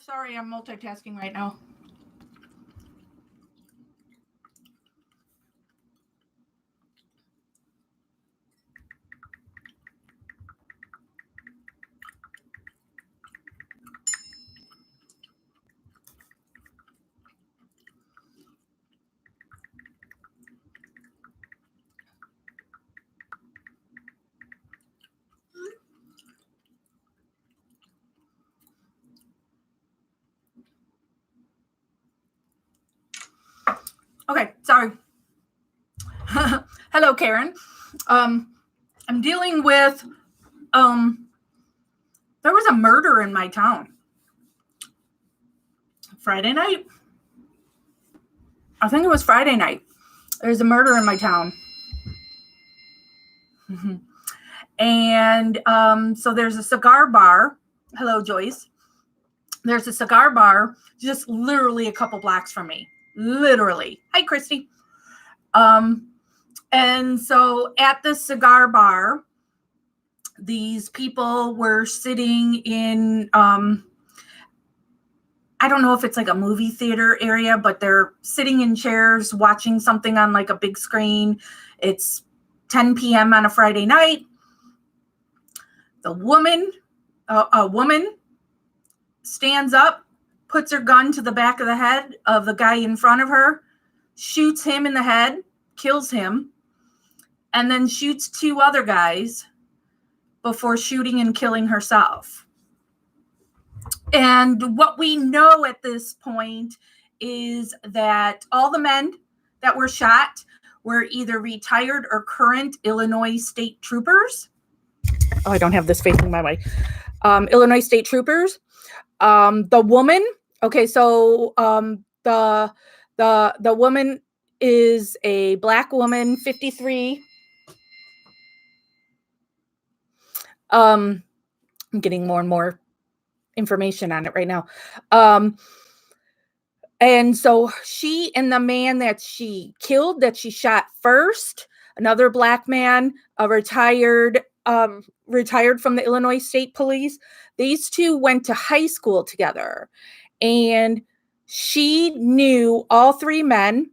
sorry, I'm multitasking right now. Okay, sorry. Hello, Karen. I'm dealing with there was a murder in my town Friday night. I think it was Friday night. There's a murder in my town. And so there's a cigar bar. Hello, Joyce. There's a cigar bar just literally a couple blocks from me. Literally. Hi, Christy. And so at the cigar bar, these people were sitting in, I don't know if it's like a movie theater area, but they're sitting in chairs watching something on like a big screen. It's 10 p.m. on a Friday night. A woman stands up, puts her gun to the back of the head of the guy in front of her, shoots him in the head, kills him, and then shoots two other guys before shooting and killing herself. And what we know at this point is that all the men that were shot were either retired or current Illinois state troopers. Oh, I don't have this facing my way. Illinois state troopers. The woman. Okay, so the woman is a black woman, 53. I'm getting more and more information on it right now. And so she and the man that she killed, that she shot first, another black man, retired from the Illinois State Police. These two went to high school together, and she knew all three men,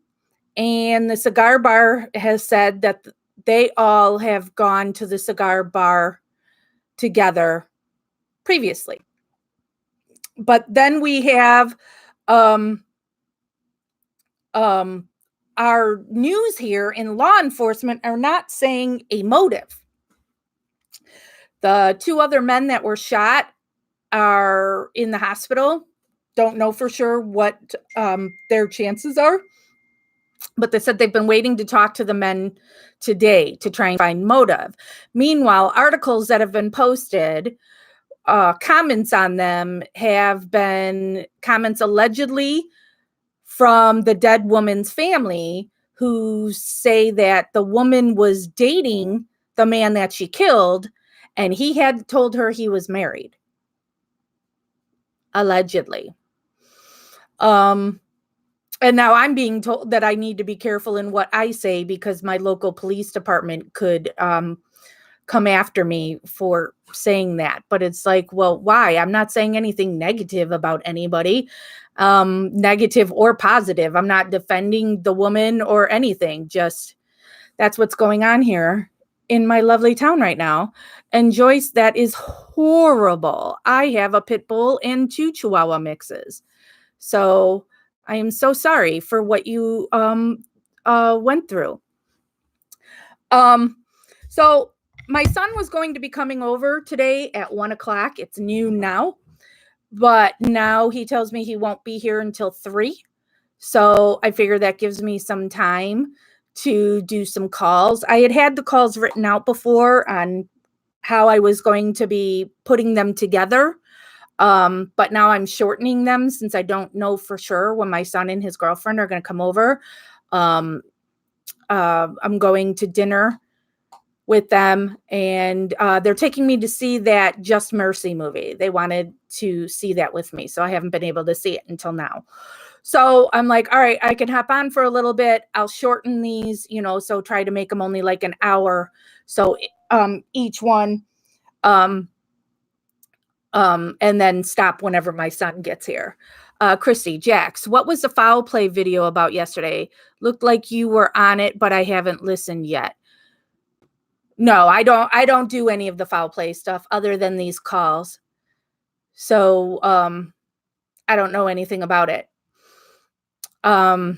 and the cigar bar has said that they all have gone to the cigar bar together previously. But then we have our news here in law enforcement are not saying a motive. The two other men that were shot are in the hospital. Don't know for sure what their chances are, but they said they've been waiting to talk to the men today to try and find motive. Meanwhile, articles that have been posted, comments on them have been comments allegedly from the dead woman's family, who say that the woman was dating the man that she killed, and he had told her he was married. Allegedly. And now I'm being told that I need to be careful in what I say, because my local police department could come after me for saying that. But it's like, well, why? I'm not saying anything negative about anybody, negative or positive. I'm not defending the woman or anything. Just that's what's going on here in my lovely town right now. And Joyce, that is horrible. I have a pit bull and 2 Chihuahua mixes. So I am so sorry for what you went through. So my son was going to be coming over today at 1:00. It's noon now, but now he tells me he won't be here until 3. So I figure that gives me some time to do some calls. I had the calls written out before on how I was going to be putting them together. But now I'm shortening them since I don't know for sure when my son and his girlfriend are going to come over. I'm going to dinner with them, and they're taking me to see that Just Mercy movie. They wanted to see that with me, so I haven't been able to see it until now. So I'm like, all right, I can hop on for a little bit. I'll shorten these, so try to make them only like an hour. So each one and then stop whenever my son gets here. Christy, Jax, what was the foul play video about yesterday? Looked like you were on it, but I haven't listened yet. No, I don't do any of the foul play stuff other than these calls. So I don't know anything about it. I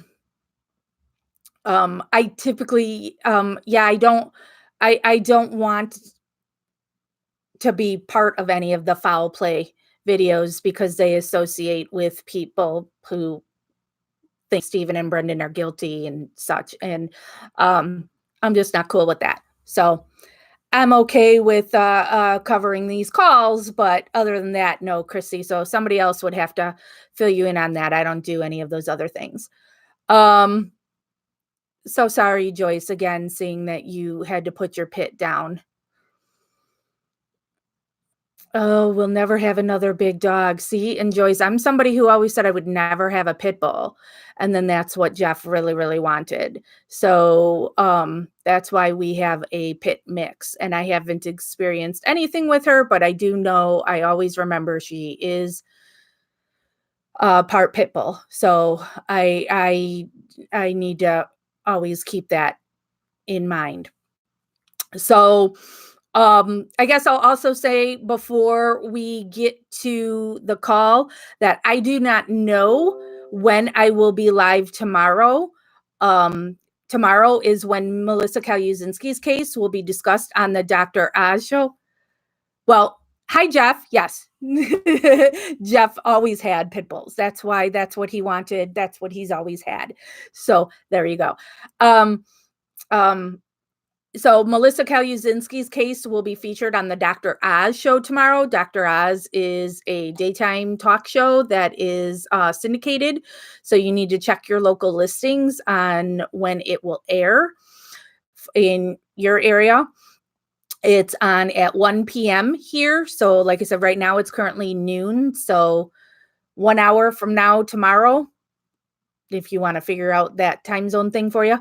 typically I don't want to be part of any of the foul play videos because they associate with people who think Stephen and Brendan are guilty and such. And I'm just not cool with that. So I'm okay with covering these calls, but other than that, no, Chrissy. So somebody else would have to fill you in on that. I don't do any of those other things. So sorry, Joyce, again, seeing that you had to put your pit down. Oh, we'll never have another big dog. See, and Joyce, I'm somebody who always said I would never have a pit bull. And then that's what Jeff really, really wanted. So that's why we have a pit mix. And I haven't experienced anything with her, but I do know, I always remember she is part pit bull. So I need to always keep that in mind. So I guess I'll also say before we get to the call that I do not know when I will be live tomorrow. Tomorrow is when Melissa Kaluzinski's case will be discussed on the Dr. Oz show. Well, hi, Jeff. Yes. Jeff always had pit bulls. That's why that's what he wanted. That's what he's always had. So there you go. So Melissa Kaluzinski's case will be featured on the Dr. Oz show tomorrow. Dr. Oz is a daytime talk show that is syndicated. So you need to check your local listings on when it will air in your area. It's on at 1 p.m. here. So like I said, right now it's currently noon. So 1 hour from now tomorrow, if you want to figure out that time zone thing for you.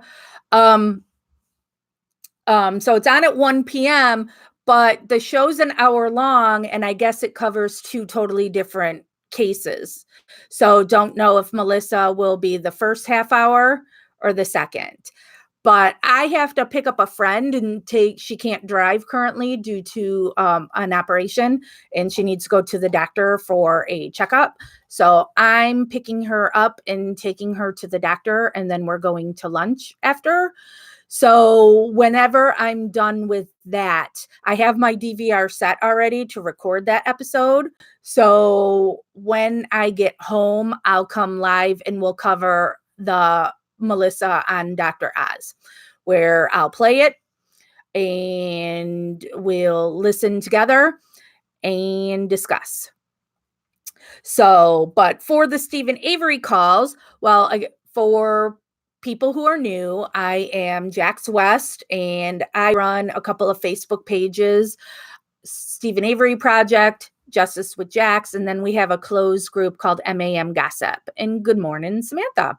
So it's on at 1 p.m., but the show's an hour long, and I guess it covers two totally different cases. So don't know if Melissa will be the first half hour or the second. But I have to pick up a friend and she can't drive currently due to an operation, and she needs to go to the doctor for a checkup. So I'm picking her up and taking her to the doctor, and then we're going to lunch after. So whenever I'm done with that, I have my DVR set already to record that episode. So when I get home, I'll come live and we'll cover the Melissa on Dr. Oz, where I'll play it and we'll listen together and discuss. So, but for the Stephen Avery calls, well, for people who are new, I am Jax West, and I run a couple of Facebook pages, Stephen Avery Project, Justice with Jax, and then we have a closed group called MAM Gossip. And good morning, Samantha.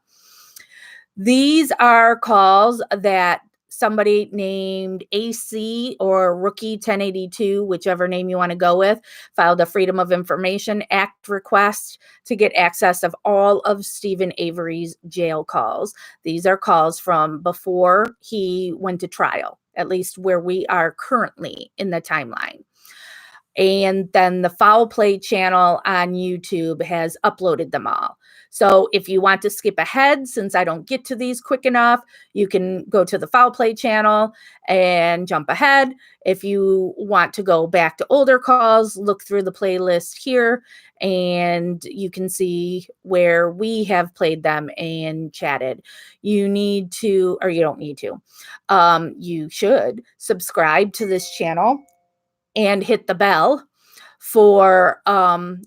These are calls that somebody named AC or Rookie 1082, whichever name you want to go with, filed a Freedom of Information Act request to get access of all of Stephen Avery's jail calls. These are calls from before he went to trial, at least where we are currently in the timeline. And then the Foul Play channel on YouTube has uploaded them all. So if you want to skip ahead, since I don't get to these quick enough, you can go to the Foul Play channel and jump ahead. If you want to go back to older calls, look through the playlist here and you can see where we have played them and chatted. You need to, or you don't need to, you should subscribe to this channel and hit the bell for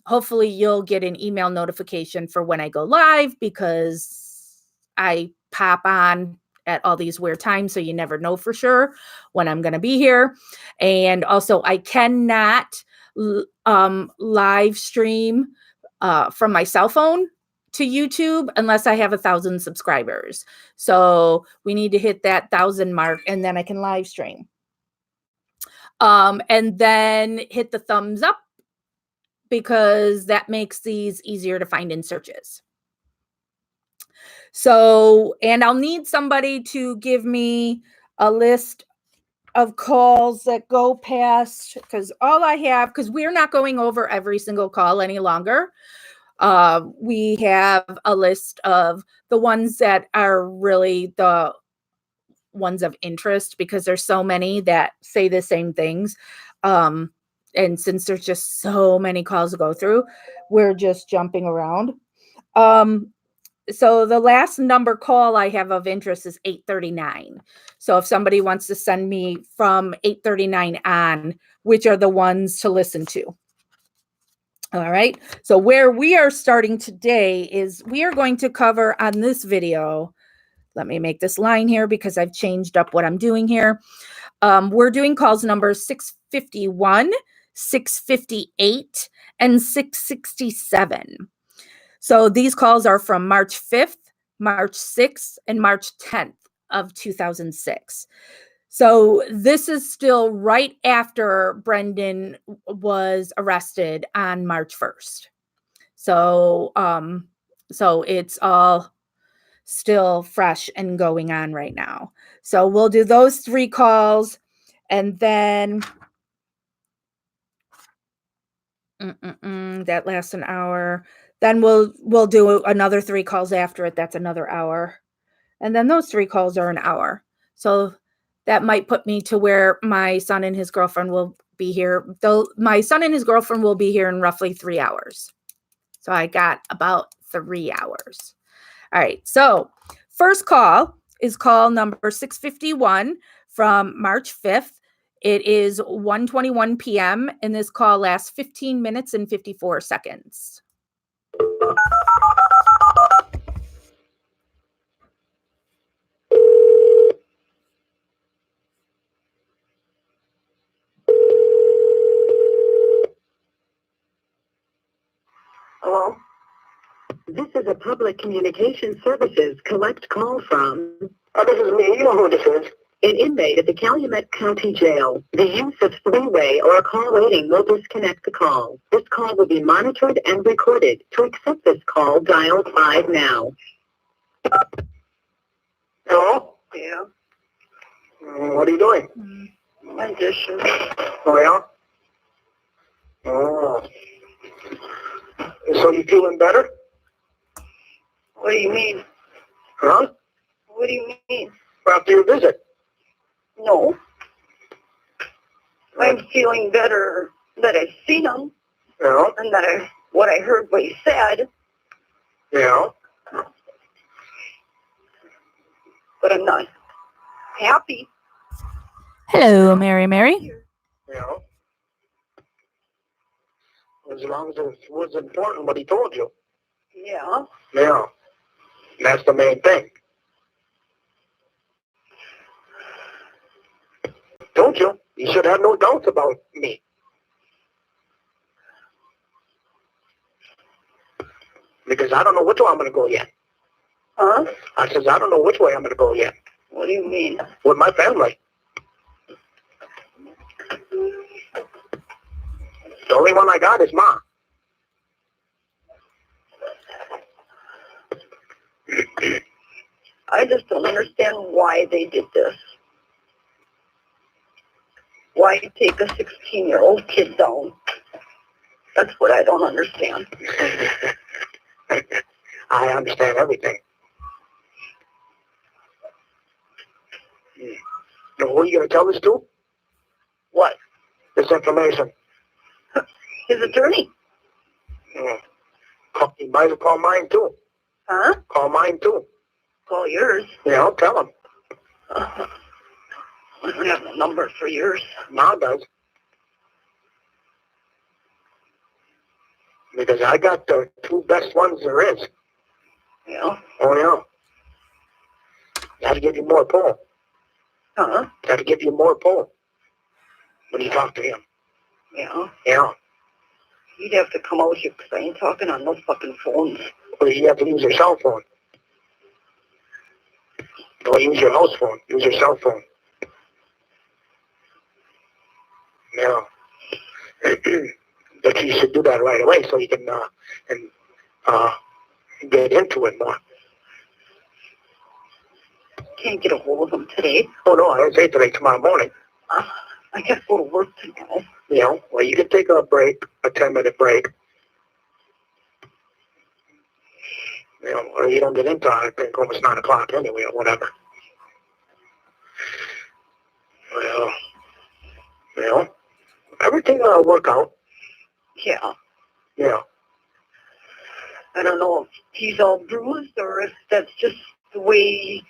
hopefully you'll get an email notification for when I go live, because I pop on at all these weird times, so you never know for sure when I'm going to be here. And also I cannot live stream from my cell phone to YouTube unless I have 1,000 subscribers. So we need to hit that 1,000 mark and then I can live stream. And then hit the thumbs up because that makes these easier to find in searches. So, and I'll need somebody to give me a list of calls that go past, because all I have, because we're not going over every single call any longer. We have a list of the ones that are really the ones of interest, because there's so many that say the same things. And since there's just so many calls to go through, we're just jumping around. So the last number call I have of interest is 839. So if somebody wants to send me from 839 on, which are the ones to listen to. All right. So where we are starting today is we are going to cover on this video. Let me make this line here because I've changed up what I'm doing here. We're doing calls numbers 651, 658, and 667. So these calls are from March 5th, March 6th, and March 10th of 2006. So this is still right after Brendan was arrested on March 1st. So, so it's all still fresh and going on right now. So we'll do those 3 calls, and then that lasts an hour. Then we'll do another 3 calls after it. That's another hour. And then those 3 calls are an hour. So that might put me to where my son and his girlfriend will be here. My son and his girlfriend will be here in roughly 3 hours. So I got about 3 hours. All right. So first call is call number 651 from March 5th. It is 1:21 p.m. and this call lasts 15 minutes and 54 seconds. Hello? This is a public communication services collect call from... Oh, this is me. You know who this is. An inmate at the Calumet County Jail. The use of three-way or a call waiting will disconnect the call. This call will be monitored and recorded. To accept this call, dial 5 now. Hello? Yeah. What are you doing? My dishes. Oh, yeah? Oh. So you feeling better? What do you mean? Huh? What do you mean? After your visit? No. I'm feeling better that I've seen him. Yeah. And that what I heard what he said. Yeah. But I'm not happy. Hello, Mary. Yeah. As long as it was important what he told you. Yeah. Yeah. That's the main thing. Don't you? You should have no doubts about me. Because I don't know which way I'm going to go yet. Huh? I says, I don't know which way I'm going to go yet. What do you mean? With my family. The only one I got is Mom. I just don't understand why they did this. Why take a 16-year-old kid down? That's what I don't understand. I understand everything. Now, who are you going to tell this to? What? This information. His attorney. Yeah. You might as well call mine, too. Huh? Call mine, too. Call yours? Yeah, I'll tell him. I don't have a number for yours. Ma does. Because I got the 2 best ones there is. Yeah? Oh, yeah. That'll give you more pull. Huh? That'll give you more pull when you talk to him. Yeah? Yeah. You'd have to come out here because I ain't talking on no fucking phones. Well, you have to use your cell phone. Don't use your house phone. Use your cell phone. Yeah. that you should do that right away so you can get into it more. Can't get a hold of him today. Oh, no, I didn't say today, tomorrow morning. I gotta go to work tomorrow. You know, well, you can take a break, a 10-minute break. You know, or you don't get into it, I think, almost 9 o'clock anyway, or whatever. Well, you know, everything will work out. Yeah. Yeah. I don't know if he's all bruised or if that's just the way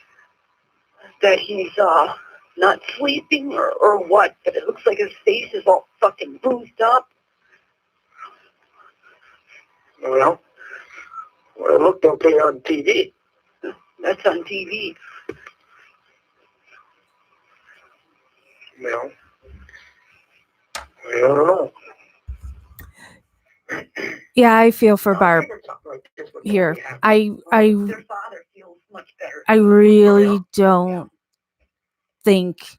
that he's not sleeping or what, but it looks like his face is all fucking bruised up. Well, it looked okay on TV. That's on TV. You know, I don't know. Yeah, I feel for Barb here. Their father feels much better. I really don't think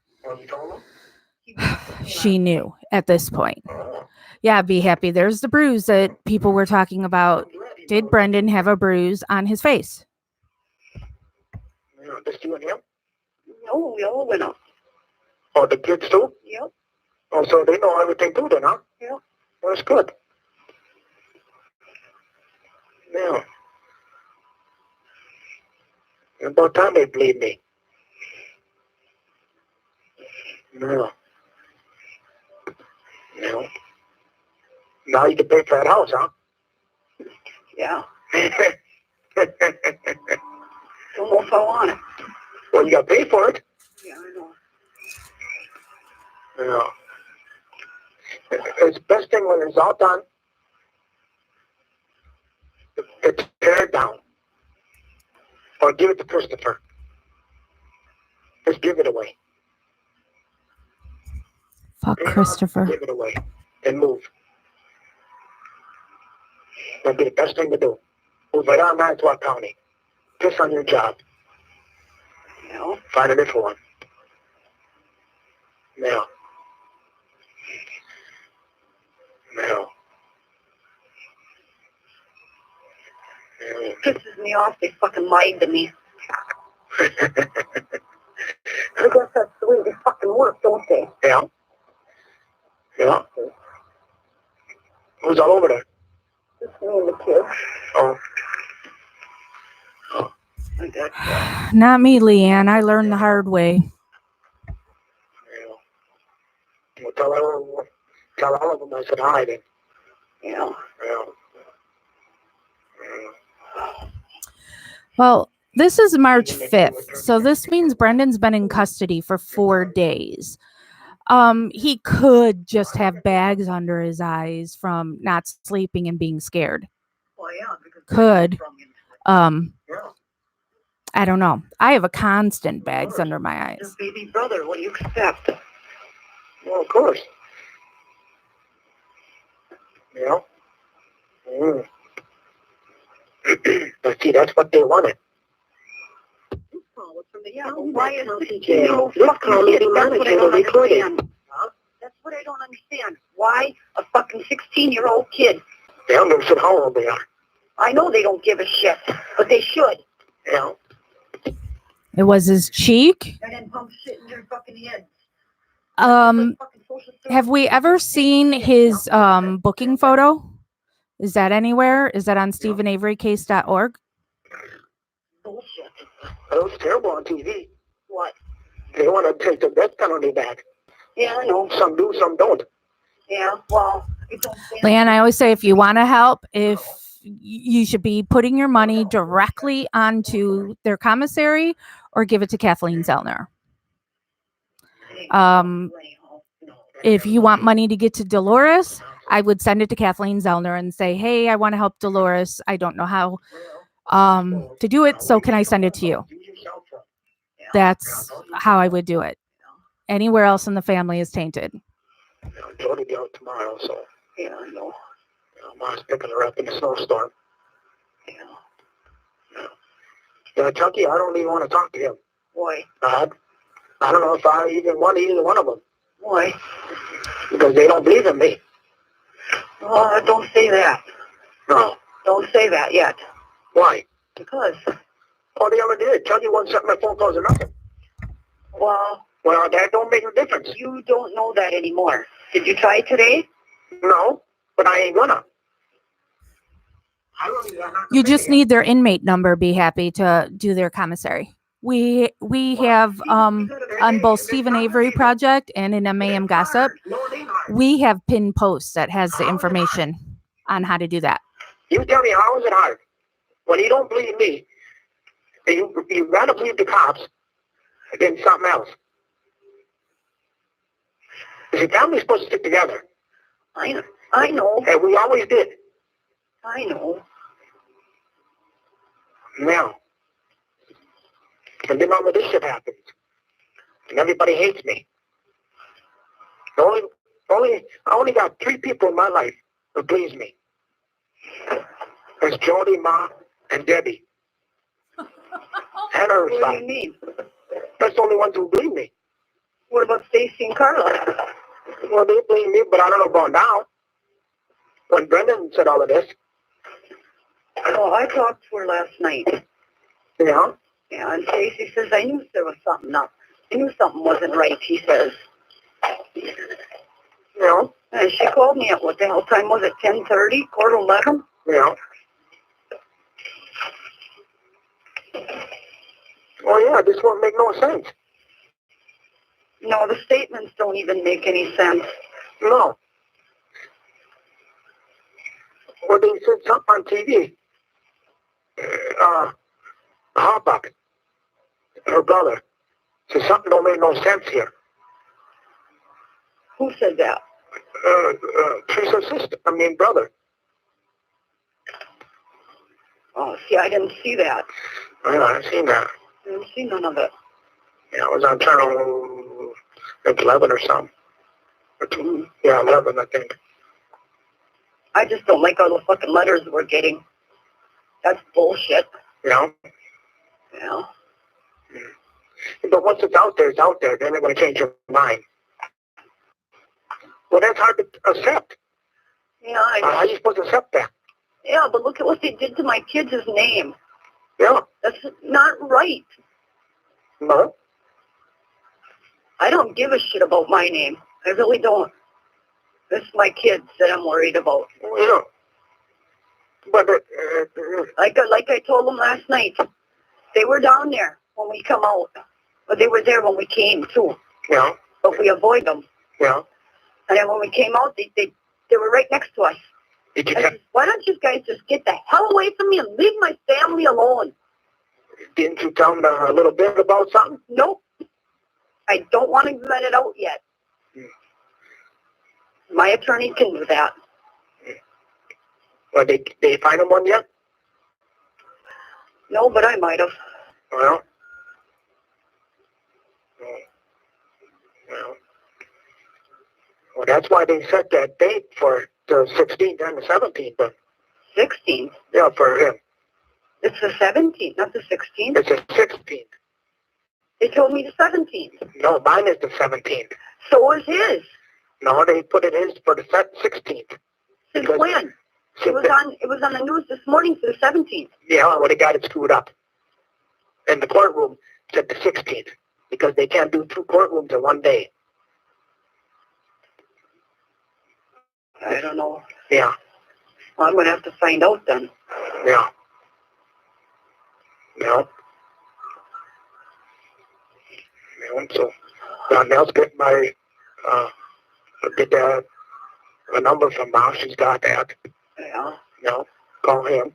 she knew at this point. Yeah, be happy. There's the bruise that people were talking about. Did Brendan have a bruise on his face? Just you and him? No, we all went up. Oh, the kids too? Yep. Oh, so they know everything too then, huh? Yep. Well, that's good. Yeah. About time they believe me. Yeah. You know. Now you can pay for that house, huh? Yeah. Don't know if I want it. Well, you got to pay for it. Yeah, I know. Yeah. It's the best thing when it's all done. It's tear it down. Or give it to Christopher. Just give it away. Fuck Christopher. Give it away. And move. That'd be the best thing to do. Move right on back to our county. Piss on your job. You know? Find a different one. Yeah. Yeah. It pisses me off. They fucking lied to me. I guess that's the way they fucking work, don't they? Yeah. Yeah. Who's all over there? Just me and the kids. Oh. I got Not me, Leanne. I learned the hard way. Yeah. Well, tell all of them I said hi then. Yeah. Yeah. Well, this is March 5th, so this means Brendan's been in custody for 4 days. He could just have bags under his eyes from not sleeping and being scared. Well, yeah, because Could. Yeah. I don't know. I have a constant bags under my eyes. Your baby brother, what do you expect? Well, of course. Yeah. Mm. But see, that's what they wanted. Why is the jail? This call may be monitored or recorded. That's what I don't understand. Why a fucking 16-year-old kid? They don't give a shit how old they are. I know they don't give a shit, but they should. Yeah. It was his cheek. And then pump shit in your fucking head. Have we ever seen his booking photo? Is that anywhere? Is that on StephenAveryCase.org? Bullshit. It was terrible on TV. What? They want to take the death penalty back. Yeah, I know. Some do, some don't. Yeah, well, it don't stand. Leanne, I always say if you want to help, if you should be putting your money directly onto their commissary or give it to Kathleen Zellner. If you want money to get to Dolores, I would send it to Kathleen Zellner and say, hey, I want to help Dolores. I don't know how to do it, so can I send it to you? That's how I would do it. Anywhere else in the family is tainted. Jody be out tomorrow, so. Yeah, I know. Mom's picking her up in the snowstorm. Yeah. Yeah, Chucky, I don't even want to talk to him. Why? I don't know if I even want either one of them. Why? Because they don't believe in me. Don't say that. No. Don't say that yet. Why? Because, All they ever did, tell you one something, my phone calls or nothing. well, Well, that don't make a difference. you don't know that anymore. Did you try today? No, but I ain't gonna. You just need their inmate number, be happy, to do their commissary. We have on both Stephen Avery project and in MAM Gossip, we have pinned posts that has the information on how to do that. You tell me, how is it hard? When you don't believe me, and you rather believe the cops than something else. The family's supposed to stick together. I know. And we always did. I know. Now, and then all of this shit happens. And everybody hates me. I only got 3 people in my life who please me. There's Jody, Ma, and Debbie. And her What do son. you mean? That's the only ones who believe me. What about Stacy and Carla? Well, they believe me, but I don't know about now. When Brendan said all of this. Oh, I talked to her last night. Yeah? Yeah, and Stacy says, I knew there was something up. I knew something wasn't right, he says. Yeah? And she called me at, what the hell time was it, 10:30, 11:15? Yeah. Oh, yeah, this won't make no sense. No, the statements don't even make any sense. No. Well, they said something on TV. Harbuck, her brother, said something don't make no sense here. Who said that? She's her sister, brother. Oh, see, I didn't see that. Yeah, I seen that. I didn't see none of it. Yeah, it was on channel 11 or something. Or 2. Yeah, 11, I think. I just don't like all the fucking letters we're getting. That's bullshit. Yeah. Yeah. But once it's out there, it's out there. Then they're going to change your mind. Well, that's hard to accept. Yeah, How are you supposed to accept that? yeah, but look at what they did to my kid's name. Yeah. That's not right. No. I don't give a shit about my name. I really don't. It's my kids that I'm worried about. Yeah. But, Like I told them last night, they were down there when we come out. But they were there when we came, too. yeah. But we avoid them. Yeah. And then when we came out, they were right next to us. Did you I said, why don't you guys just get the hell away from me and leave my family alone? Didn't you tell them a little bit about something? Nope. I don't want to let it out yet. My attorney can do that. Well, they find him one yet? No, but I might have. Well. Well, that's why they set that date for the 16th and the 17th. But 16th? yeah, for him. It's the 17th, not the 16th. It's the 16th. They told me the 17th. No, mine is the 17th. So is his. No, they put it in for the 16th. Since when? It was on the news this morning for the 17th. Yeah, well, they got it screwed up. And the courtroom said the 16th because they can't do 2 courtrooms in one day. I don't know. Yeah. Well, I'm going to have to find out then. Yeah. No. No, so Nell's get my get a number from Mom. She's got that. Yeah. No. Call him.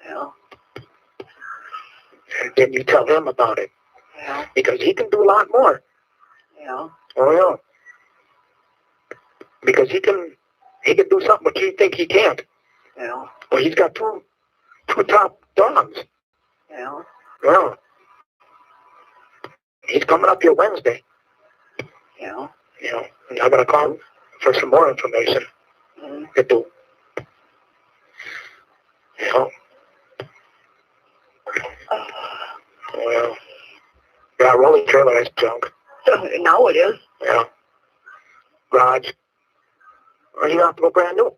Yeah. And then you tell him about it. Yeah. Because he can do a lot more. Yeah. Oh yeah. Because he can do something but you think he can't. Yeah. Well, he's got two top dogs. Yeah. Yeah. He's coming up here Wednesday. Yeah. You know, and I'm gonna call him for some more information. To do. You know. Well, yeah, rolling trailer is junk. Now it is. Yeah. Garage. Or you have to go brand new.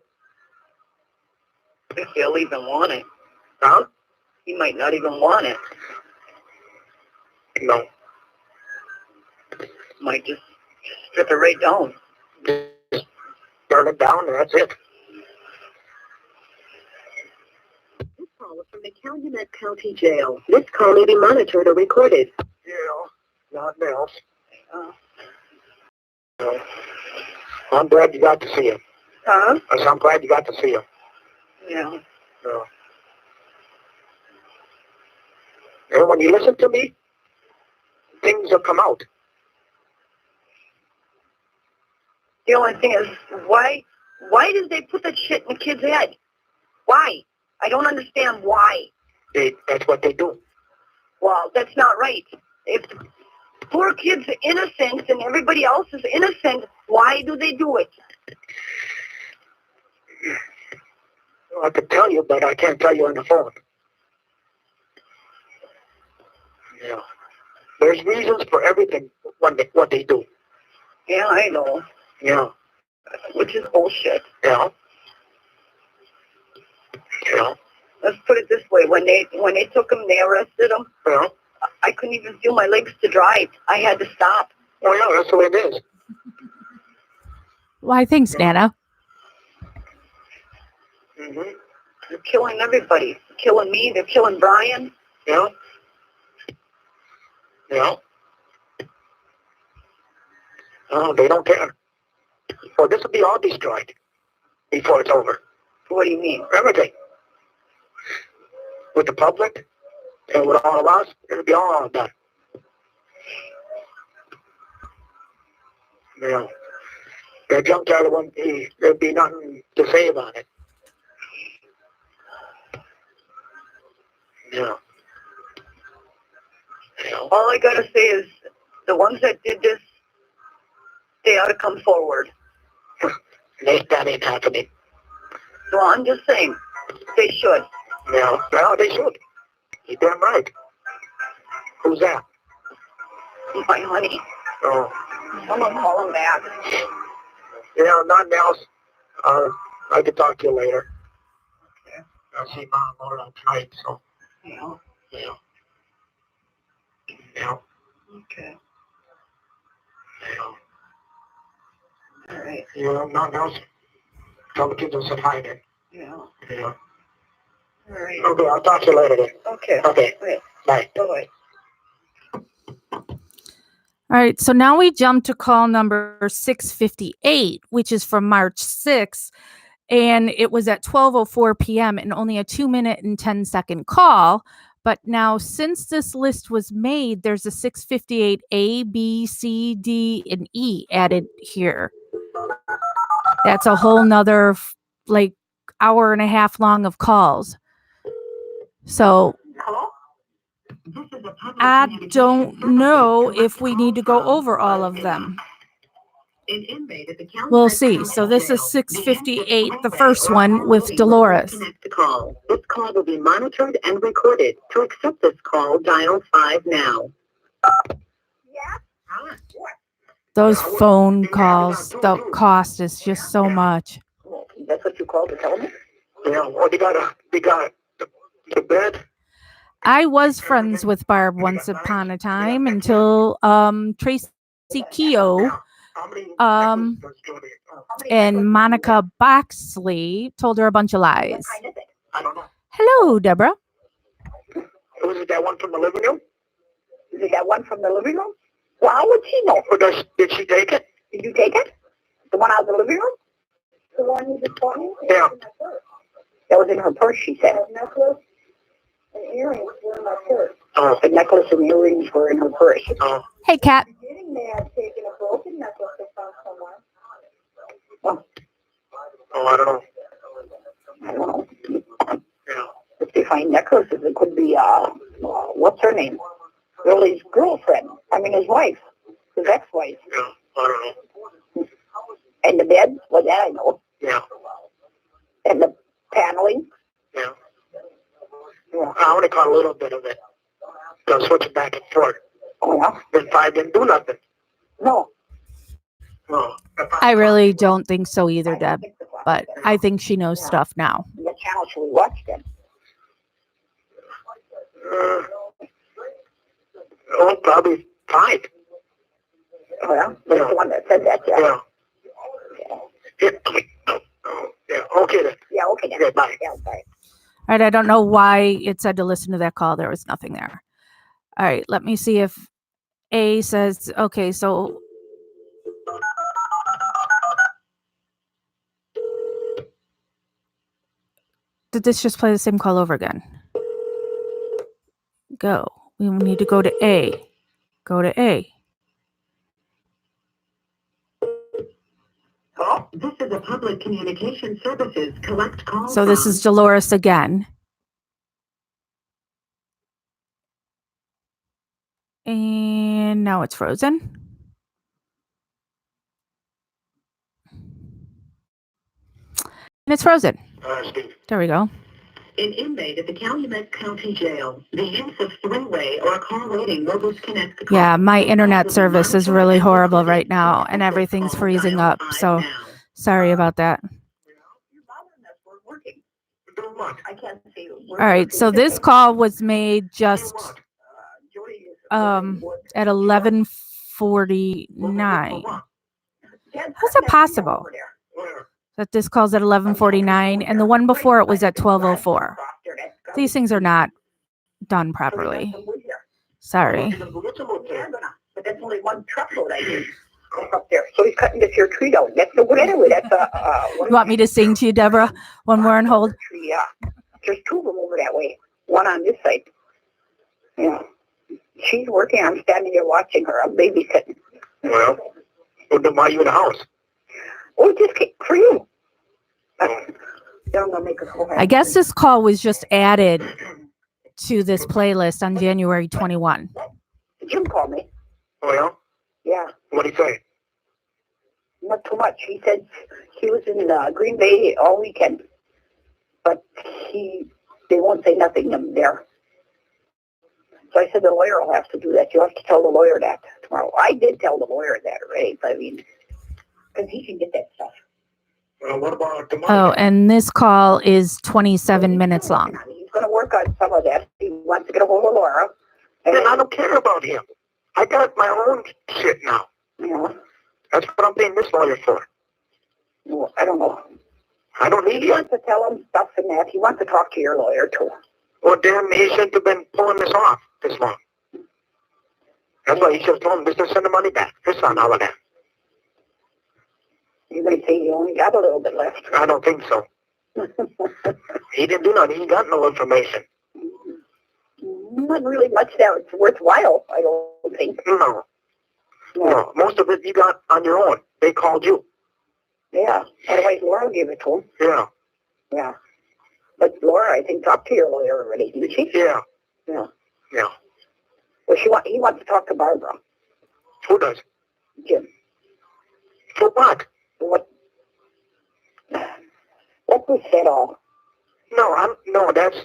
If he'll even want it. Huh? He might not even want it. No. Might just strip it right down. Just burn it down and that's it. This call is from the Calumet County Jail. This call may be monitored or recorded. Yeah, nothing else. Uh, No. I'm glad you got to see him. huh? I said, I'm glad you got to see him. Yeah. No. And when you listen to me, things will come out. The only thing is, why did they put that shit in the kid's head? Why? I don't understand why. That's what they do. Well, that's not right. If the poor kid's innocent and everybody else is innocent, why do they do it? I could tell you, but I can't tell you on the phone. Yeah. There's reasons for everything what they do. Yeah, I know. Yeah. Which is bullshit. Yeah. Yeah. Let's put it this way: when they took him, they arrested him. Yeah. I couldn't even feel my legs to drive. I had to stop. Oh yeah, that's the way it is. Why, thanks, Nana. Mhm. They're killing everybody. They're killing me. They're killing Brian. Yeah. Yeah. Oh, they don't care. Well, this will be all destroyed before it's over. What do you mean? Everything. With the public and with all of us, it'll be all done. You know, the junkyard won't be, there'll be nothing to say about it. Yeah. You know, All I gotta say is, the ones that did this, they ought to come forward. that ain't happening. So I'm just saying, they should. Yeah. Well, they should. You're damn right. Who's that? My honey. Oh. I'm gonna call him back. Yeah, nothing else. I can talk to you later. Okay. I'll see Mom Laura tonight, so. Yeah. Yeah. Yeah. Okay. Yeah. All right. Yeah, nothing else. Tell the kids I said hi then. Yeah. Yeah. All right. Okay, I'll talk to you later then. Okay. Okay. Wait. Bye. Bye. All right, so now we jump to call number 658, which is from March 6th, and it was at 12:04 p.m. and only a 2-minute and 10-second call. But now, since this list was made, there's a 658 A, B, C, D, and E added here. That's a whole nother like hour and a half long of calls. So Hello? I don't know if we need to go over all of them. We'll see. So this is 658, the first one with Dolores. This call will be monitored and recorded. To accept this call, dial 5 now. Those phone calls, the cost is just so much. That's what you called to tell me? Yeah, well, they got the bed. I was friends with Barb once upon a time until Tracy Keogh and Monica Boxley told her a bunch of lies. I don't know. Hello, Deborah. Was it that one from the living room? Is it that one from the living room? Well, how would she know? Or did she take it? Did you take it? The one out of the living room? The one you just bought me? Yeah. That was in her purse, she said. A necklace and earrings were in my purse. Oh. The necklace and earrings were in her purse. Oh. Hey, Kat. Beginning, they had taken a broken necklace they found somewhere. Oh. Oh, I don't know. I don't know. Yeah. If they find necklaces, it could be, what's her name? Willie's girlfriend. I mean, his wife. His ex-wife. Yeah, I don't know. And the bed? Well, that I know. Yeah. And the paneling? Yeah. Well, I only caught a little bit of it. So I switched back and forth. Oh, yeah? Then 5 didn't do nothing. No. Well, I really don't think so either, Deb. But I think she knows stuff now. What channel should we watch then? Oh, probably 5. Oh, yeah? That's the one that said that, yeah. Yeah. Yeah, okay then. Yeah, okay then. Okay, bye. Yeah, bye. All right, I don't know why it said to listen to that call. There was nothing there. All right, let me see if A says, okay, so did this just play the same call over again? Go. We need to go to A. Go to A. Oh, this is a public communication services collect call. So this is Dolores again. And now it's frozen. And it's frozen. Steve. There we go. An inmate at the Calumet County Jail. The use of three-way or car waiting will disconnect the call. Yeah, my internet service is really horrible right now, and everything's freezing up. So sorry about that. You're bothering us. We're working. Doing what? I can't see you. All right, so this call was made just at 11:49. How's that possible? That this call's at 11:49, and the one before it was at 12:04. These things are not done properly. Sorry. But that's only one truckload I need up there. So he's cutting this here tree down. That's no good anyway. That's You want me to sing to you, Deborah, when we're on hold? tree, yeah. There's 2 of them over that way. One on this side. Yeah. She's working. I'm standing there watching her. I'm babysitting. Well, then why are you in the house? Oh, just for you. They're gonna make us go I guess this call was just added to this playlist on January 21. Jim called me. Oh, yeah? Yeah. What'd he say? Not too much. He said he was in Green Bay all weekend, but they won't say nothing there. So I said the lawyer will have to do that. You have to tell the lawyer that tomorrow. I did tell the lawyer that already. I mean, because he can get that stuff. Well, what about the money? Oh, and this call is 27 minutes long. He's going to work on some of that. He wants to get a hold of Laura. Then I don't care about him. I got my own shit now. Yeah. That's what I'm paying this lawyer for. Well, I don't know. I don't need He you. wants to tell him stuff and that. He wants to talk to your lawyer, too. Well, damn, he shouldn't have been pulling this off this long. That's why he should have told him just to send the money back. This on all of that. You might say you only got a little bit left. I don't think so. He didn't do nothing. He got no information. Not really much that it's worthwhile, I don't think. No. No. Most of it you got on your own. They called you. Yeah. Otherwise, Laura gave it to him. Yeah. Yeah. But Laura, I think, talked to your lawyer already, didn't she? Yeah. Yeah. Yeah. Well, he wants to talk to Barbara, Who does? Jim. For what? What was said all? No, that's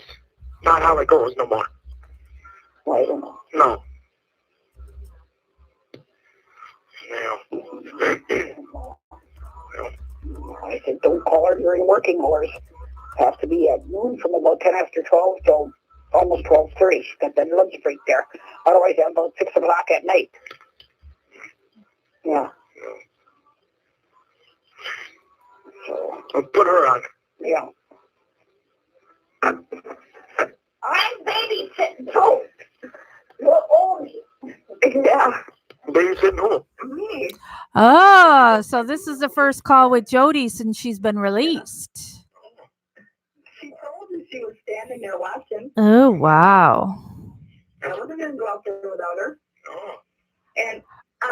not how it goes no more. Well, I don't know. No. Yeah. I said, don't call her during working hours. Have to be at noon from about 10 after 12 till almost 12:30. She's got that lunch break there. Otherwise, at about 6 o'clock at night. Yeah. So, I'll put her on. yeah. I'm babysitting, too. You're old. Yeah. Babysitting who? Me. Oh, so this is the first call with Jody since she's been released. She told me she was standing there watching. Oh, wow. I wasn't going to go out there without her. Oh. And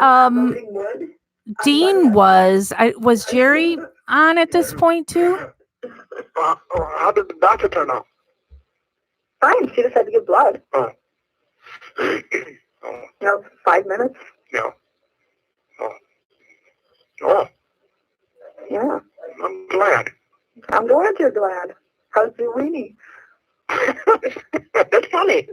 I'm not loading wood. Dean was Jerry on at this point too? How did the doctor turn out? Fine. She just had to give blood. Oh. 5 minutes. Yeah. Oh. Yeah. I'm glad. I'm glad you're glad. How's your weenie? That's funny.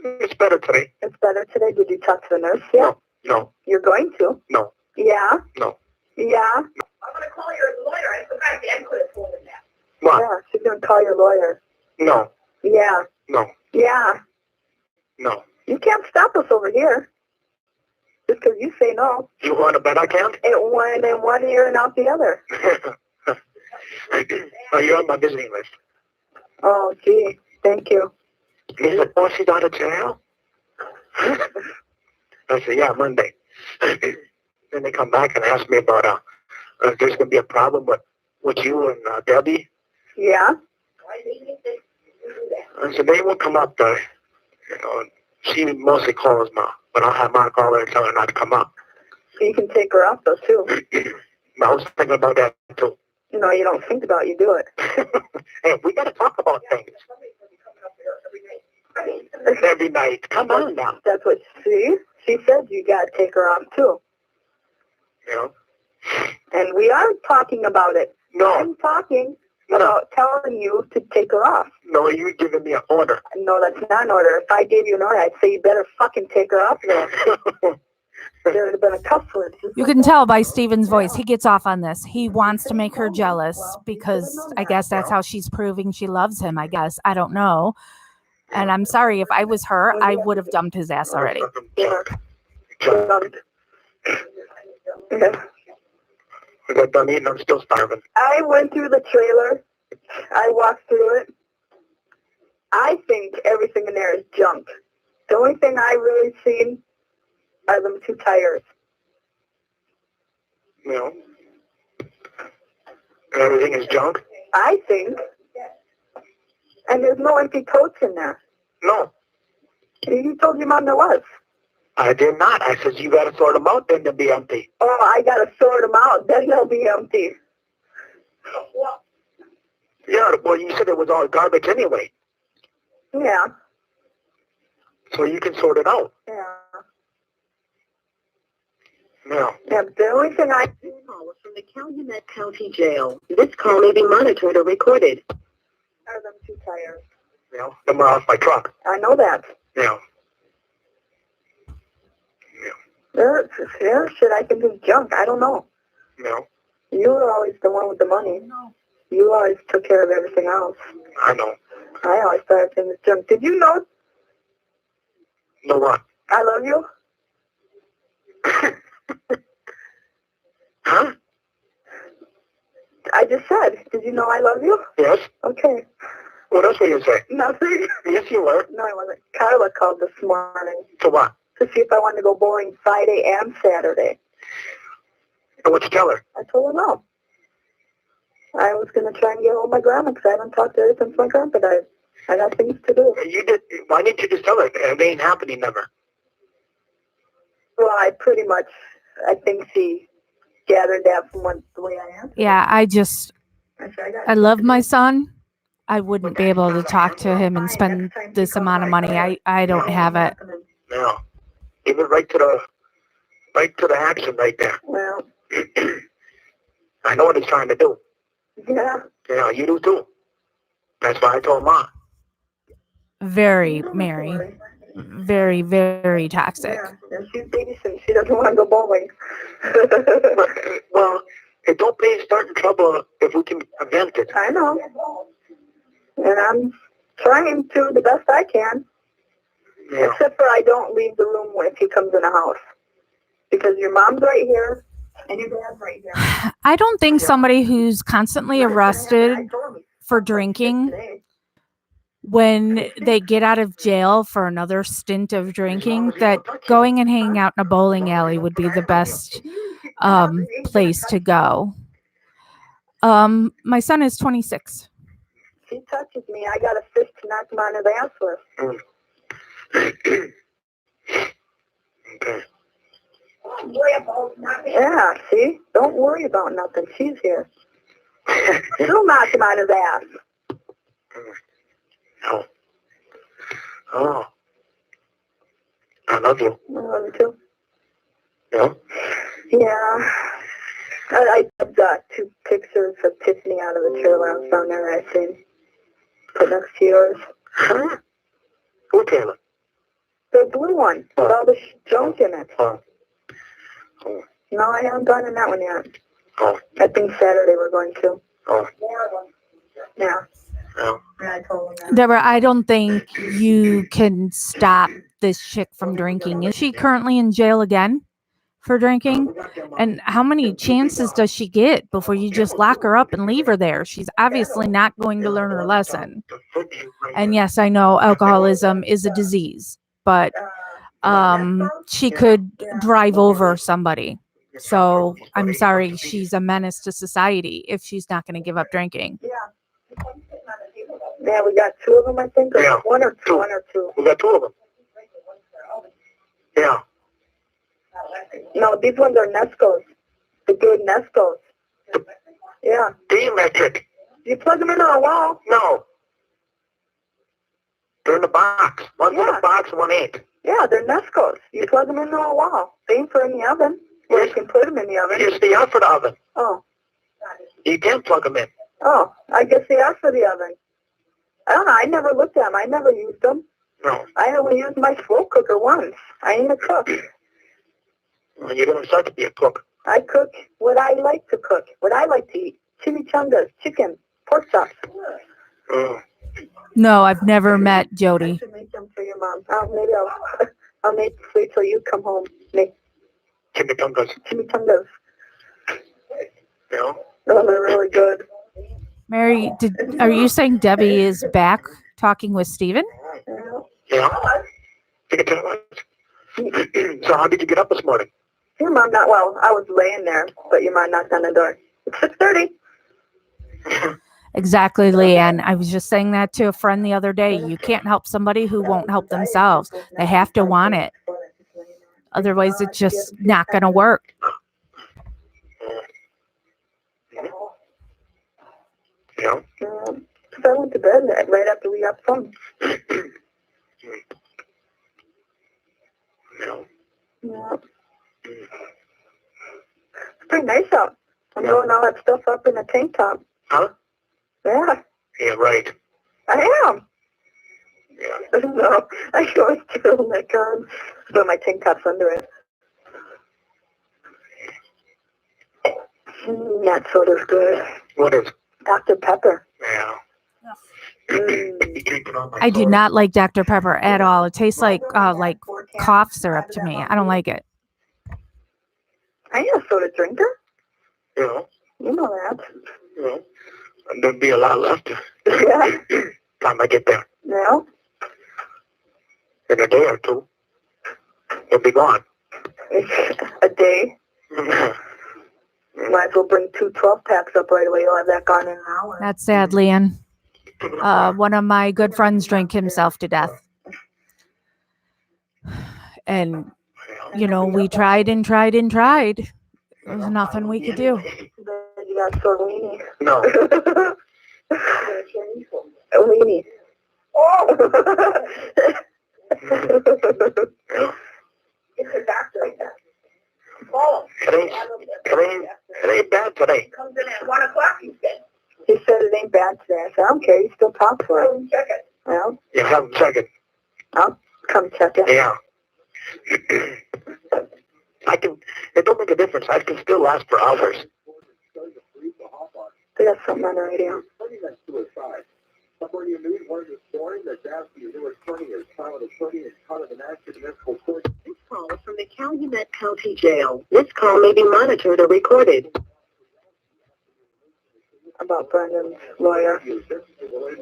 It's better today. It's better today. Did you talk to the nurse yet? No. You're going to? No. Yeah? No. Yeah? I'm going to call your lawyer. I forgot Dan could have told him that. What? Yeah, she's going to call your lawyer. No. Yeah. No. Yeah. No. You can't stop us over here. Just because you say no. You want to bet I can't? It went in one ear and out the other. Oh, you're on my visiting list. Oh, gee. Thank you. He said, oh, she's out of jail? I said, yeah, Monday. Then they come back and ask me about if there's going to be a problem with you and Debbie. Yeah? Why do you think they do that? I said, they won't come up there. You know, she mostly calls Ma, but I'll have Ma call her and tell her not to come up. So you can take her out, though, too. I was thinking about that, too. No, you don't think about it, you do it. Hey, we got to talk about things. Somebody's going to be coming up there every night. Every night. Come on now. That's what she said you got to take her out, too. You know? And we are talking about it. No. I'm talking about telling you to take her off. No, you're giving me an order. No, that's not an order. If I gave you an order, I'd say you better fucking take her off there. There would have been a cuss word. You can tell by Steven's voice. He gets off on this. He wants to make her jealous because I guess that's how she's proving she loves him, I guess. I don't know. And I'm sorry, if I was her, I would have dumped his ass already. Yeah. Yeah. I got done eating. I'm still starving. I went through the trailer. I walked through it. I think everything in there is junk. The only thing I really seen are them 2 tires. You know? And everything is junk? I think. And there's no empty totes in there. No. You told your mom there was. I did not. I said, you got to sort them out, then they'll be empty. Oh, I got to sort them out. Then they'll be empty. Yeah, well, you said it was all garbage anyway. Yeah. So you can sort it out. Yeah. No. Yeah, the only thing I Call was from the Calumet County Jail. This call may be monitored or recorded. are them 2 tires. You know, them are off my truck. I know that. You know. There shit I can do junk. I don't know. You know. You were always the one with the money. You always took care of everything else. I know. I always thought everything was junk. Did you know Know what? I love you? Huh? I just said, did you know I love you? Yes. Okay. What else were you say? Nothing. Yes, you were. No, I wasn't. Carla called this morning To what? to see if I wanted to go bowling Friday and Saturday. And what you tell her? I told her no. I was going to try and get hold of my grandma because I haven't talked to her since my grandpa died. I got things to do. You did. Why didn't you just tell her? It ain't happening never. Well, I think she gathered that from the way I am. Yeah, I love my son. I wouldn't be able to talk to him and spend this amount of money. I don't have it. No. Give it right to the action right there. Well, I know what he's trying to do. yeah. Yeah, you do too. That's why I told Ma. Very, Mary. Very, very toxic. Yeah, and she's babysitting. She doesn't want to go bowling. Well, it don't pay starting trouble if we can prevent it. I know. And I'm trying to the best I can. Yeah. Except for I don't leave the room if he comes in the house. Because your mom's right here and your dad's right here. I don't think somebody who's constantly arrested I told him, for drinking, today. when they get out of jail for another stint of drinking, that going and hanging out in a bowling alley would be the best place to go. My son is 26. He touches me, I got a fist to knock him on his ass with. Okay. Don't worry about nothing. Yeah, see? Don't worry about nothing. She's here. She'll knock him on his ass. Oh. Oh. I love you. I love you too. Yeah? Yeah. I got 2 pictures of Tiffany out of the trailer I found there, I seen. Put next to yours. Huh? Who, Taylor? The blue one with all the junk in it. Oh. Oh. No, I haven't gone in that one yet. Oh. I think Saturday we're going to. Oh. Yeah. Yeah. Yeah, I told him that. Deborah, I don't think you can stop this chick from drinking. Is she currently in jail again for drinking? And how many chances does she get before you just lock her up and leave her there? She's obviously not going to learn her lesson. And yes, I know alcoholism is a disease, but she could drive over somebody. So I'm sorry, she's a menace to society if she's not going to give up drinking. Yeah, we got two of them, I think, or Yeah. one or two. We got two of them. Yeah. No, these ones are Nescos. The good Nescos. Yeah. D-metric. You plug them into a wall. No. They're in the box. One's in Yeah. the box, one ain't. Yeah, they're Nescos. You plug them into a wall. They ain't for in the oven. Or you can put them in the oven. It's the out for the oven. Oh. You can't plug them in. Oh, I guess they are for the oven. I don't know. I never looked at them. I never used them. No. I only used my slow cooker once. I ain't a cook. Well, you're going to start to be a cook. I cook what I like to cook. What I like to eat. Chimichangas, chicken, pork chops. Mm. No, I've never met I Jody. should make them for your mom. Oh, maybe I'll make wait till you come home. Make Chimichangas. chimichangas. You know? Oh, they're really good. Mary, are you saying Debbie is back talking with Steven? Yeah. Take it. So how did you get up this morning? Your mom not well. I was laying there, but your mom knocked on the door. It's 6:30. Exactly, Leanne. I was just saying that to a friend the other day. You can't help somebody who won't help themselves. They have to want it. Otherwise, it's just not going to work. Yeah. I went to bed right after we got phone. No. Yeah. It's pretty nice out. I'm throwing all that stuff up in a tank top. Huh? Yeah, Yeah, right. I am. Yeah. No, I can always feel my gun, but my tank top's under it. That soda's good. What is? Dr. Pepper. Yeah. I do not like Dr. Pepper at all. It tastes like cough syrup to me. I don't like it. I ain't a soda drinker. You know. You know that. You know. And there'll be a lot left. Yeah. Time I get there. No? In a day or two. It'll be gone. A day. Might as well bring 2 12-packs up right away. You'll have that gone in an hour. That's sad, Leanne. One of my good friends drank himself to death. And, you know, we tried and tried and tried. There was nothing we could do. You got sore weenie. No. A weenie. Oh! It's a doctor like that. Call him. It ain't bad today. Comes in at 1 o'clock, he said. He said it ain't bad today. I said, I don't care. You still talk to her. Check it. Well, You have a second. I'll come check it. Yeah. It don't make a difference. I can still last for hours. They got something on the radio. This call is from the Calumet County Jail. This call may be monitored or recorded. About Brendan's lawyer.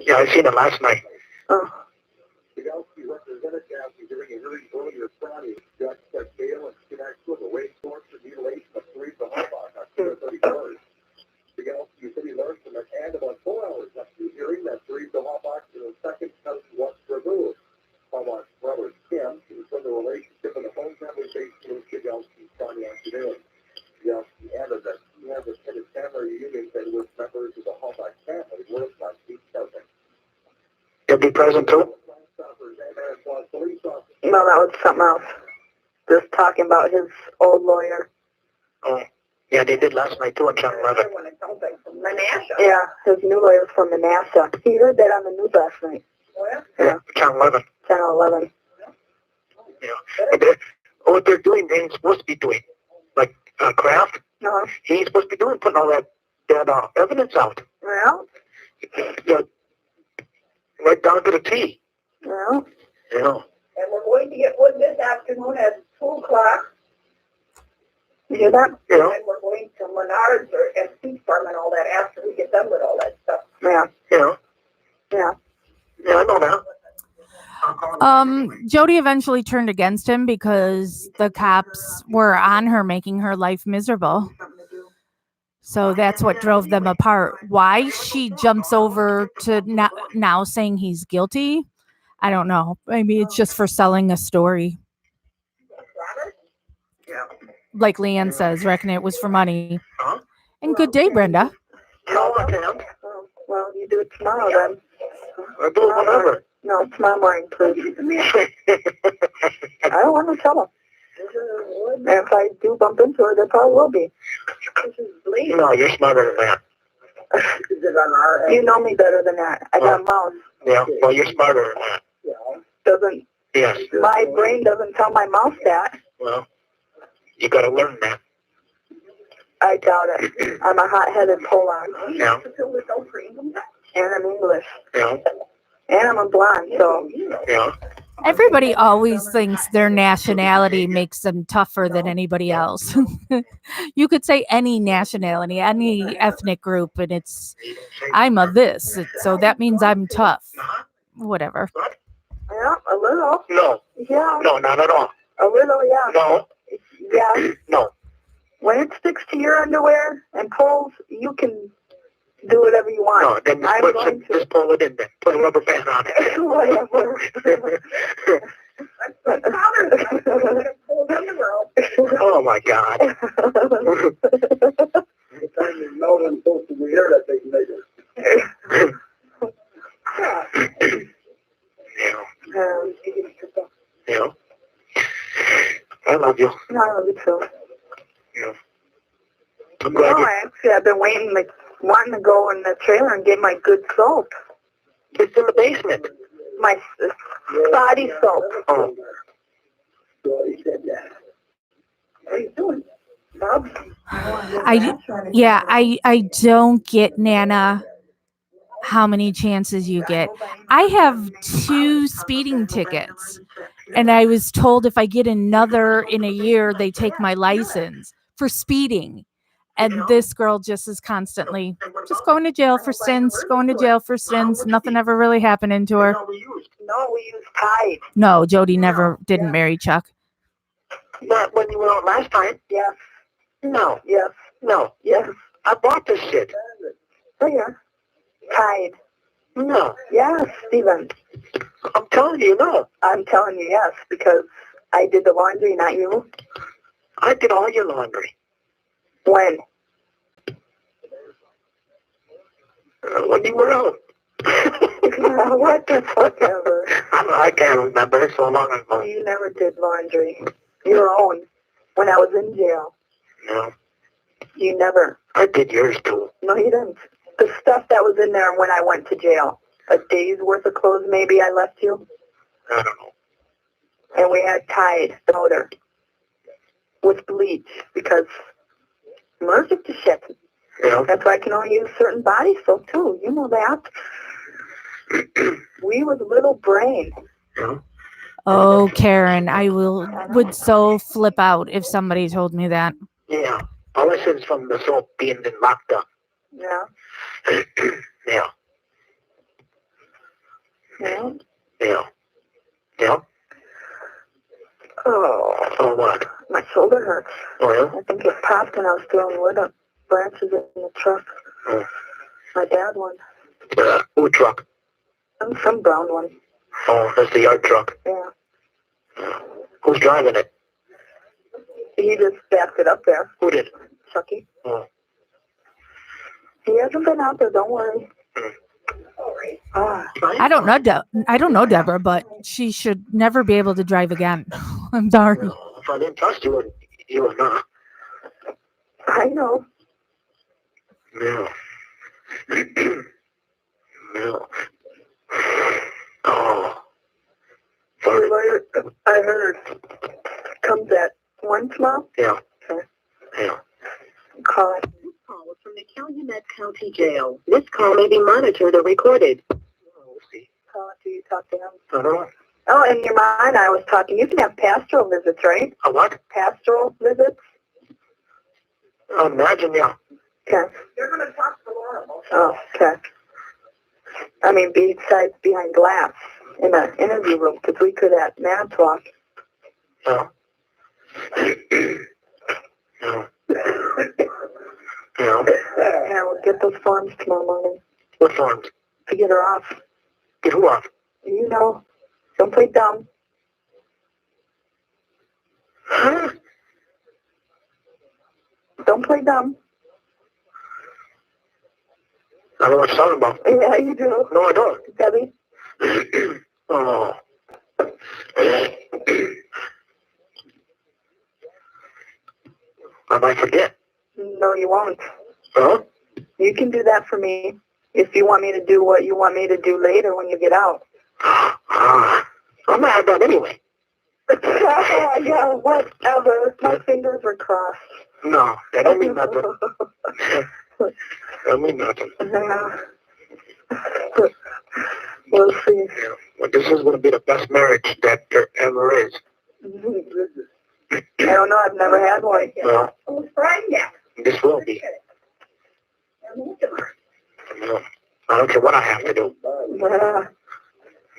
Yeah, I seen it last night. Oh. You'll be present too? No, that was something else. Just talking about his old lawyer. Oh. Yeah, they did last night too on Channel 11. Yeah, his new lawyer's from Manassas. He heard that on the news last night. Yeah, Channel 11. Channel 11. Yeah. What they're doing, they ain't supposed to be doing. Like Kraft. No. He ain't supposed to be putting all that evidence out. Well, Yeah, right down to the T. well. Yeah. And we're going to get wood this afternoon at 2 o'clock. You hear that? Yeah. And we're going to Menards and Seed Farm and all that after we get done with all that stuff. Yeah. Yeah. Yeah. Yeah, I know that. Jody eventually turned against him because the cops were on her, making her life miserable. So that's what drove them apart. Why she jumps over to now saying he's guilty, I don't know. Maybe it's just for selling a story. Yeah. Like Leanne says, reckon it was for money. Huh? And good day, Brenda. No, I can't. Well, you do it tomorrow then. I do it whenever. No, tomorrow morning, please. I don't want to tell them. And if I do bump into her, there probably will be. No, you're smarter than that. You know me better than that. I got a mouth. Yeah, well, you're smarter than that. Doesn't Yes. my brain doesn't tell my mouth that. Well, you got to learn that. I doubt it. I'm a hot-headed Polak. Yeah. And I'm English. Yeah. And I'm a blonde, so. Yeah. Everybody always thinks their nationality makes them tougher than anybody else. You could say any nationality, any ethnic group, and I'm a this, so that means I'm tough. Whatever. Yeah, a little. No. Yeah. No, not at all. A little, yeah. No. Yeah. No. When it sticks to your underwear and pulls, you can do whatever you want. No, then I'm going to. just pull it in there. Put a rubber band on it. Whatever. Oh, my God. Yeah. I love you. No, I love you too. Yeah. I'm glad No, actually, I've been waiting, wanting to go in the trailer and get my good soap. it's in the basement. My body soap. Oh. What are you doing, Bob? I don't get, Nana, how many chances you get. I have 2 speeding tickets, and I was told if I get another in a year, they take my license for speeding. And this girl just is constantly just going to jail for sins, going to jail for sins. Nothing ever really happening to her. No, we use Tide. No, Jody never didn't marry Chuck. But when you went out last time? Yes. No. Yes. No. Yes. I bought this shit. Oh, yeah. Tide. No. Yes, Steven. I'm telling you, no. I'm telling you yes, because I did the laundry, not you. I did all your laundry. When? When you were out. What the fuck ever? I can't remember. It's so long ago. You never did laundry. Your own. When I was in jail. No. You never. I did yours too. No, you didn't. The stuff that was in there when I went to jail. A day's worth of clothes maybe I left you. I don't know. And we had Tide powder with bleach because I'm allergic to shit. Yeah. That's why I can only use certain body soap too. You know that. We was little brain. Yeah. Oh, Karen, I would so flip out if somebody told me that. Yeah. All this is from the soap being locked up. Yeah. Yeah. Yeah. Yeah. Yeah. Oh, what? my shoulder hurts. Oh, yeah? I think it popped when I was throwing wood up branches in the truck. Oh. My dad one. Who truck? Some brown one. Oh, that's the yard truck. Yeah. Who's driving it? He just backed it up there. Who did? Chucky. Oh. He hasn't been out there, don't worry. I don't know Deborah, but she should never be able to drive again. I'm sorry. If I didn't trust you, you would not. I know. No. No. Oh. Sorry. I heard. Comes at 1 tomorrow? Yeah. Okay. Yeah. Call it. This call is from the Calumet County Jail. This call may be monitored or recorded. We'll see. Call it. Do you talk to him? I don't know. Oh, in your mind, I was talking. You can have pastoral visits, right? A what? Pastoral visits? Imagine, yeah. Okay. You're gonna talk to Laura about Oh, okay. I mean, besides behind glass in an interview room, because we could at Mad Talk. Yeah. Yeah. Yeah. Yeah, we'll get those forms tomorrow morning What forms? to get her off. Get who off? You know, don't play dumb. Huh? Don't play dumb. I don't know what you're talking about. Yeah, you do. No, I don't. Debbie? Oh. I might forget. No, you won't. Huh? You can do that for me if you want me to do what you want me to do later when you get out. I'm gonna have that anyway. Yeah, whatever. My fingers were crossed. No, that don't mean nothing. That don't mean nothing. Yeah. We'll see. Yeah. Well, this is gonna be the best marriage that there ever is. I don't know. I've never had one. Well, who's Brian yet. this will be. Yeah. I don't care what I have to do. Yeah.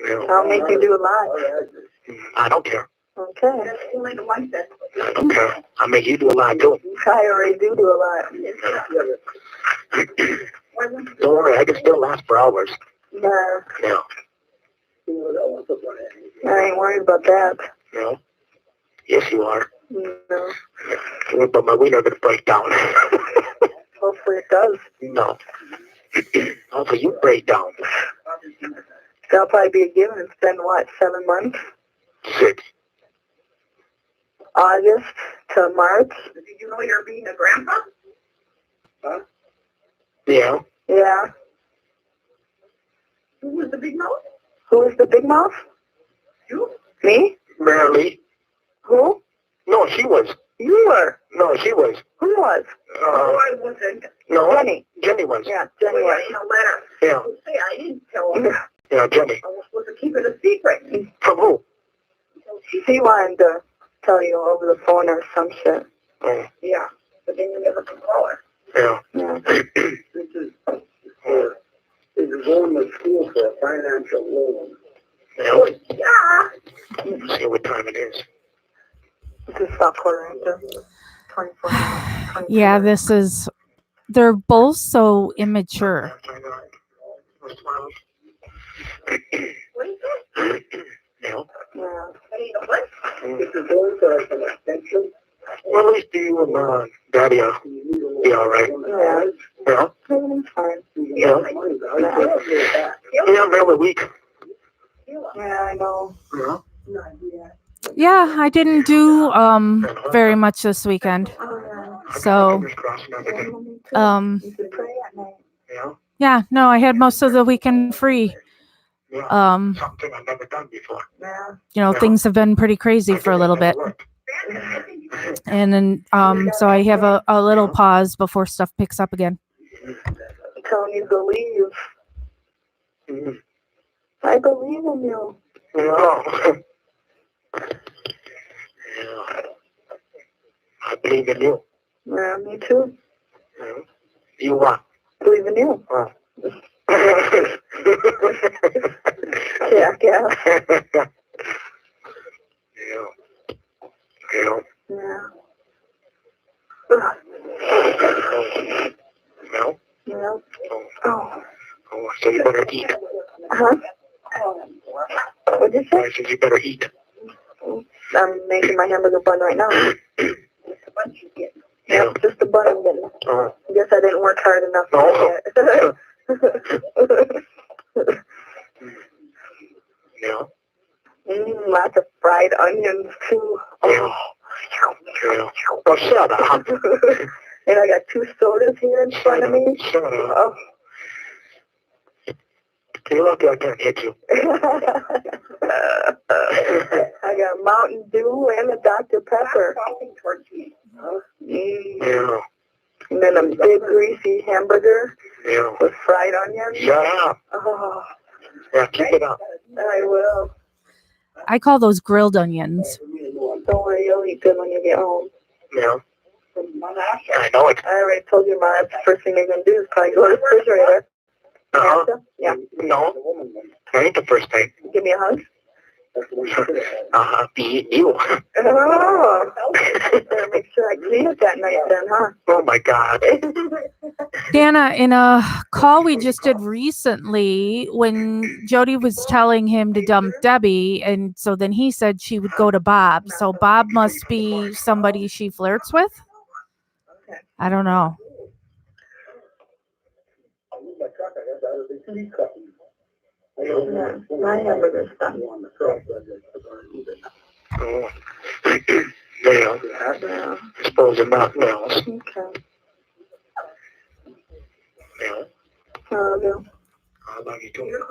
Yeah. I'll make you do a lot. I don't care. Okay. That's only the one that. I don't care. I'll make you do a lot too. I already do a lot. Don't worry, I can still last for hours. Yeah. Yeah. I ain't worried about that. No. Yes, you are. No. But my wiener gonna break down. Hopefully it does. No. Hopefully you break down. That'll probably be a given. It's been, what, 7 months? 6. August to March? Did you know you're being a grandpa? Huh? Yeah. Yeah. Who was the big mouth? Who is the big mouth? You? Me? Barely. Who? No, she was. You were. No, she was. Who was? Oh, I wasn't. No. Jenny. Jenny was. Yeah, Jenny Well, was. in a letter. Yeah. You say I didn't tell her. Yeah, Jenny. I was supposed to keep it a secret. From who? She wanted to tell you over the phone or some shit. Oh, Yeah. But then you never could call her. yeah. Yeah. You're going to school for a financial loan. Yeah. Yeah. See what time it is. This is about quarter into 24 minutes. 22 Yeah, minutes. this is, they're both so immature. What is it? Yeah. Yeah. I mean, what? If you're going for an extension, well, at least you and Daddy will be all right. Yeah. Yeah. Everything's fine. Yeah. Yeah, I'm really weak. Yeah, I know. Yeah. Yeah, I didn't do very much this weekend. Oh, yeah. So, Fingers crossed and everything. You should pray at night. Yeah. yeah, no, I had most of the weekend free. Yeah. Um, Something I've never done before. Yeah. you know, things have been pretty crazy for a little bit. And then, so I have a little pause before stuff picks up again. I'm telling you to leave. Mm. I believe in you. Yeah. Yeah. I believe in you. Yeah, me too. Yeah. You what? Believe in you. Oh. Yeah, yeah. Yeah. Yeah. Yeah. No? Yeah. Oh. Oh. Oh, so you better eat. Huh? What'd you say? I said you better eat. I'm making my hamburger bun right now. Yeah. Yep, just the bun I'm getting. Oh. I guess I didn't work hard enough No. to get Yeah. lots of fried onions too. Yeah. Yeah. Oh, shut up. And I got 2 sodas here in front of me. Shut up. Oh. You're lucky I can't hit you. I got Mountain Dew and a Dr. Pepper. Talking towards me. Yeah. Yeah. And then a big greasy hamburger Yeah. with fried onions. Shut up. Oh, Yeah, keep it up. I will. I call those grilled onions. Don't worry, you'll eat good when you get home. Yeah. I know it. I already told you, Ma, that's the first thing they're going to do is probably go to the refrigerator. Uh-huh. Have to? Yeah. No. I ain't the first thing. Give me a hug. You. Oh. Better make sure I clean it that night then, huh? Oh my God. Dana, in a call we just did recently, when Jody was telling him to dump Debbie, and so then he said she would go to Bob. So Bob must be somebody she flirts with? I don't know. Yeah, my hamburger's done. Oh. Yeah. Yeah. I suppose you're not else. Okay. Yeah. No. I love you too.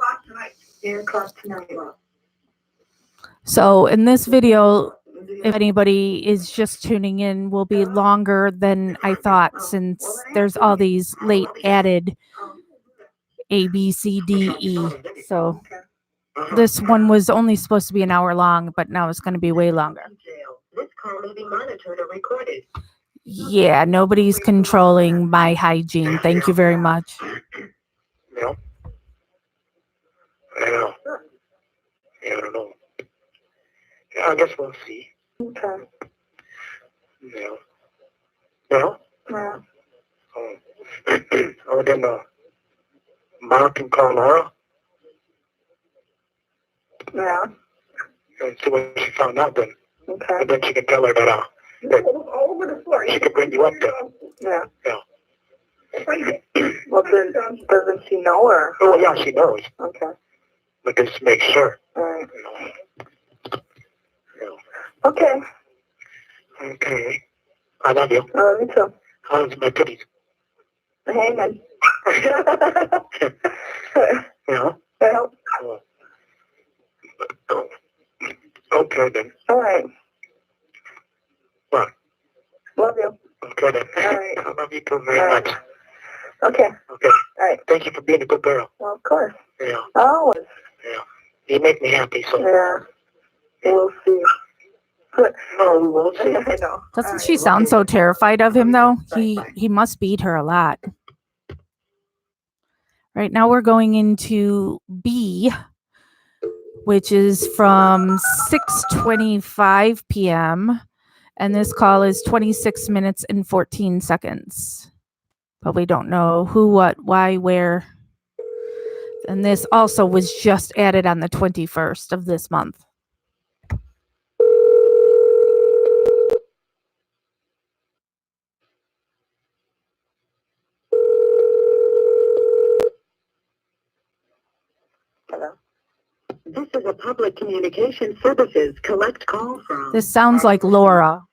8 o'clock tonight. So in this video, if anybody is just tuning in, will be longer than I thought, since there's all these late added A, B, C, D, E. So this one was only supposed to be an hour long, but now it's going to be way longer. This call may be monitored or recorded. Yeah, nobody's controlling my hygiene. Thank you very much. Yeah. I know. Yeah, I don't know. Yeah, I guess we'll see. Okay. Yeah. Yeah? Yeah. Oh. Oh, then Mark can call Laura Yeah. and see what she found out then. Okay. And then she can tell her that, that All over the floor. she can bring you up there. Yeah. Yeah. Well, then, doesn't she know her? Oh, yeah, she knows. Okay. But just make sure. All right. You know. Yeah. Okay. Okay. I love you. Me too. How's my titties? Hanging. Yeah. Well, Oh. Okay then. all right. What? Love you. Okay then. All right. I love you too very All right. much. Okay. Okay. All right. Thank you for being a good girl. Well, of course. Yeah. Always. Yeah. You make me happy, so. Yeah. We'll see. No, we won't see. I know. Doesn't she sound so terrified of him, though? He must beat her a lot. Right now we're going into B, which is from 6:25 p.m. And this call is 26 minutes and 14 seconds. But we don't know who, what, why, where. And this also was just added on the 21st of this month. Hello. This is a public communication services collect call from This sounds like Laura.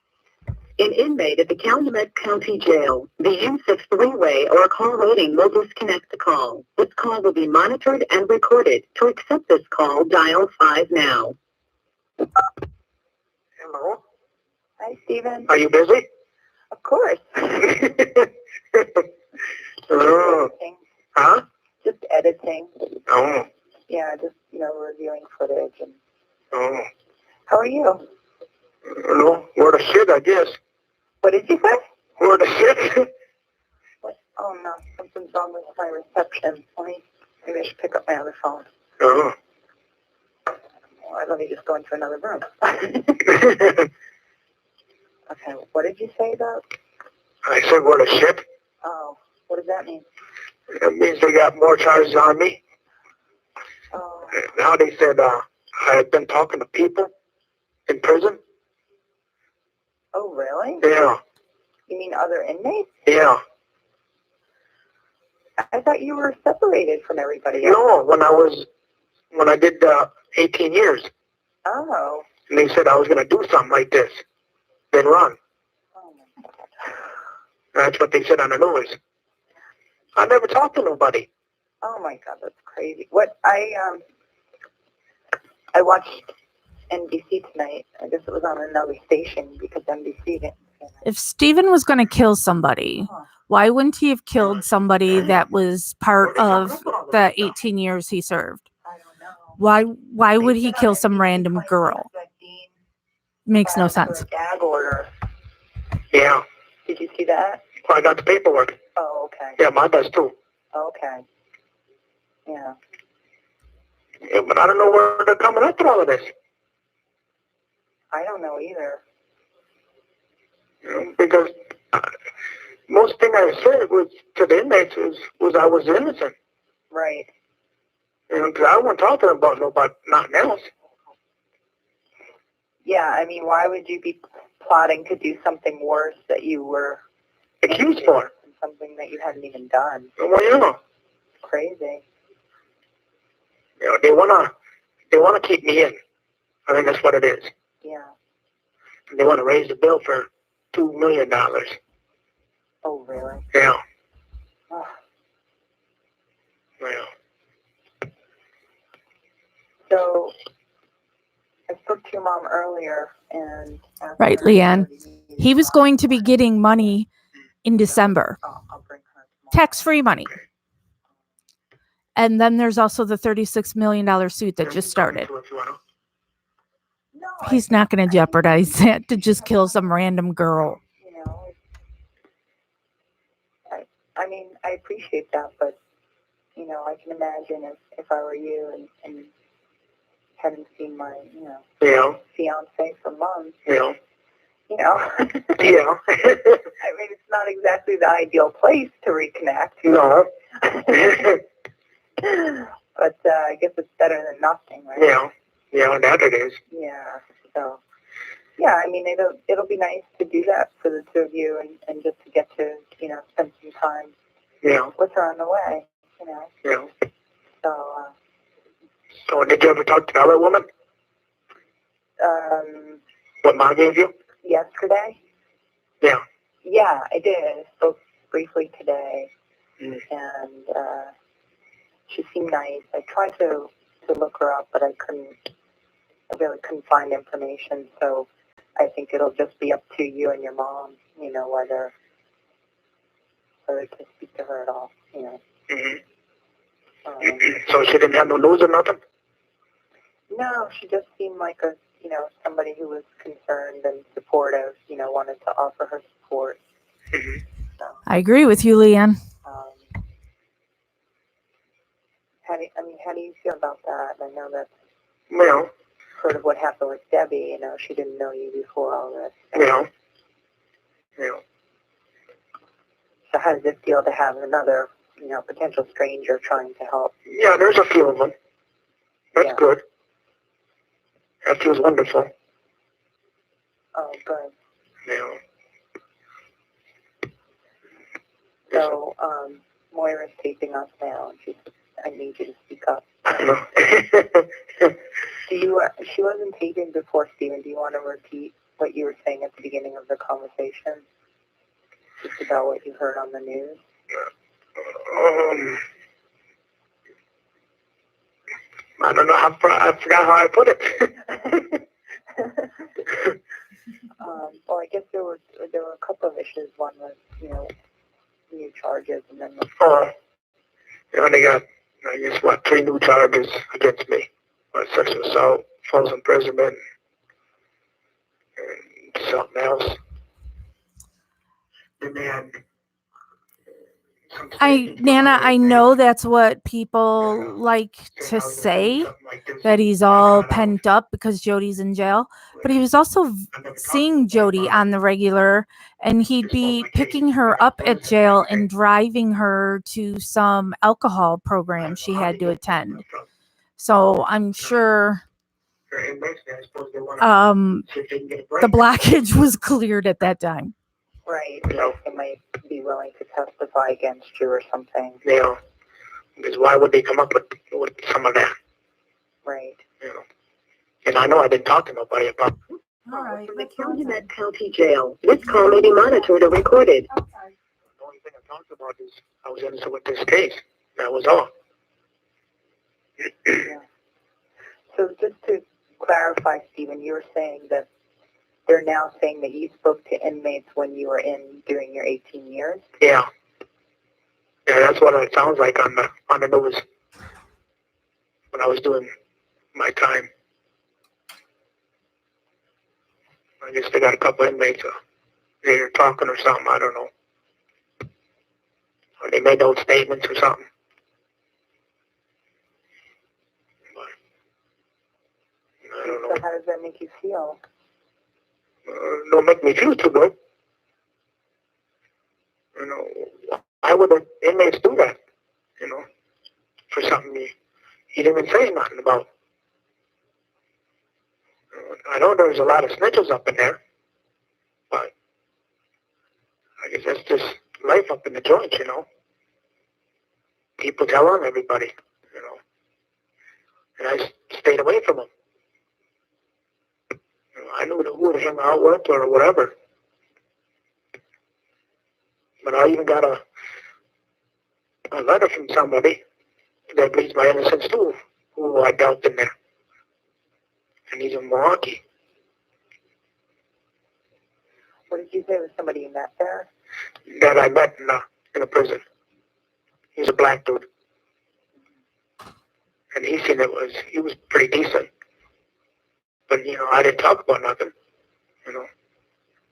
an inmate at the Calumet County Jail. The use of three-way or call waiting will disconnect the call. This call will be monitored and recorded. To accept this call, dial 5 now. Hello? Hi, Steven. Are you busy? Of course. Oh. Editing. Huh? Just editing. Oh. Yeah, just, reviewing footage. And Oh. how are you? No, where the shit, I guess. What did you say? Where the shit? What? Oh, no. Something's wrong with my reception. Maybe I should pick up my other phone. Oh. Or let me just go into another room. Okay, what did you say about? I said, where the shit? Oh, what does that mean? That means they got more charges on me. Oh, Now they said I had been talking to people in prison. oh, really? Yeah. You mean other inmates? Yeah. I thought you were separated from everybody else. No, when I did 18 years. Oh. And they said I was going to do something like this. Then run. Oh, my God. That's what they said on the news. I never talked to nobody. Oh, my God, that's crazy. What, I watched NBC tonight. I guess it was on another station because NBC If Stephen was going to kill somebody, why wouldn't he have killed somebody that was part of the 18 years he served? I don't know. Why would he kill some random girl? Makes no sense. Gag order. Yeah. Did you see that? Well, I got the paperwork. Oh, okay. Yeah, mine does too. Okay. Yeah. Yeah, but I don't know where they're coming up with all of this. I don't know either. Because most thing I said was to the inmates was I was innocent. Right. Because I wasn't talking about nothing else. Yeah, I mean, why would you be plotting to do something worse that you were Accused for. something that you hadn't even done? Well, you know. Crazy. You know, they wanna keep me in. I think that's what it is. Yeah. They want to raise the bill for $2 million. Oh, really? Yeah. Oh. Yeah. So, I spoke to your mom earlier and asked Right, her Leanne. if she needed He was money. going to be getting money in December. I'll bring her tomorrow. Tax-free money. And then there's also the $36 million suit that just started. No, He's not going to jeopardize that to just kill some random girl. You know, I mean, I appreciate that, but, you know, I can imagine if I were you and hadn't seen my, Yeah. fiance for months, Yeah. you know. Yeah. I mean, it's not exactly the ideal place to reconnect. No. But I guess it's better than nothing, right? Yeah. Yeah, that it is. Yeah. So, yeah, I mean, it'll be nice to do that for the two of you and just to get to, spend some time Yeah. with her on the way, Yeah. So, So did you ever talk to the other woman? What Mom gave you? Yesterday? Yeah. Yeah, I did. I spoke briefly today, Mm. and she seemed nice. I tried to look her up, but I really couldn't find information, so I think it'll just be up to you and your mom, whether to speak to her at all, Mm-hmm. So she didn't have no news or nothing? No, she just seemed like somebody who was concerned and supportive, wanted to offer her support. Mm-hmm. So, I agree with you, Leanne. how do you feel about that? I know that's Well, sort of what happened with Debbie. She didn't know you before all this. yeah. Yeah. So how does it feel to have another, potential stranger trying to help? Yeah, there's a few of them. That's Yeah. good. That feels wonderful. Oh, good. Yeah. So, Moira's taping us now, and she said, I need you to speak up. She wasn't taping before, Stephen. Do you want to repeat what you were saying at the beginning of the conversation? Just about what you heard on the news? I don't know I forgot how I put it. Well, I guess there were a couple of issues. One was, new charges, and then They got, I guess, 3 new charges against me. Sexual assault, false imprisonment, and something else. And then Nana, I know that's what people like to say, that he's all pent up because Jody's in jail, but he was also seeing Jody on the regular, and he'd be picking her up at jail and driving her to some alcohol program she had to attend. So I'm sure the blockage was cleared at that time. right, they might be willing to testify against you or something. Yeah. Because why would they come up with some of that? Right. And I know I didn't talk to nobody about it. All right. From the Calumet County Jail. This call may be monitored or recorded. The only thing I talked about is I was innocent with this case. That was all. Yeah. So just to clarify, Stephen, you were saying that they're now saying that you spoke to inmates when you were in doing your 18 years? Yeah. Yeah, that's what it sounds like on the news when I was doing my time. I guess they got a couple inmates. They're talking or something. I don't know. Or they made those statements or something. But, I don't know. So how does that make you feel? Don't make me feel too good. You know, why would the inmates do that? You know, for something he didn't even say nothing about. I know there's a lot of snitches up in there, but I guess that's just life up in the joints, you know. People tell on everybody, you know. And I stayed away from them. You know, I knew who to hang out with or whatever. But I even got a letter from somebody that believes my innocence too, who I dealt in there. And he's in Milwaukee. What did you say? Was somebody you met there? That I met in a prison. He's a black dude. And he said he was pretty decent. But, you know, I didn't talk about nothing, you know.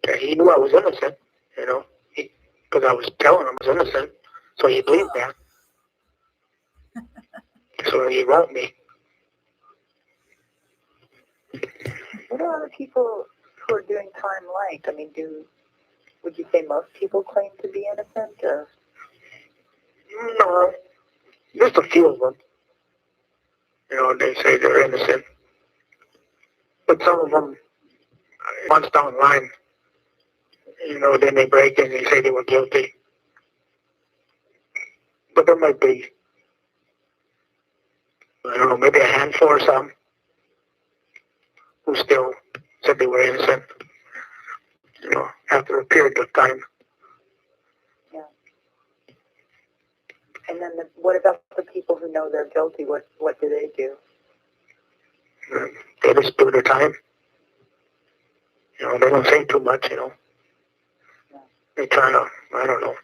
And he knew I was innocent, you know, because I was telling him I was innocent. So he believed that. So he wrote me. What are other people who are doing time like? I mean, would you say most people claim to be innocent? Or? No, just a few of them. You know, they say they're innocent. But some of them, once down the line, you know, then they break and they say they were guilty. But there might be, I don't know, maybe a handful or some who still said they were innocent, you know, after a period of time. Yeah. And then what about the people who know they're guilty? What do they do? They just do their time. You know, they don't say too much, you know. Yeah. They try to, I don't know,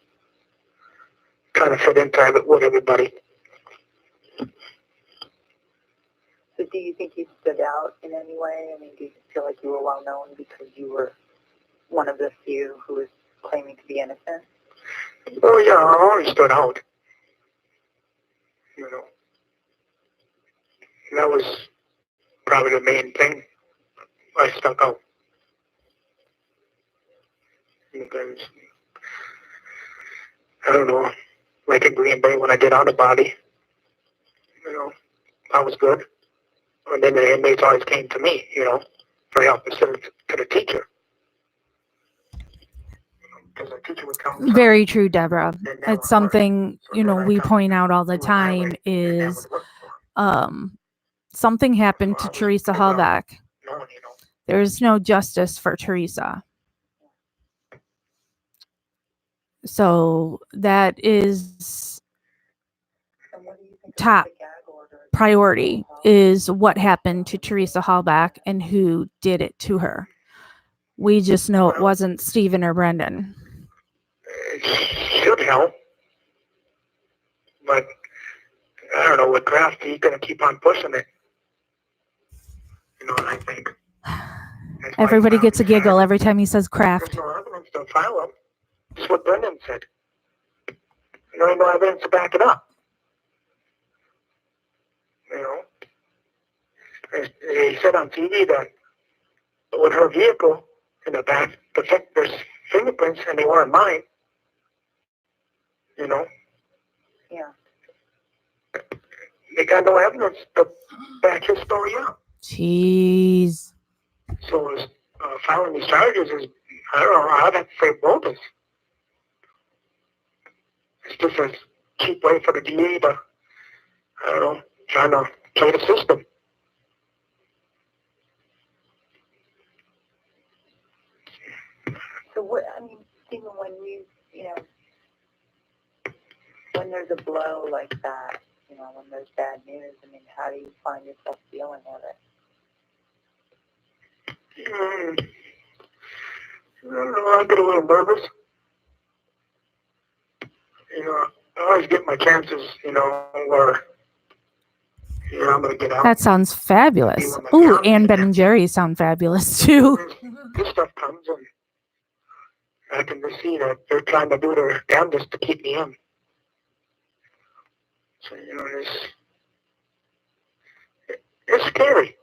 try to fit in with everybody. So do you think you stood out in any way? I mean, do you feel like you were well known because you were one of the few who was claiming to be innocent? Oh, yeah, I always stood out. You know, and that was probably the main thing. I stuck out. Because, I don't know, like in Green Bay when I did out of body, you know, I was good. And then the inmates always came to me, you know, for help instead of to the teacher. Because the teacher would tell me Very true, Deborah. that never It's worked. something, So you know, then I we tell point out all the you went my way, time and that is would work for something happened So to I was Teresa pretty well Hallback. known, you know. There's no justice for Teresa. So that is And what do you think top about the gag order? priority, is what happened to Teresa Hallback and who did it to her. We just know it wasn't Stephen or Brendan. It should help. But I don't know, with Kraft, he's going to keep on pushing it. You know, and I think that's why Everybody he gets a finally giggle said, every time he says there's Kraft. no evidence to file him. That's what Brendan said. There ain't no evidence to back it up. You know, he said on TV that with her vehicle in the back, there's fingerprints and they weren't mine. You know, Yeah. they got no evidence to back his story up. Jeez. So filing these charges is, I don't know, I'd have to say bogus. It's just a cheap way for the DA to, I don't know, trying to play the system. So what, I mean, Stephen, when when there's a blow like that, you know, when there's bad news, I mean, how do you find yourself dealing with it? I don't know, I get a little nervous. You know, I always get my chances, where, I'm going to get out. That sounds fabulous. Ooh, and Ben and Jerry sound fabulous too. This stuff comes and I can just see that they're trying to do their damnedest to keep me in. So, it's scary.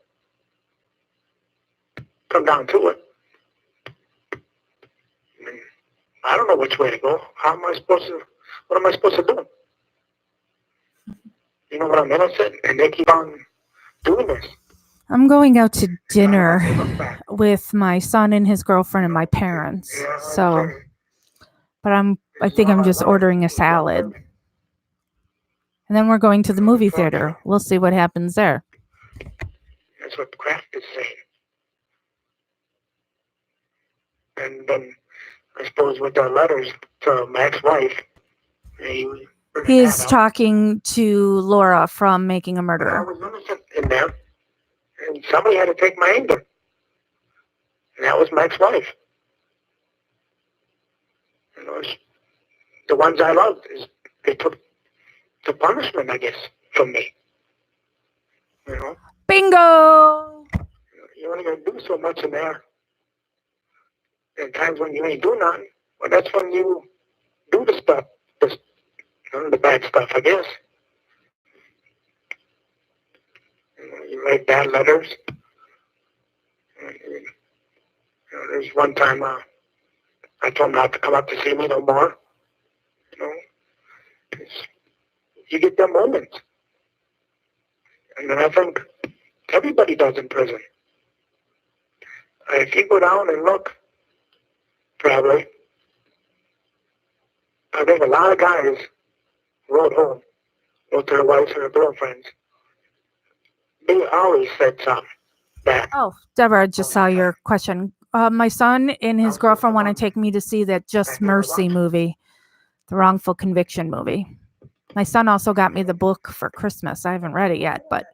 Come down to it. I mean, I don't know which way to go. What am I supposed to do? You know what I'm innocent, and they keep on doing this. I'm going out to dinner with my son and his girlfriend and my parents. So, but I think I'm just ordering a salad. And then we're going to the movie theater. We'll see what happens there. That's what Kraft is saying. And then I suppose with their letters to my ex-wife, He's talking to Laura from Making a I Murderer. was innocent in there, and somebody had to take my anger. And that was my ex-wife. The ones I loved, they took the punishment, I guess, from me. Bingo! You only gonna do so much in there. And times when you ain't do nothing, well, that's when you do the stuff, the bad stuff, I guess. You write bad letters. There's one time I told him not to come up to see me no more. You get them moments. And then I think everybody does in prison. If you go down and look, probably, I think a lot of guys wrote home, wrote to their wives or their girlfriends. They always said something back. Oh, Deborah, I just saw your question. My son and his girlfriend want to take me to see that Just Mercy movie, the wrongful conviction movie. My son also got me the book for Christmas. I haven't read it yet, but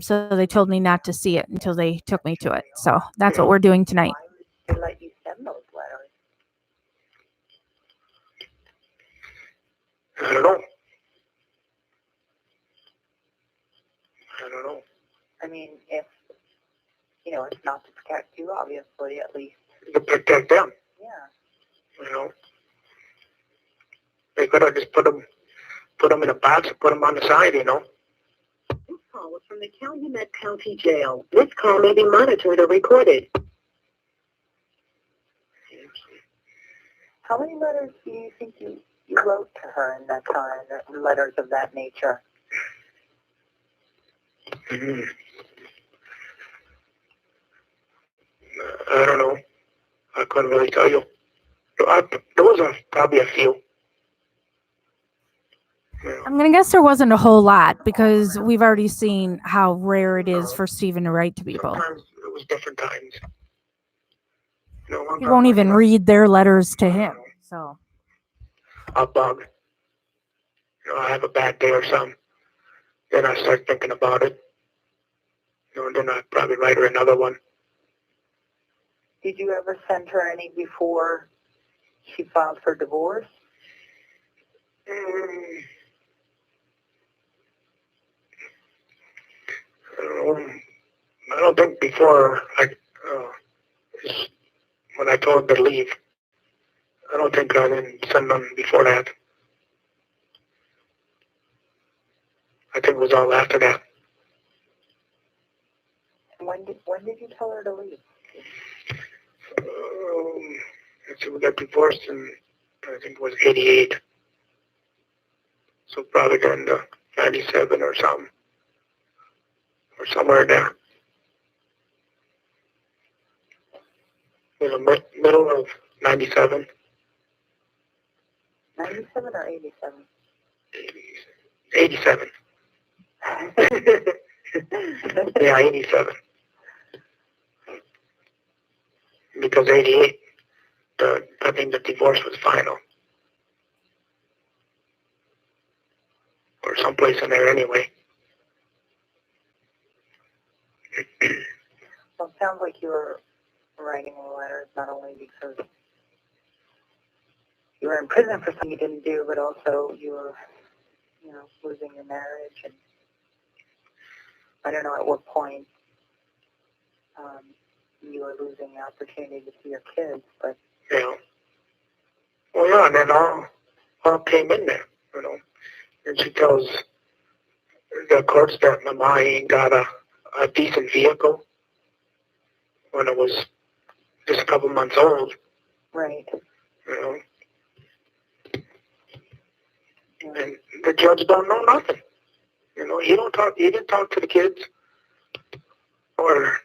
so they told me not to see it until they took me to it. So that's what we're doing tonight. Why would they let you send those letters? I don't know. I mean, if, it's not to protect you, obviously, at least. To protect them. Yeah. They could have just put them in a box and put them on the side, This call was from the Calumet County Jail. This call may be monitored or recorded. How many letters do you think you wrote to her in that time, letters of that nature? Mm-hmm. I don't know. I couldn't really tell you. There was probably a few. I'm going to guess there wasn't a whole lot because we've already seen how rare it is for Stephen to write to people. Sometimes it was different times. He won't even read their letters to him. So A bug. I have a bad day or something. Then I start thinking about it. And then I'd probably write her another one. Did you ever send her any before she filed for divorce? I don't think before when I told her to leave. I don't think I didn't send them before that. I think it was all after that. When did you tell her to leave? We got divorced in, I think it was 88. So probably during the 97 or something. Or somewhere there. Middle of 97. 97 or 87? 87. Yeah, 87. Because 88, I think the divorce was final. Or someplace in there anyway. Well, it sounds like you were writing letters, not only because you were in prison for something you didn't do, but also you were, losing your marriage. And I don't know at what point you were losing the opportunity to see your kids, but... Yeah. Well, yeah, and then all came in there, And she tells the courts that Mama ain't got a decent vehicle when it was just a couple months old. Right. And the judge don't know nothing. He didn't talk to the kids or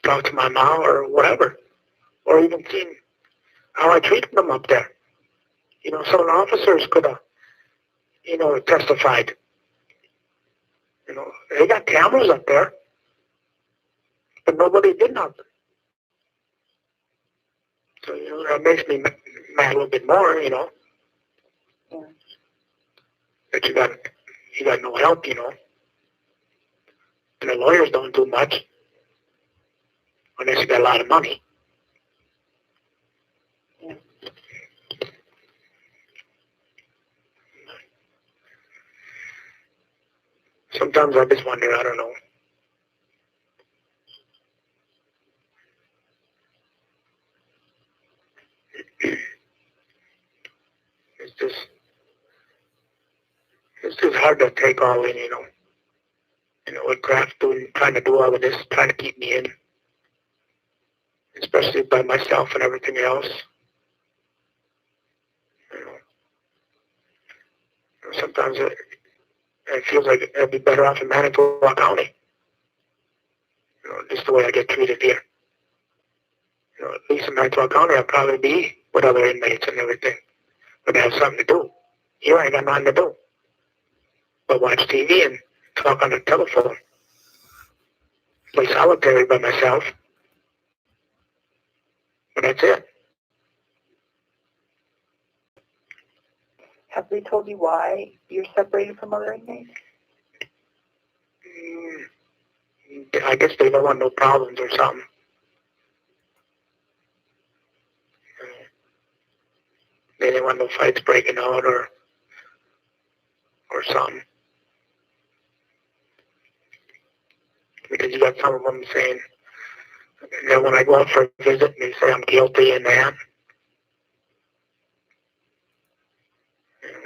talk to my mom or whatever, or even seen how I treated them up there. Some officers could have, testified. They got cameras up there, but nobody did nothing. So, that makes me mad a little bit more, Yeah. that you got no help, And the lawyers don't do much unless you got a lot of money. Yeah. Sometimes I just wonder, I don't know. It's just hard to take all in, with Kraft trying to do all of this, trying to keep me in, especially by myself and everything else. Sometimes it feels like I'd be better off in Manitowoc County, just the way I get treated here. At least in Manitowoc County, I'd probably be with other inmates and everything, but they have something to do. Here I ain't got nothing to do but watch TV and talk on the telephone. Play solitary by myself. But that's it. Have they told you why you're separated from other inmates? I guess they don't want no problems or something. They didn't want no fights breaking out or something. Because you got some of them saying that when I go out for a visit, they say I'm guilty and that.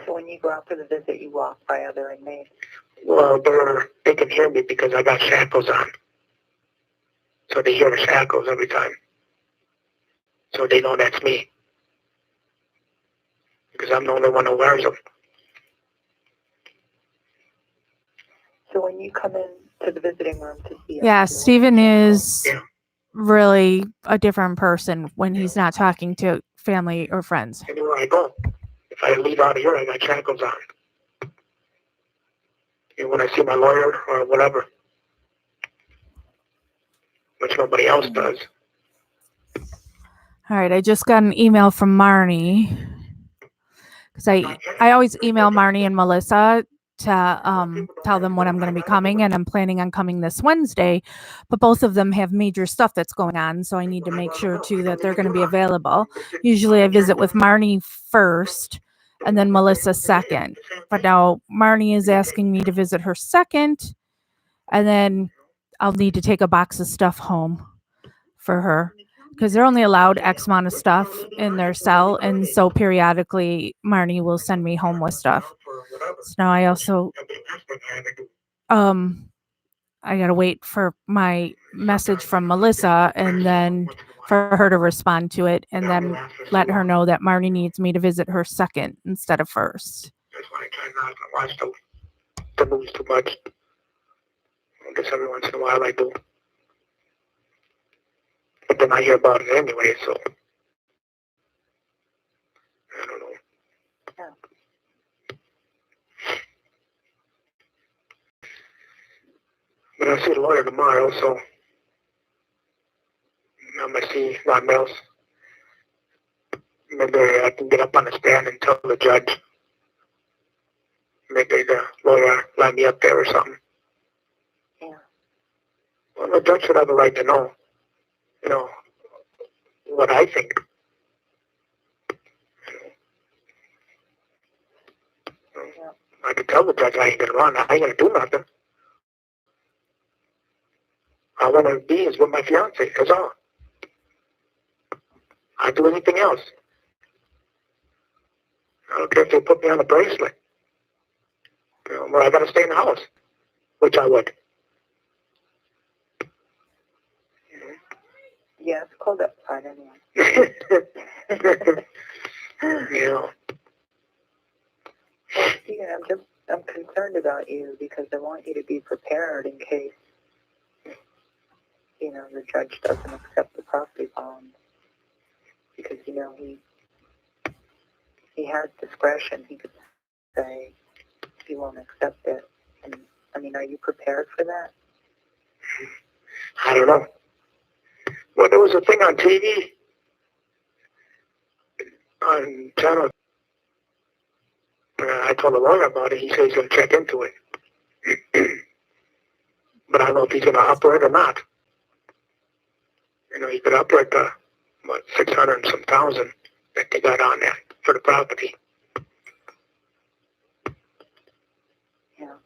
So when you go out for the visit, you walk by other inmates? Well, they can hear me because I got shackles on. So they hear the shackles every time. So they know that's me. Because I'm the only one who wears them. So when you come in to the visiting room to see him... Yeah, Stephen is Yeah. really a different person when he's not talking to family or friends. Anywhere I go. If I leave out of here, I got shackles on. And when I see my lawyer or whatever, which nobody else does. All right, I just got an email from Marnie because I always email Marnie and Melissa to tell them when I'm going to be coming, and I'm planning on coming this Wednesday, but both of them have major stuff that's going on, so I need to make sure too that they're going to be available. Usually I visit with Marnie first and then Melissa second, but now Marnie is asking me to visit her second, and then I'll need to take a box of stuff home for her because they're only allowed X amount of stuff in their cell, and so periodically Marnie will send me home with stuff. So now I also I gotta wait for my message from Melissa and then for her to respond to it, and then let her know that Marnie needs me to visit her second instead of first. That's why I try not to watch the movies too much. I guess every once in a while I do. But then I hear about it anyway, so I don't know. Yeah. But I'll see the lawyer tomorrow, so I'm going to see Ron Mills. Maybe I can get up on the stand and tell the judge. Maybe the lawyer let me up there or something. Yeah. Well, the judge should have a right to know you know, what I think. I could tell the judge I ain't gonna run. I ain't gonna do nothing. I want to be is with my fiance. That's all. I'd do anything else. I don't care if they put me on a bracelet. You know, where I gotta stay in the house, which I would. Yeah, it's cold outside anyway. You know. Well, Stephen, I'm concerned about you because I want you to be prepared in case, you know, the judge doesn't accept the property bond. Because, you know, he has discretion. He could say he won't accept it. And, I mean, are you prepared for that? I don't know. Well, there was a thing on TV on channel. I told a lawyer about it. He said he's going to check into it. But I don't know if he's going to upward or not. You know, he could upward the, 600 and some thousand that they got on there for the property. Yeah.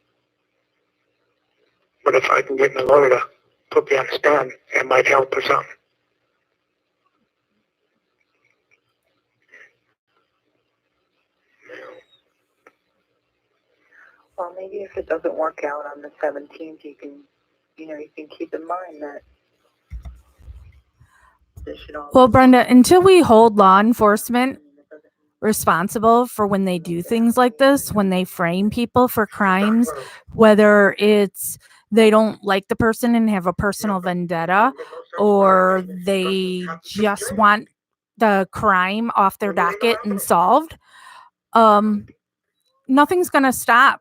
But if I can get a lawyer to put me on the stand, it might help or something. Well, maybe if it doesn't work out on the 17th, you can keep in mind that this should all... Well, Brenda, until we hold law enforcement responsible for when they do things like this, when they frame people for crimes, whether it's they don't like the person and have a personal vendetta, or they just want the crime off their docket and solved, nothing's going to stop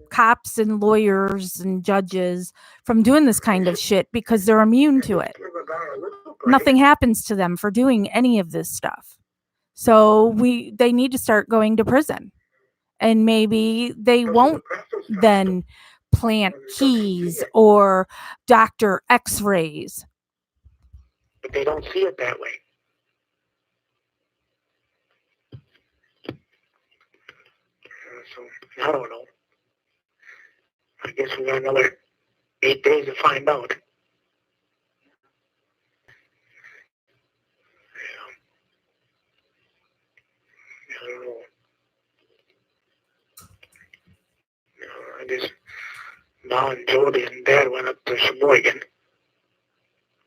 cops and lawyers and judges from doing this kind of shit because they're immune to it. Nothing happens to them for doing any of this stuff. So they need to start going to prison, and maybe they won't then plant keys or doctor x-rays. But they don't see it that way. So, I don't know. I guess we got another 8 days to find out. I don't know. I just, Ma and Jody and Dad went up to Sheboygan,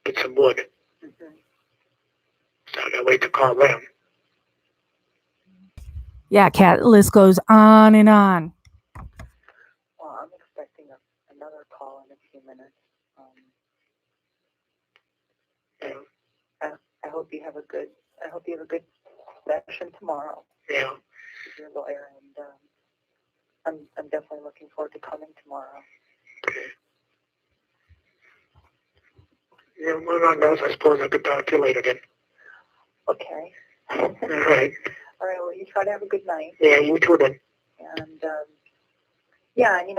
get some wood. Mm-hmm. So I gotta wait to call them. Yeah, Kat, the list goes on and on. Well, I'm expecting another call in a few minutes. I hope you have a good session tomorrow. Yeah. With your lawyer, and I'm definitely looking forward to coming tomorrow. Okay. Yeah, well, I suppose I could talk to you later then. Okay. All right. All right, well, you try to have a good night. Yeah, you too then. And, yeah, I mean,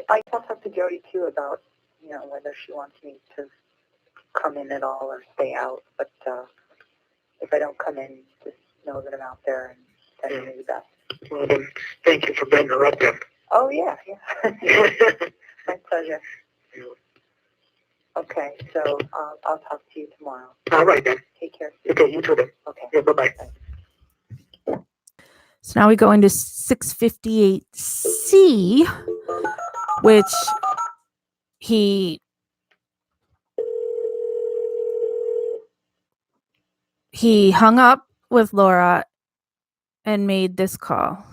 I talked to Jody, too, about, you know, whether she wants me to come in at all or stay out. But if I don't come in, just know that I'm out there and send me the best. Well, then, thank you for being interrupted. Oh, yeah. My pleasure. Yeah. Okay, so I'll talk to you tomorrow. All right, then. Take care. Okay, you too then. Okay. Yeah, bye-bye. So now we go into 658C, which he hung up with Laura and made this call.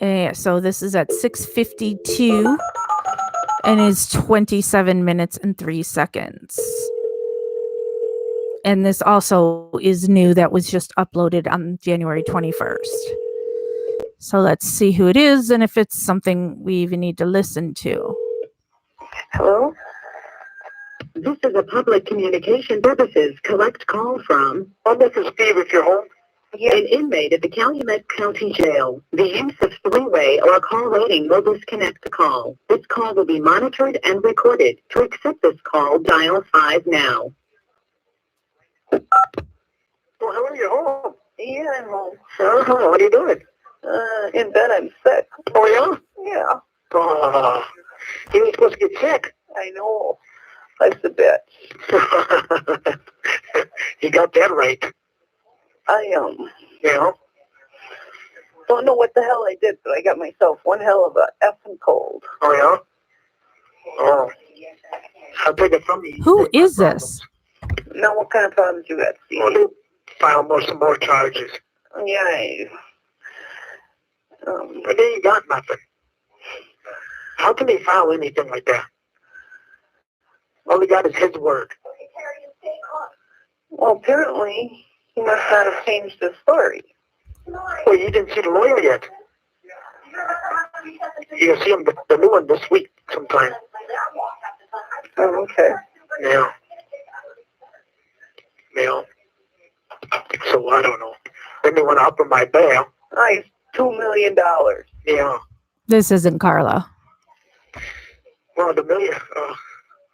So this is at 6:52 and is 27 minutes and 3 seconds. And this also is new, that was just uploaded on January 21st. So let's see who it is and if it's something we even need to listen to. Hello? This is a public communication services collect call from This is Steve, if you're home. an inmate at the Calumet County Jail. The use of three-way or call waiting will disconnect the call. This call will be monitored and recorded. To accept this call, dial 5 now. Oh, how are you home? Yeah, I'm home. Uh-huh. What are you doing? In bed, I'm sick. Oh, yeah? Yeah, Oh, you ain't supposed to get sick. I know. Life's a bitch. You got that right. I You know? don't know what the hell I did, but I got myself one hell of a effing cold. Oh, yeah? Oh. I'll take it from you. Who is this? Now, what kind of problems you got, Steve? Well, they file some more charges. Yeah, But they ain't got nothing. How can they file anything like that? All he got is his word. well, apparently, he must not have changed his story. Well, you didn't see the lawyer yet. You'll see him, the new one, this week sometime. Oh, okay. Yeah. Yeah. So I don't know. Then they want to up my bail. Nice. $2 million. Yeah. This isn't Carla. Well, the million,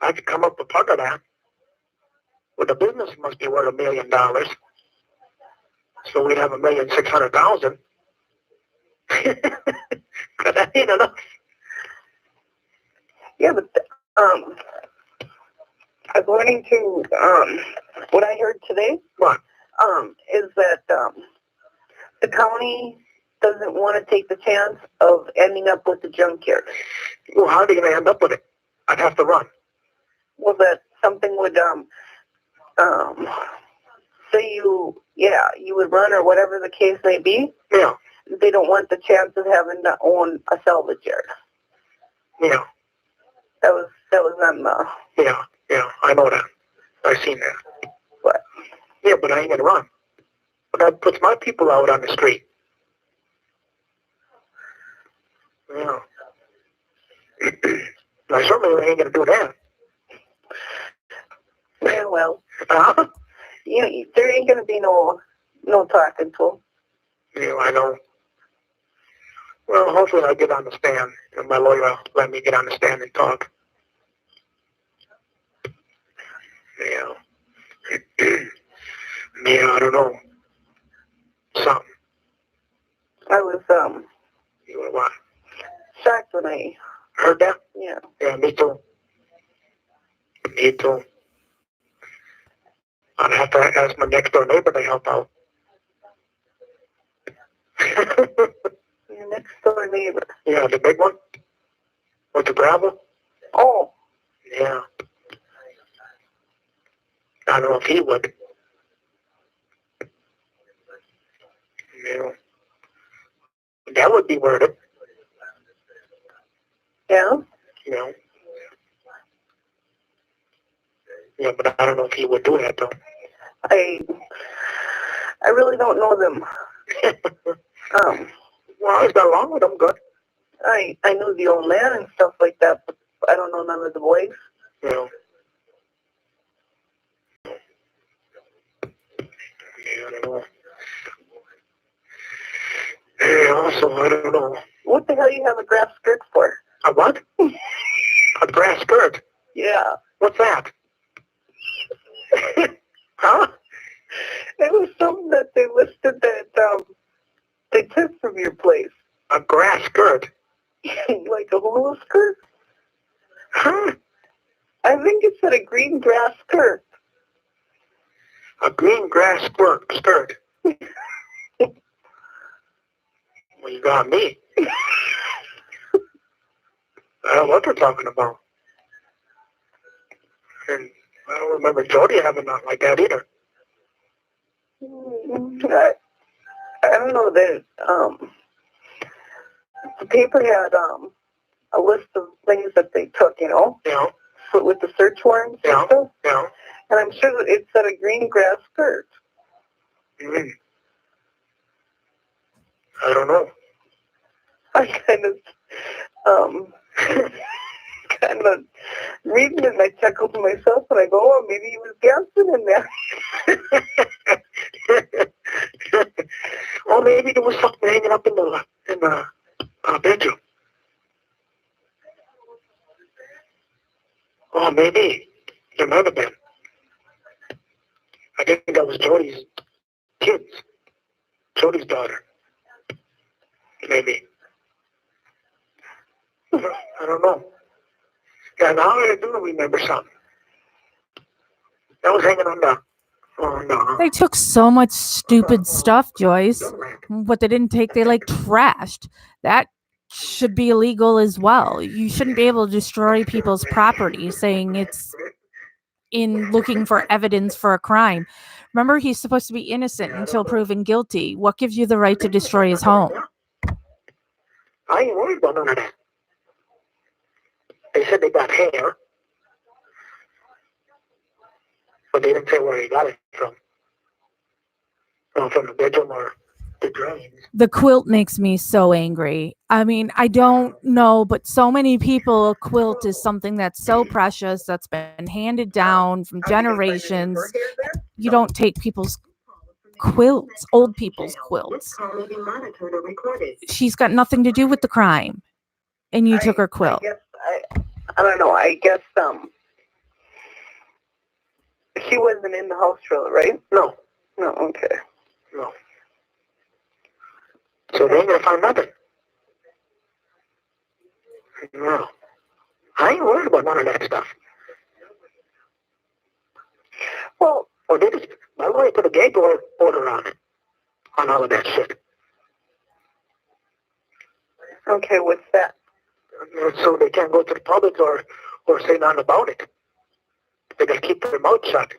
I could come up with part of that. Well, the business must be worth $1 million. So we'd have 1,600,000. But that ain't enough. Yeah, but, according to, what I heard today, What? is that, the county doesn't want to take the chance of ending up with the junkyard. Well, how are they going to end up with it? I'd have to run. Well, that something would, say you would run or whatever the case may be. Yeah. They don't want the chance of having to own a salvage yard. Yeah. That was on the. Yeah. I know that. I seen that. What? Yeah, but I ain't going to run. But that puts my people out on the street. Yeah. I certainly ain't going to do that. Yeah, well, Uh-huh. there ain't gonna be no talking to him. Yeah, I know. Well, hopefully I get on the stand, and my lawyer will let me get on the stand and talk. Yeah. Yeah, I don't know. Something. I was You know what? shocked when I Heard that? yeah. Yeah, me too. Me too. I'd have to ask my next door neighbor to help out. Your next door neighbor. Yeah, the big one with the gravel. Oh, Yeah. I don't know if he would. Yeah. That would be worth it. yeah. You know. Yeah, but I don't know if he would do that though. I really don't know them. Well, I got along with him good. I knew the old man and stuff like that, but I don't know none of the boys. You know. Yeah, I don't know. Yeah, so I don't know. What the hell you have a grass skirt for? A what? A grass skirt? Yeah. What's that? Huh? It was something that they listed that they took from your place. A grass skirt? Like a hula skirt? Huh? I think it said a green grass skirt. A green grass skirt? Well, you got me. I don't know what they're talking about. And I don't remember Jody having nothing like that either. I don't know that the paper had a list of things that they took, Yeah. with the search warrants and stuff. Yeah. And I'm sure that it said a green grass skirt. Mm. I don't know. I kind of kind of reading it and I chuckle to myself and I go, oh, maybe he was dancing in there. Or maybe there was something hanging up in the bedroom. Oh, maybe. There might have been. I think that was Jody's kids. Jody's daughter. Maybe. I don't know. Yeah, now I do remember something. That was hanging on the... Oh, no. They took so much stupid stuff, Joyce. What they didn't take, they like trashed. That should be illegal as well. You shouldn't be able to destroy people's property saying it's in looking for evidence for a crime. Remember, he's supposed to be innocent until proven guilty. What gives you the right to destroy his home? I ain't worried about none of that. They said they got hair, but they didn't say where he got it from. From the bedroom or the drains. The quilt makes me so angry. I mean, I don't know, but so many people, a quilt is something that's so precious, that's been handed down from generations. You don't take people's quilts, old people's quilts. She's got nothing to do with the crime, and you took her quilt. I don't know. I guess she wasn't in the house really, right? No. No. Okay. No. So they ain't gonna find nothing. No. I ain't worried about none of that stuff. Well, Or they just, by the way, put a gag order on it. On all of that shit. okay. What's that? So they can't go to the public or say nothing about it. They gotta keep their mouth shut.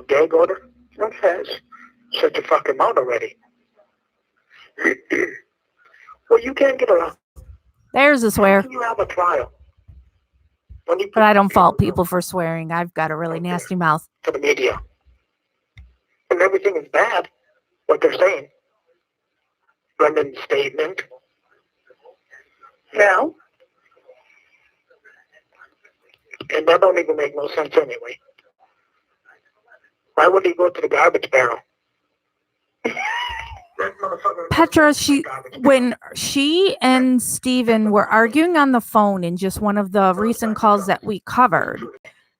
Gag order? Okay. Shut your fucking mouth already. Well, you can't get around. There's a swear. How can you have a trial? But I don't fault people for swearing. I've got a really nasty mouth. To the media. And everything is bad, what they're saying. Brendan's statement. No. And that don't even make no sense anyway. Why would he go to the garbage barrel? Petra, when she and Steven were arguing on the phone in just one of the recent calls that we covered,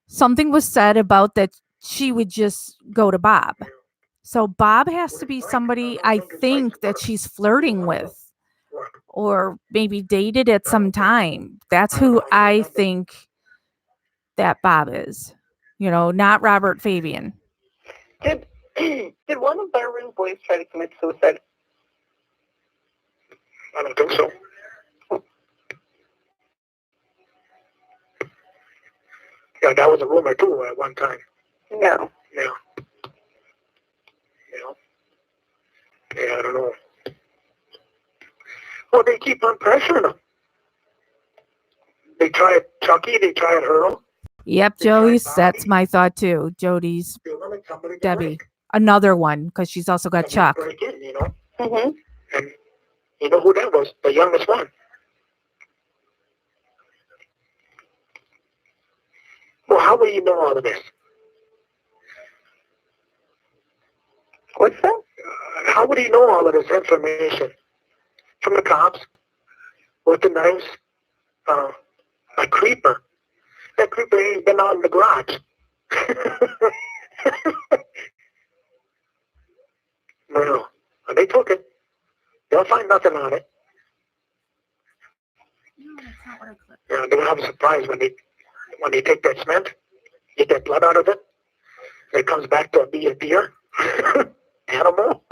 something was said about that she would just go to Bob. So Bob has to be somebody I think that she's flirting with or maybe dated at some time. That's who I think that Bob is. You know, not Robert Fabian. Did one of Byron's boys try to commit suicide? I don't think so. Yeah, that was a rumor too at one time. No. Yeah. Yeah, I don't know. Well, they keep on pressuring him. They tried Chucky, they tried Earl. Yep, Joey's. That's my thought too. Jody's Debbie. Another one, because she's also got Chuck. Break in, you know? Mm-hmm. And you know who that was? The youngest one. Well, how will you know all of this? What's that? How would he know all of this information? From the cops? With the knives? A creeper. That creeper ain't been out in the garage. No. They took it. They'll find nothing on it. No, that's not what I clicked. Yeah, they'll have a surprise when they take that cement, get that blood out of it. It comes back to be a deer. Animal.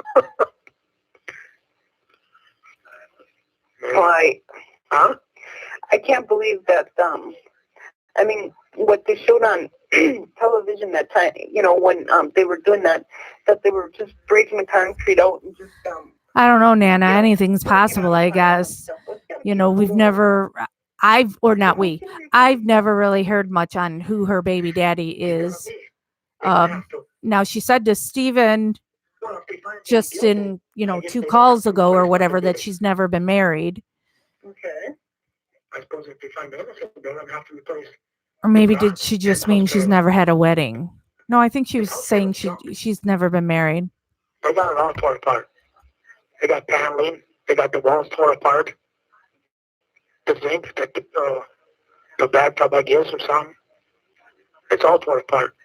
Why? Huh? I can't believe that. I mean, what they showed on television that time, you know, when they were doing that they were just breaking the concrete out and just. I don't know, Nana. Anything's possible, I guess. You know, I've never really heard much on who her baby daddy is. Now she said to Steven just in, 2 calls ago or whatever that she's never been married. Okay. I suppose if they find innocent, they'll have to replace. Or maybe did she just mean she's never had a wedding? No, I think she was saying she's never been married. They got it all torn apart. They got paneling. They got the walls torn apart. The zinc, the bathtub, I guess, or something. It's all torn apart.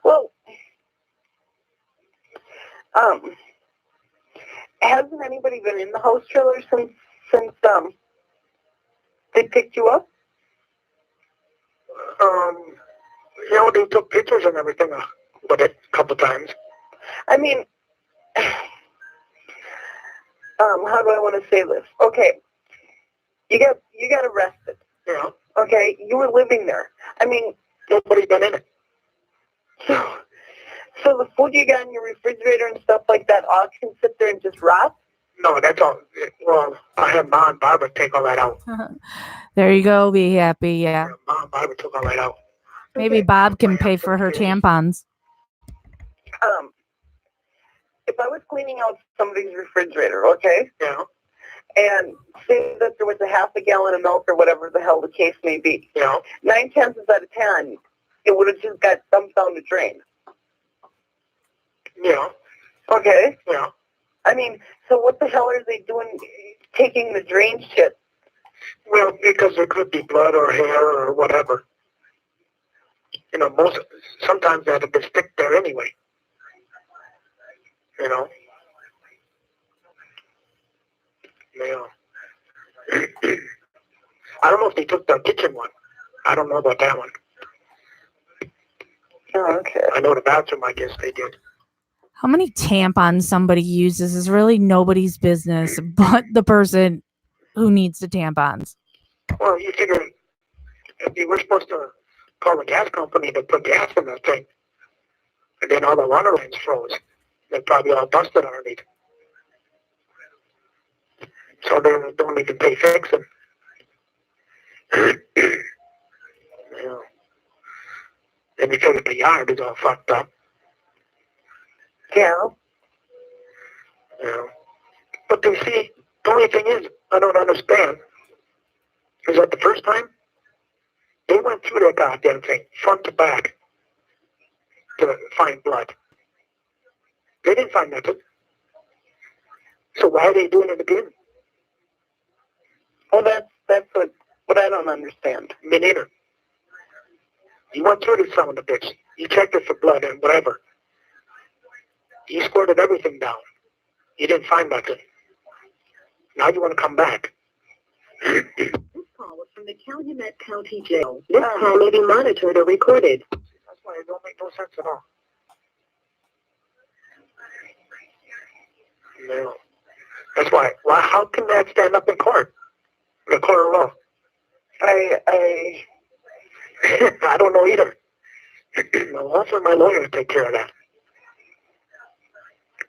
Well, hasn't anybody been in the house trailer since they picked you up? They took pictures and everything with it a couple times. I mean, how do I want to say this? Okay, you got arrested. Yeah. Okay, you were living there. I mean, Nobody's been in it. So the food you got in your refrigerator and stuff like that all can sit there and just rot? No, that's all. Well, I had Mom and Barbara take all that out. There you go. Be happy. Yeah. Mom and Barbara took all that out. Maybe Bob can pay for her tampons. If I was cleaning out somebody's refrigerator, okay, Yeah. and say that there was a half a gallon of milk or whatever the hell the case may be, Yeah. 9 chances out of 10, it would have just got dumped down the drain. Yeah. Okay? Yeah. I mean, so what the hell are they doing taking the drain shit? Well, because there could be blood or hair or whatever. Sometimes they have to stick there anyway. Yeah. I don't know if they took the kitchen one. I don't know about that one. Oh, okay. I know the bathroom, I guess they did. How many tampons somebody uses is really nobody's business but the person who needs the tampons. Well, you figure if you were supposed to call the gas company to put gas in that thing, and then all the water lines froze, they probably all busted underneath. So they don't even pay fixing. Yeah. Then you figure the yard is all fucked up. Yeah. Yeah. But they see, the only thing is, I don't understand, is that the first time, they went through that goddamn thing, front to back, to find blood. They didn't find nothing. So why are they doing it again? Well, that's what I don't understand. Me neither. You went through this son of a bitch. You checked it for blood and whatever. You squirted everything down. You didn't find nothing. Now you want to come back. This call was from the Calumet County Jail. This call may be monitored or recorded. That's why it don't make no sense at all. No. That's why. Well, how can that stand up in court? In a court of law? I I don't know either. Well, hopefully my lawyer will take care of that.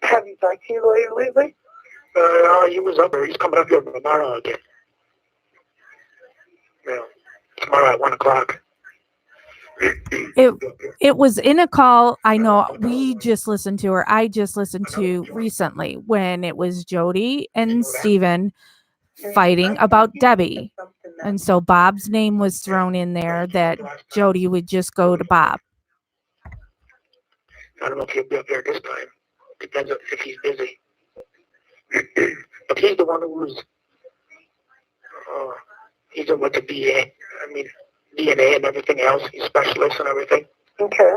have you talked to your lawyer lately? He was up there. He's coming up here tomorrow again. Yeah. Tomorrow at 1 o'clock. It was in a call. I know we just listened to, or I just listened to recently, when it was Jody and Steven fighting about Debbie. And so Bob's name was thrown in there that Jody would just go to Bob. I don't know if he'll be up there this time. Depends on if he's busy. But he's the one who's, he's with the DA. I mean, DNA and everything else. He's specialist and everything. Okay.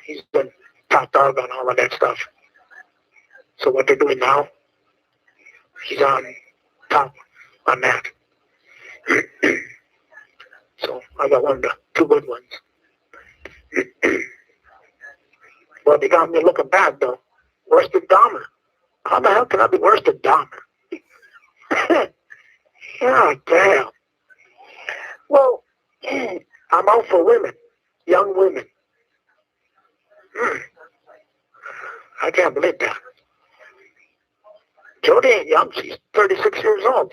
He's been top dog on all of that stuff. So what they're doing now, he's on top on that. So I got one of the two good ones. Well, they got me looking bad, though. Worse than Dahmer. How the hell can I be worse than Dahmer? God damn. Well, I'm out for women. Young women. I can't believe that. Jody ain't young. She's 36 years old.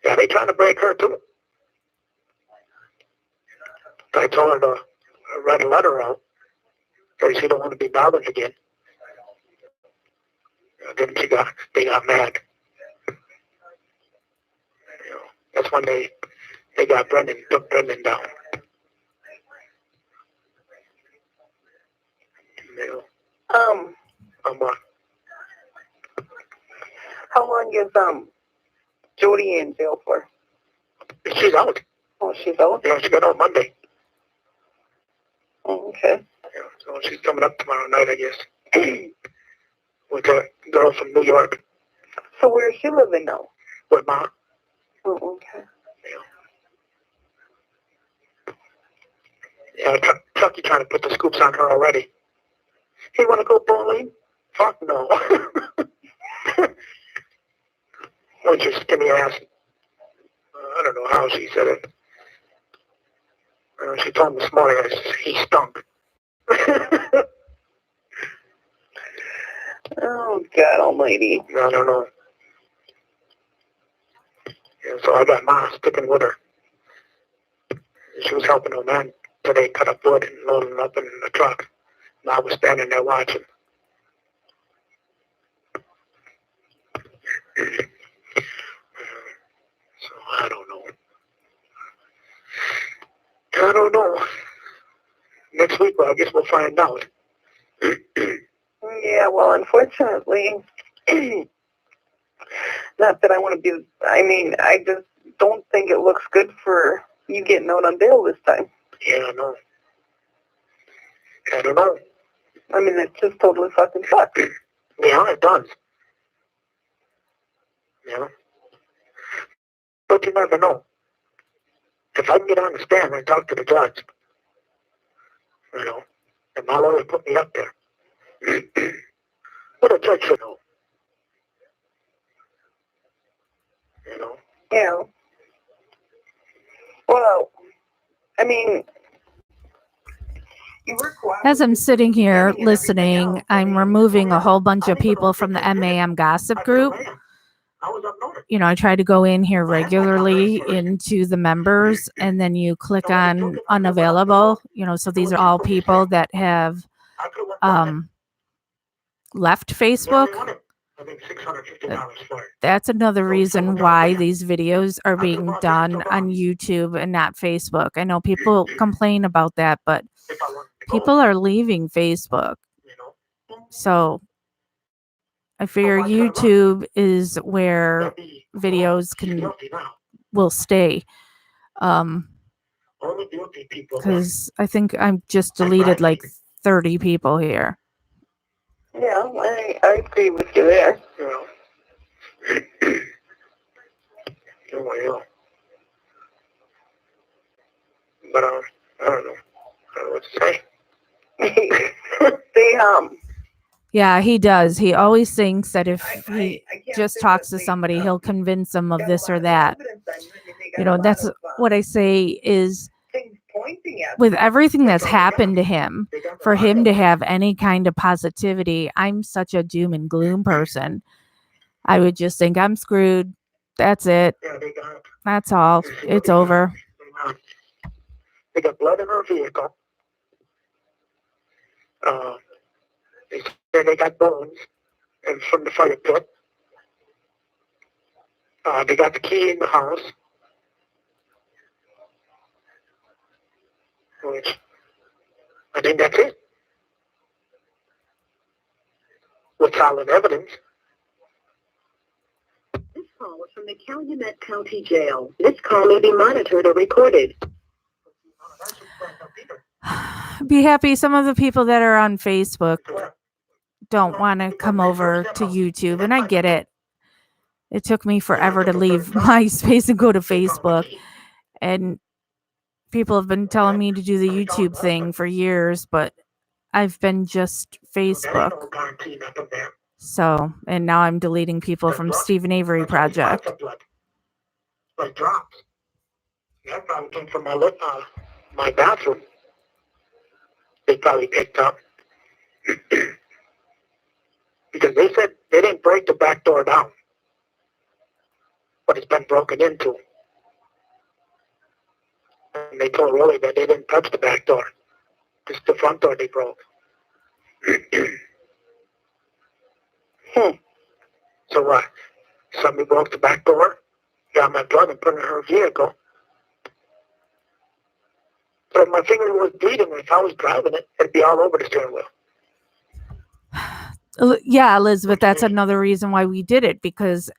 Yeah, they trying to break her, too. I told her to write a letter out. So she don't want to be bothered again. Then they got mad. That's when they got took Brendan down. um, What? Jody in jail for? She's out. Oh, she's out? Yeah, she got out Monday. Oh, okay. Yeah, so she's coming up tomorrow night, I guess. With a girl from New York. So where is she living now? With Mom. Oh, okay. Yeah, Chucky trying to put the scoops on her already. Hey, want to go bowling? Fuck no. Or just skinny ass. I don't know how she said it. She told me this morning he stunk. Oh, God almighty. I don't know. Yeah, so I got Ma sticking with her. She was helping her man today cut up wood and loading it up in the truck. And I was standing there watching. So I don't know. I don't know. Next week, well, I guess we'll find out. Yeah, well, unfortunately, not that I want to be, I just don't think it looks good for you getting out on bail this time. Yeah, I know. I don't know. I mean, it just totally fucking sucks. Yeah, it does. Yeah. But you never know. If I can get on the stand and talk to the judge, and my lawyer put me up there, what a judge should know. Yeah. Well, I mean, As I'm sitting here listening, I'm removing a whole bunch of people from the MAM gossip group. I try to go in here regularly into the members, and then you click on unavailable, so these are all people that have left Facebook. That's another reason why these videos are being done on YouTube and not Facebook. I know people complain about that, but people are leaving Facebook. So I figure YouTube is where videos will stay. Because I think I've just deleted like 30 people here. Yeah, I agree with you there. But I don't know. I don't know what to say. Yeah, he does. He always thinks that if he just talks to somebody, he'll convince them of this or that. That's what I say is, with everything that's happened to him, for him to have any kind of positivity, I'm such a doom and gloom person. I would just think I'm screwed. That's it. That's all. It's over. They got blood in her vehicle. They got bones and from the fire pit. They got the key in the house. Which, I think that's it. With solid evidence. This call was from the Calumet County Jail. This call may be monitored or recorded. Be happy. Some of the people that are on Facebook don't want to come over to YouTube, and I get it. It took me forever to leave MySpace and go to Facebook, and people have been telling me to do the YouTube thing for years, but I've been just Facebook. So, and now I'm deleting people from Stephen Avery Project. Like drops. That probably came from my bathroom. They probably picked up. Because they said they didn't break the back door down. But it's been broken into. And they told Rolly that they didn't touch the back door. Just the front door they broke. So what? Somebody broke the back door, got my blood and put it in her vehicle. So if my finger was bleeding, if I was driving it, it'd be all over the steering wheel. Yeah, Elizabeth, that's another reason why we did it, because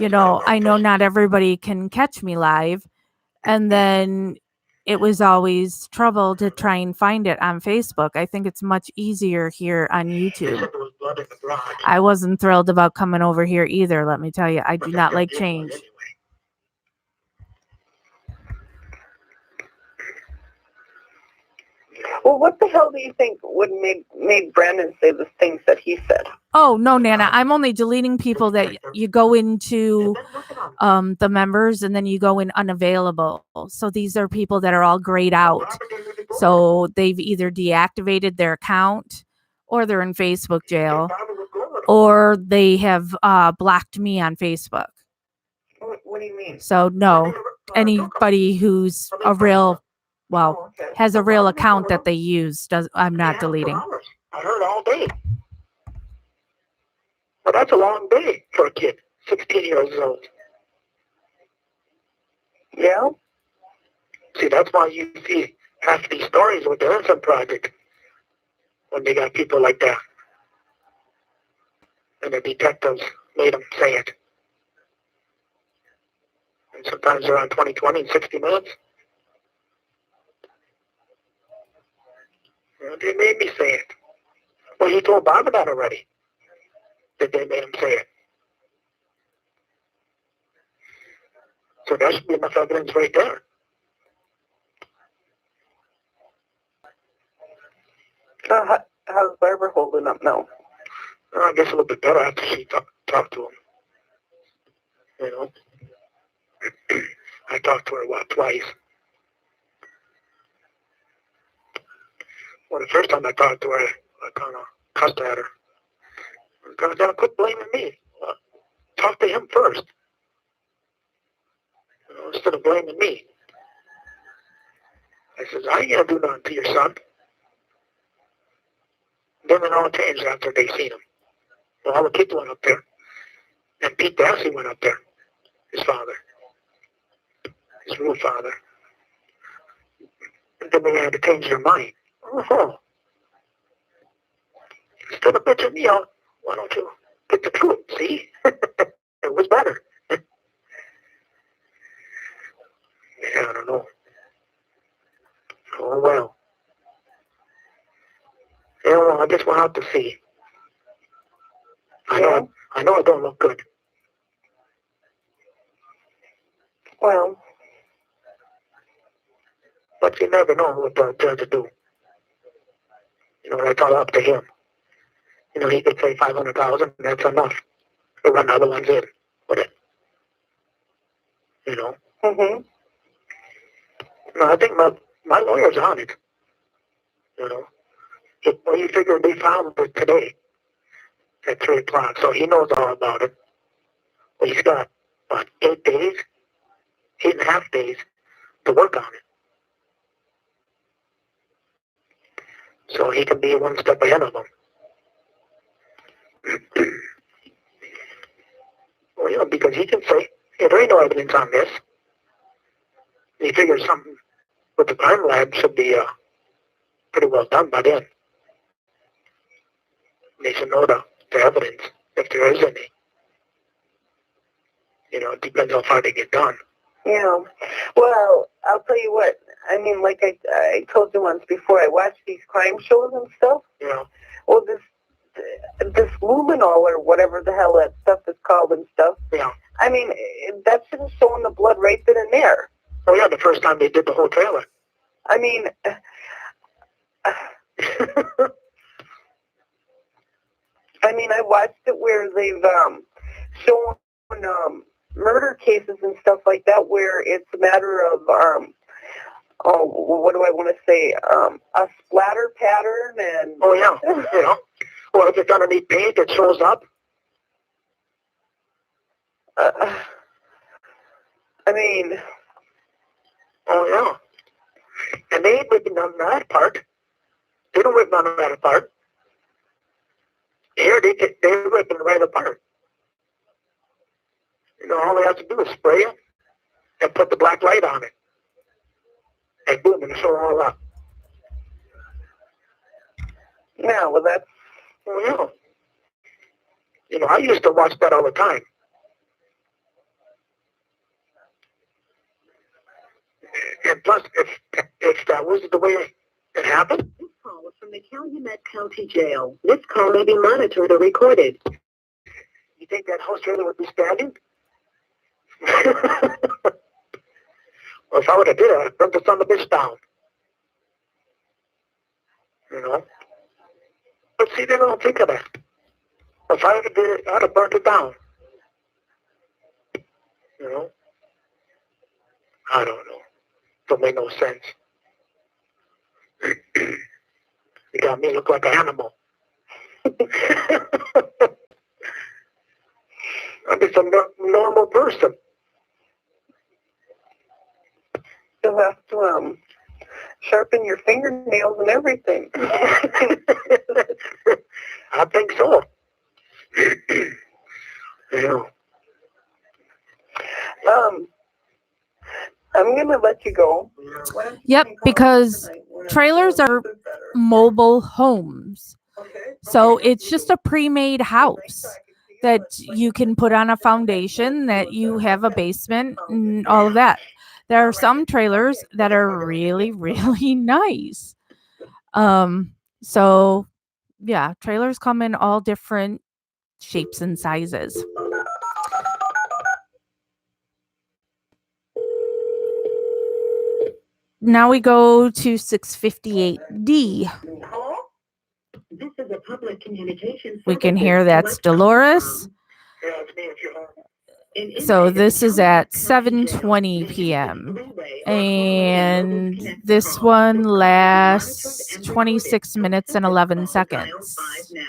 I know not everybody can catch me live. And then it was always trouble to try and find it on Facebook. I think it's much easier here on YouTube. I wasn't thrilled about coming over here either, let me tell you. I do not like change. Well, what the hell do you think would make Brandon say the things that he said? Oh, no, Nana. I'm only deleting people that you go into the members and then you go in unavailable. So these are people that are all grayed out. So they've either deactivated their account or they're in Facebook jail or they have blocked me on Facebook. What do you mean? So no, anybody who's a real, has a real account that they use, I'm not deleting. I heard all day. Well, that's a long day for a kid, 16 years old. Yeah? See, that's why you see half these stories with the Innocent Project when they got people like that. And the detectives made them say it. And sometimes they're on 20, 60 minutes. And they made me say it. Well, he told Barbara that already, that they made him say it. So there should be enough evidence right there. How's Barbara holding up now? I guess a little bit better after she talked to him. You know? I talked to her, twice. Well, the first time I talked to her, I kind of cussed at her. God, now quit blaming me. Talk to him first. Instead of blaming me. I says, I ain't gonna do nothing to your son. Then it all changed after they seen him. Well, all the kids went up there. And Pete Darcy went up there. His father. His real father. And then they had to change their mind. Oh. Instead of bitching me out, why don't you get the truth, see? It was better. Yeah, I don't know. Oh, well. Yeah, well, I guess we'll have to see. I know it don't look good. Well. But you never know what the judge will do. That's all up to him. He could say 500,000, that's enough to run other ones in with it. Mm-hmm. No, I think my lawyer's on it. He figured they found it today at 3 o'clock, so he knows all about it. Well, he's got, 8 days? 8.5 days to work on it. So he can be one step ahead of them. Well, because he can say, there ain't no evidence on this. He figures something with the crime lab should be pretty well done by then. They should know the evidence, if there is any. It depends how far they get done. Yeah. Well, I'll tell you what. I mean, like I told you once before, I watch these crime shows and stuff. Yeah. Well, this luminol or whatever the hell that stuff is called and stuff. Yeah. I mean, that should have shown the blood right then and there. Oh, yeah, the first time they did the whole trailer. I mean, I watched it where they've shown murder cases and stuff like that where it's a matter of, what do I want to say, a splatter pattern and... Oh, yeah, Or if it's underneath paint, it shows up. Oh, yeah. And they ain't ripping none of that apart. They don't rip none of that apart. Here, they're ripping it right apart. All they have to do is spray it and put the black light on it. And boom, and show all up. Yeah, well, that's... Oh, yeah. I used to watch that all the time. plus, if that was the way it happened, This call is from the Calumet County Jail. This call may be monitored or recorded. you think that house trailer would be standing? Well, if I would have did it, I'd burn the son of a bitch down. You know? But see, they don't think of that. If I would have did it, I'd have burnt it down. You know? I don't know. Don't make no sense. You got me look like an animal. I'm just a normal person. You'll have to sharpen your fingernails and everything. I think so. You know. I'm gonna let you go. Yep, because trailers are mobile homes. So it's just a pre-made house that you can put on a foundation, that you have a basement and all of that. There are some trailers that are really, really nice. So yeah, trailers come in all different shapes and sizes. Now we go to 658D. Hello? This is a public communications We can services hear that's collect call Dolores. from Yeah, it's me if you're home. an inmate So at the this is Calumet at County Jail. 7:20 The p.m. three-way or call And rating will disconnect the this call. one This call will be lasts monitored and 26 recorded. minutes To and accept 11 this call, dial seconds. 5 now.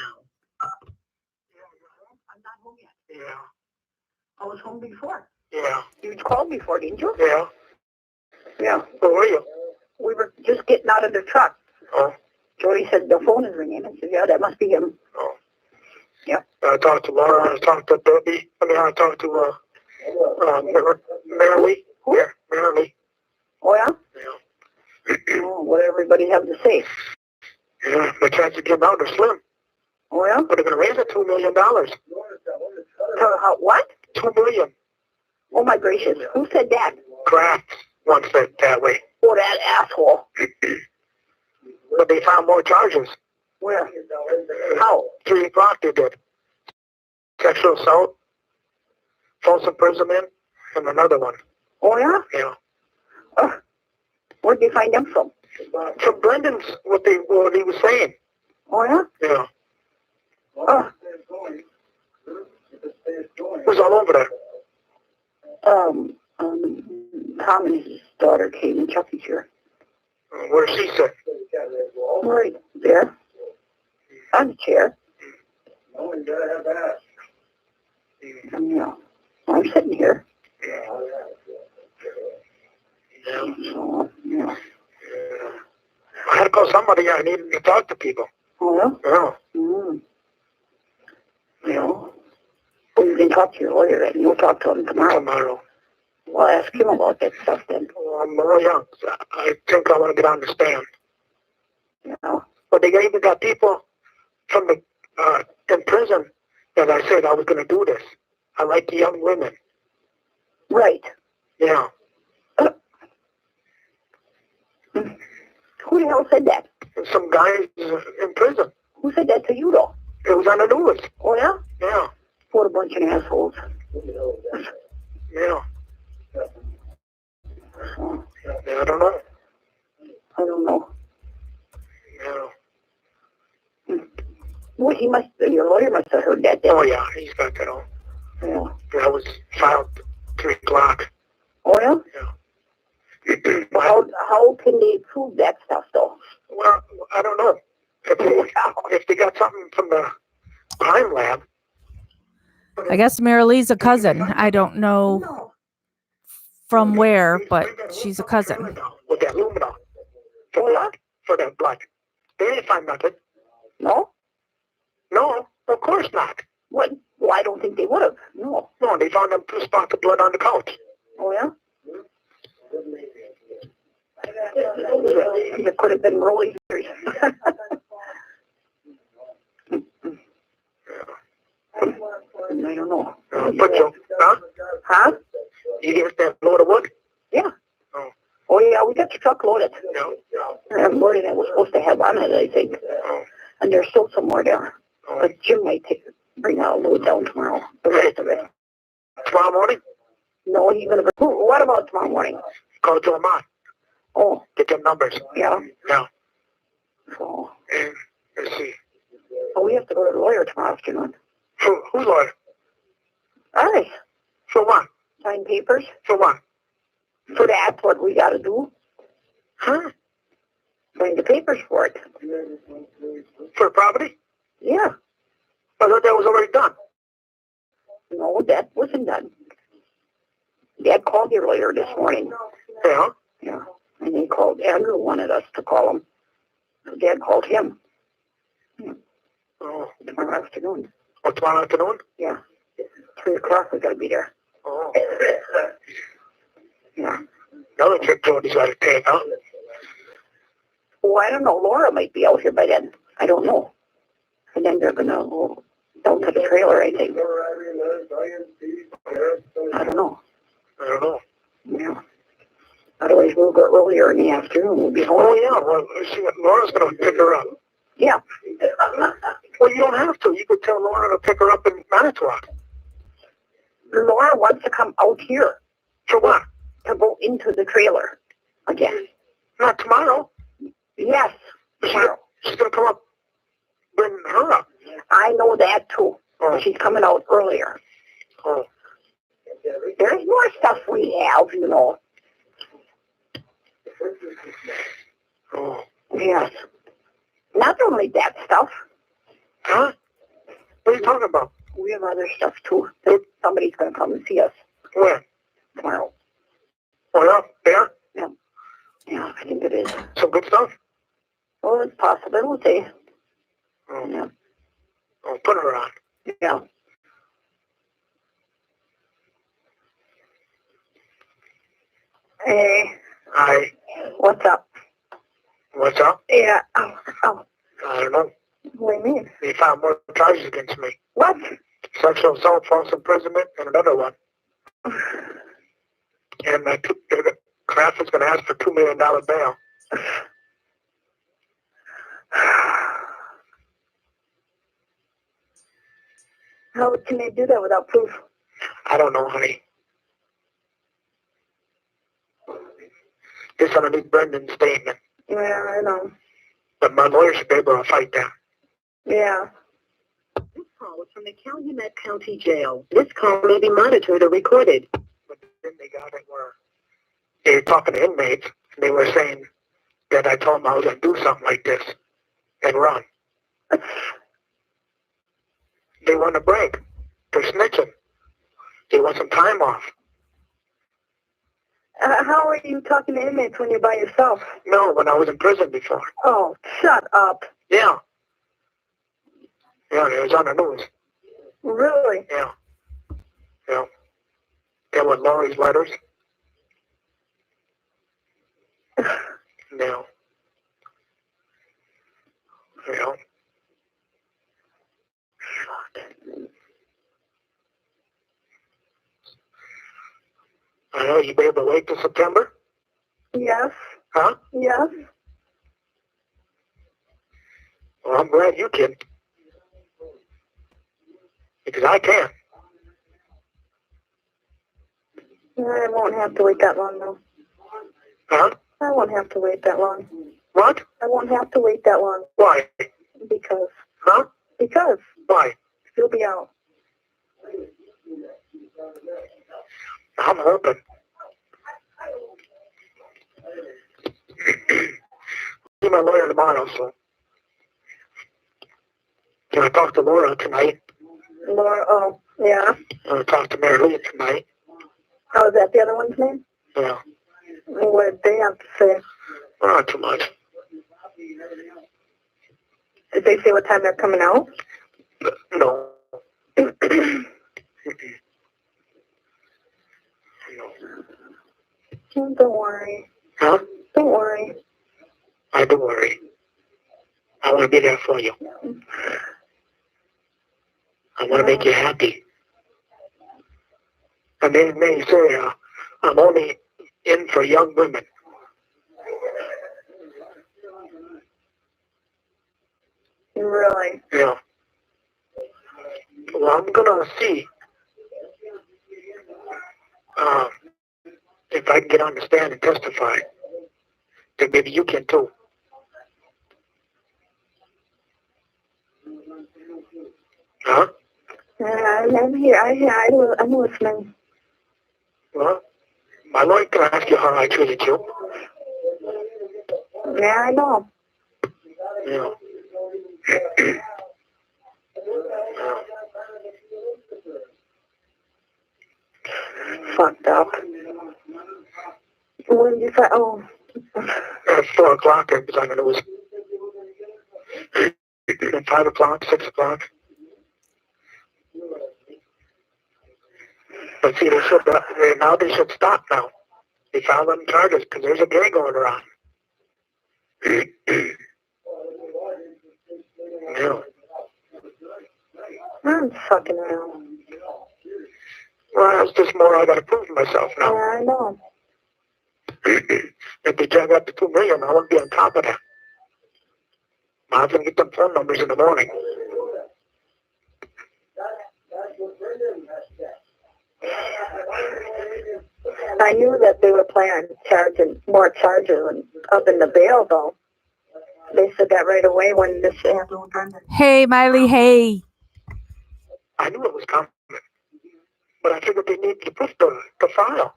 I'm not home yet. Yeah. I was home before. Yeah. You called before, didn't you? Yeah. Yeah. Where were you? We were just getting out of the truck. Oh. Jody said the phone is ringing. I said, yeah, that must be him. Oh. Yep. I talked to Laura. I talked to Debbie. I talked to Mary. Yeah, Mary. Oh, yeah? Yeah. Oh, what everybody have to say. Yeah. The chance of getting out are slim. Oh, yeah? But they're going to raise it $2 million. What? $2 million. Oh, my gracious. Who said that? Kraft once said that way. Oh, that asshole. But they found more charges. Where? How? 3 o'clock they did. Sexual assault, false imprisonment, and another one. Oh, yeah? Yeah. Where'd they find them from? From Brendan's, what he was saying. Oh, yeah? Yeah. Oh. It was all over there. Tom and his daughter came and Chucky's here. Where she said. Right there. On the chair. Yeah. I'm sitting here. Yeah. So, yeah. I had to call somebody. I needed to talk to people. Oh, Yeah. yeah? Mm. You know. Well, you can talk to your lawyer and you'll talk to him tomorrow. Well, ask him about that stuff then. I'm really young. I think I want to get on the stand. You know? But they even got people from the in prison that I said I was going to do this. I like the young women. Right. Yeah. Who the hell said that? Some guys in prison. Who said that to you, though? It was on the news. Oh, yeah? Yeah. What a bunch of assholes. Yeah. So, Yeah, I don't know. I don't know. Yeah. Well, your lawyer must have heard that then. Oh, yeah, he's got that all. Yeah. That was filed 3 o'clock. Oh, yeah? Yeah. Well, how can they prove that stuff, though? Well, I don't know. If they got something from the crime lab. I guess Marilee's a cousin. I don't know from where, but she's a cousin. With that luminol. For blood. For that blood. They didn't find nothing. No? No, of course not. What? Well, I don't think they would have. No. No, they found them 2 spots of blood on the couch. Oh, yeah? It could have been really serious. I don't know. But you, huh? Huh? You give us that load of wood? Yeah. Oh. Oh, yeah, we got the truck loaded. Yeah. More than we're supposed to have on it, I think. Oh. And there's still some more there. Oh. But Jim might bring that load down tomorrow. The rest of it. Tomorrow morning? No, he's going to bring... What about tomorrow morning? Call to Vermont. Oh. Get them numbers. Yeah. Yeah. So... And let's see. Oh, we have to go to the lawyer tomorrow afternoon. Who's lawyer? All right. For what? Sign papers. For what? So that's what we got to do. Huh? Sign the papers for it. For property? Yeah. I thought that was already done. No, that wasn't done. Dad called your lawyer this morning. Yeah. Yeah. And he called. Andrew wanted us to call him. So Dad called him. Oh. Tomorrow afternoon. Oh, tomorrow afternoon? Yeah. 3 o'clock we got to be there. Oh. Yeah. Another trip Jordy's got to take, huh? Oh, I don't know. Laura might be out here by then. I don't know. And then they're going to go down to the trailer, I think. I don't know. I don't know. Yeah. Otherwise, we'll go earlier in the afternoon. We'll be home. Oh, yeah. Well, see, Laura's going to pick her up. Yeah. Well, you don't have to. You could tell Laura to pick her up in Manitowoc. Laura wants to come out here For what? to go into the trailer again. Not tomorrow. Yes. Tomorrow. She's going to come up, bring her up. I know that too. Oh. She's coming out earlier. Oh. There's more stuff we have, you know. Oh. Yes. Not only that stuff. Huh? What are you talking about? We have other stuff too. Somebody's going to come and see us Where? tomorrow. Oh, yeah? There? Yeah. Yeah, I think it is. Some good stuff? Well, it's possible. We'll see. Oh. Yeah. Oh, put her on. Yeah. Hey. Hi. What's up? What's up? Yeah. Oh. I don't know. What do you mean? They found more charges against me. What? Sexual assault, false imprisonment, and another one. And the class is going to ask for $2 million bail. How can they do that without proof? I don't know, honey. It's underneath Brendan's statement. Yeah, I know. But my lawyer should be able to fight that. Yeah. This call is from the Calumet County Jail. This call may be monitored or recorded. But then they got it where they were talking to inmates, and they were saying that I told them I was going to do something like this and run. They want a break. They're snitching. They want some time off. How are you talking to inmates when you're by yourself? No, when I was in prison before. Oh, shut up. Yeah. Yeah, it was on the news. Really? Yeah. Yeah. That was Laurie's letters. No. Yeah. I know, you be able to wait till September? Yes. Huh? Yes. Well, I'm glad you can. Because I can't. I won't have to wait that long, though. Huh? I won't have to wait that long. What? I won't have to wait that long. Why? Because. Huh? Because. Why? You'll be out. I'm hoping. See my lawyer tomorrow, so. Can I talk to Laura tonight? Laura, oh, yeah. I'll talk to Mary Lee tonight. Oh, is that the other one's name? Yeah. What did they have to say? Well, not too much. Did they say what time they're coming out? No. No. Don't worry. Huh? Don't worry. I don't worry. I want to be there for you. I want to make you happy. And they may say I'm only in for young women. Really? Yeah. Well, I'm gonna see if I can get on the stand and testify. Then maybe you can too. Huh? Yeah, I'm here. I'm listening. Well, my lawyer can ask you how I treated you. Yeah, I know. Yeah. Fucked up. When did you say? Oh. At 4 o'clock, it was on the news. At 5 o'clock, 6 o'clock. But see, now they should stop now. They filed them charges because there's a gang going around. Yeah. I'm fucking around. Well, it's just more I gotta prove myself now. Yeah, I know. If they drag up to 2 million, I want to be on top of that. I'll have to get them phone numbers in the morning. I knew that they were planning on charging more charges and up in the bail, though. They said that right away when this happened with Brendan. Hey, Miley, hey. I knew it was coming, but I figured they needed to push the file.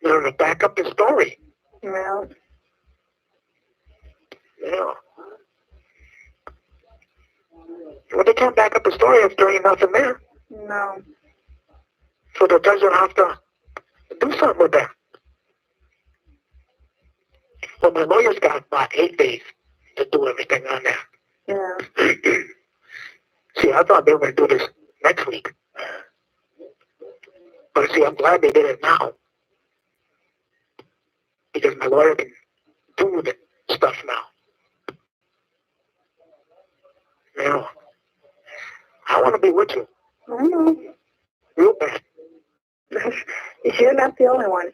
To back up the story. Yeah. Yeah. Well, they can't back up the story if there ain't nothing there. No. So the judge will have to do something with that. Well, my lawyer's got about 8 days to do everything on that. Yeah. See, I thought they were going to do this next week. But see, I'm glad they did it now. Because my lawyer can do the stuff now. Yeah. I want to be with you. I know. Real bad. You're not the only one.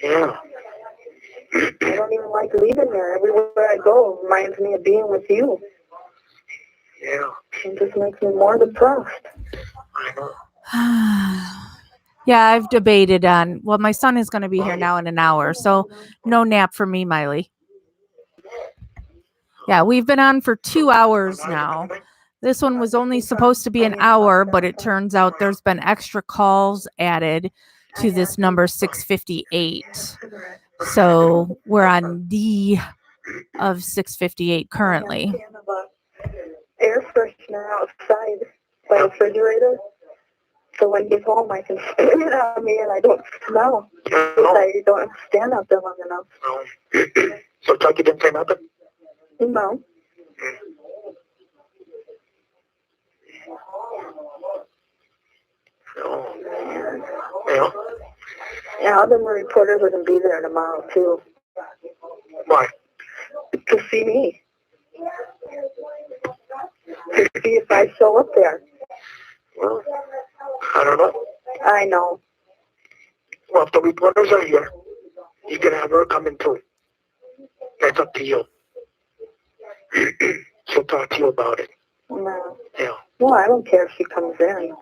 Yeah. I don't even like leaving there. Everywhere I go reminds me of being with you. Yeah. It just makes me more depressed. I know. Yeah, I've debated on, well, my son is going to be here now in an hour, so no nap for me, Miley. Yeah, we've been on for 2 hours now. This one was only supposed to be an hour, but it turns out there's been extra calls added to this number 658. So we're on D of 658 currently. Air freshener outside by the refrigerator. So when he gets home, I can spray it on me and I don't smell. Because I don't stand up there long enough. No. So Chucky didn't say nothing? No. No. Yeah. Yeah, other reporters are going to be there tomorrow, too. Why? To see me. To see if I show up there. Well, I don't know. I know. Well, if the reporters are here, you can have her come in too. That's up to you. She'll talk to you about it. No. Yeah. Well, I don't care if she comes in.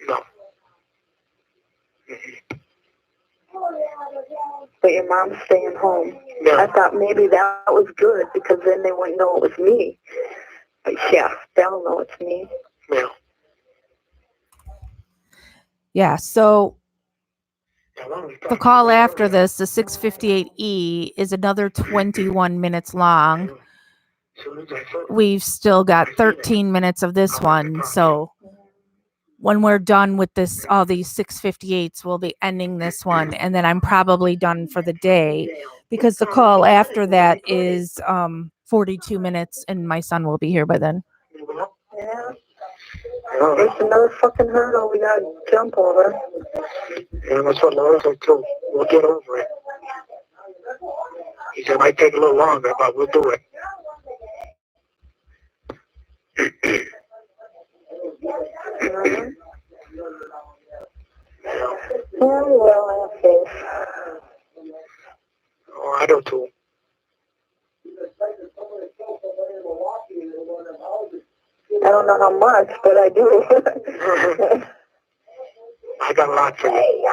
No. But your mom's staying home. Yeah. I thought maybe that was good because then they wouldn't know it was me. But yeah, they'll know it's me. Yeah. Yeah, so the call after this, the 658E, is another 21 minutes long. We've still got 13 minutes of this one. So when we're done with this, all these 658s, we'll be ending this one. And then I'm probably done for the day because the call after that is 42 minutes and my son will be here by then. Yeah. It's another fucking hurdle we gotta jump over. Yeah, that's what Laura said too. We'll get over it. He said it might take a little longer, but we'll do it. Yeah, well, okay. Oh, I do too. I don't know how much, but I do. I got a lot for you.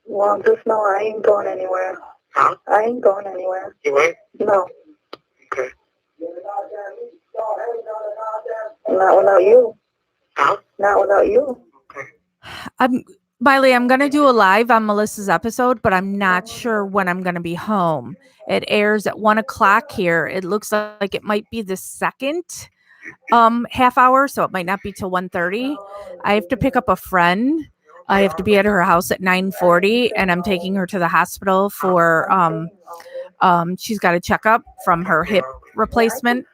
Well, just know I ain't going anywhere. Huh? I ain't going anywhere. You ain't? No. Okay. Not without you. Huh? Not without you. Biley, I'm going to do a live on Melissa's episode, but I'm not sure when I'm going to be home. It airs at 1:00 here. It looks like it might be the second half hour, so it might not be till 1:30. I have to pick up a friend. I have to be at her house at 9:40, and I'm taking her to the hospital for she's got a checkup from her hip replacement,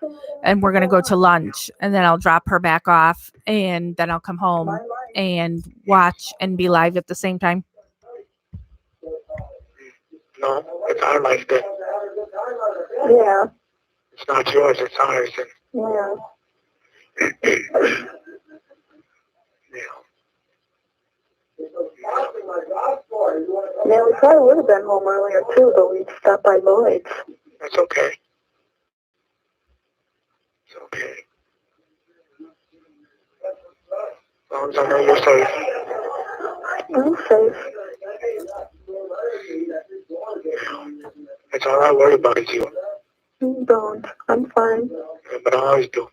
and we're gonna go to lunch, and then I'll drop her back off, and then I'll come home and watch and be live at the same time. No, it's our life then. Yeah. It's not yours, it's ours. And, Yeah. Yeah, we probably would have been home earlier too, but we stopped by Lloyd's. That's okay. It's okay. As long as I know you're safe. I'm safe. That's all I worry about is you. You don't. I'm fine. Yeah, but I always do.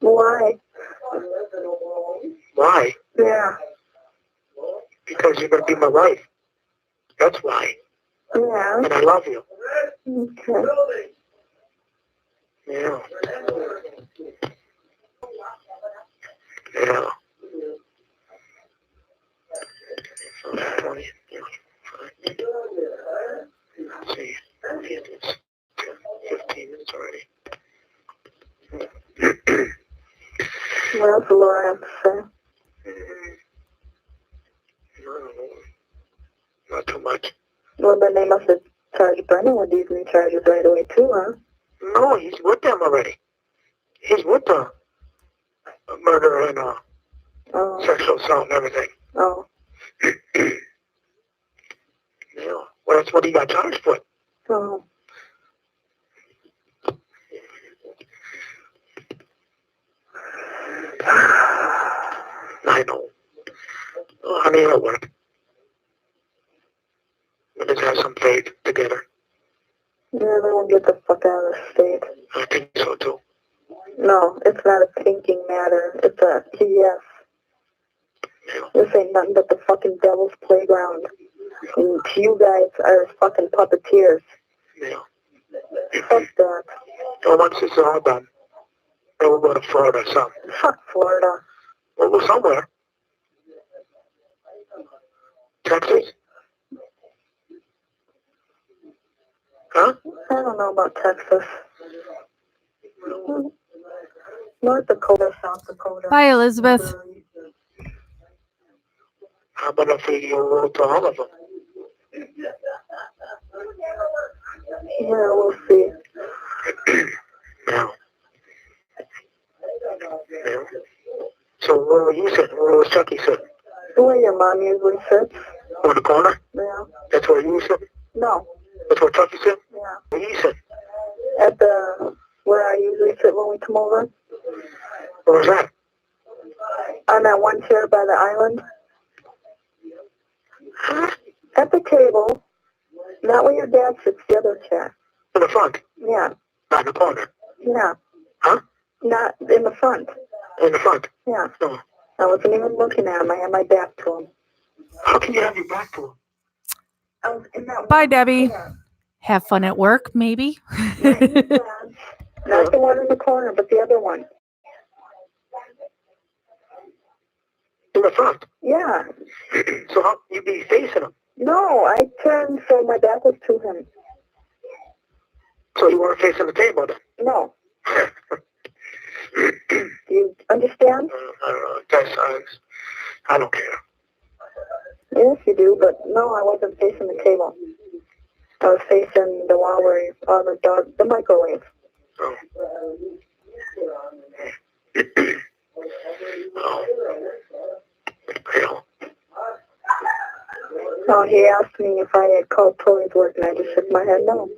Why? Why? Yeah. Because you're going to be my wife. That's why. Yeah. And I love you. Okay. Yeah. Yeah. So, 20, yeah, fine. Let's see. It's 15 minutes already. What else will Laura have to say? I don't know. Not too much. Well, then they must have charged Brennan with these new charges right away too, huh? No, he's with them already. He's with the murder and sexual assault and everything. Oh. Yeah. Well, that's what he got charged with. Oh. I know. Oh, honey, it'll work. We'll just have some faith together. Yeah, they won't get the fuck out of the state. I think so, too. No, it's not a thinking matter. It's a yes. Yeah. This ain't nothing but the fucking devil's playground. And you guys are fucking puppeteers. Yeah. Fuck that. Well, once this is all done, then we'll go to Florida or something. Fuck Florida. We'll go somewhere. Texas? Huh? I don't know about Texas. North Dakota, South Dakota. Bye, Elizabeth. How about if we go to all of them? Yeah, we'll see. Yeah. Yeah. So where were you sitting? Where was Chucky sitting? Where your mom usually sits. On the corner? Yeah. That's where you were sitting? No. That's where Chucky sitting? Yeah. Where you sitting? At the, where I usually sit when we come over. Where was that? On that one chair by the island. Huh? At the table. Not where your dad sits, the other chair. In the front? Yeah. Not in the corner? Yeah. Huh? Not in the front. In the front? Yeah. No. I wasn't even looking at him. I had my back to him. How can you have your back to him? I was in that Bye, one Debbie. chair. Have fun at work, maybe. Not the one in the corner, but the other one. In the front? Yeah. So how you be facing him? No, I turned so my back was to him. So you weren't facing the table then? No. Do you understand? I don't know. Guess I don't care. Yes, you do, but no, I wasn't facing the table. I was facing the wall where the microwave. Oh. Oh. No, he asked me if I had called police work, and I just shook my head no.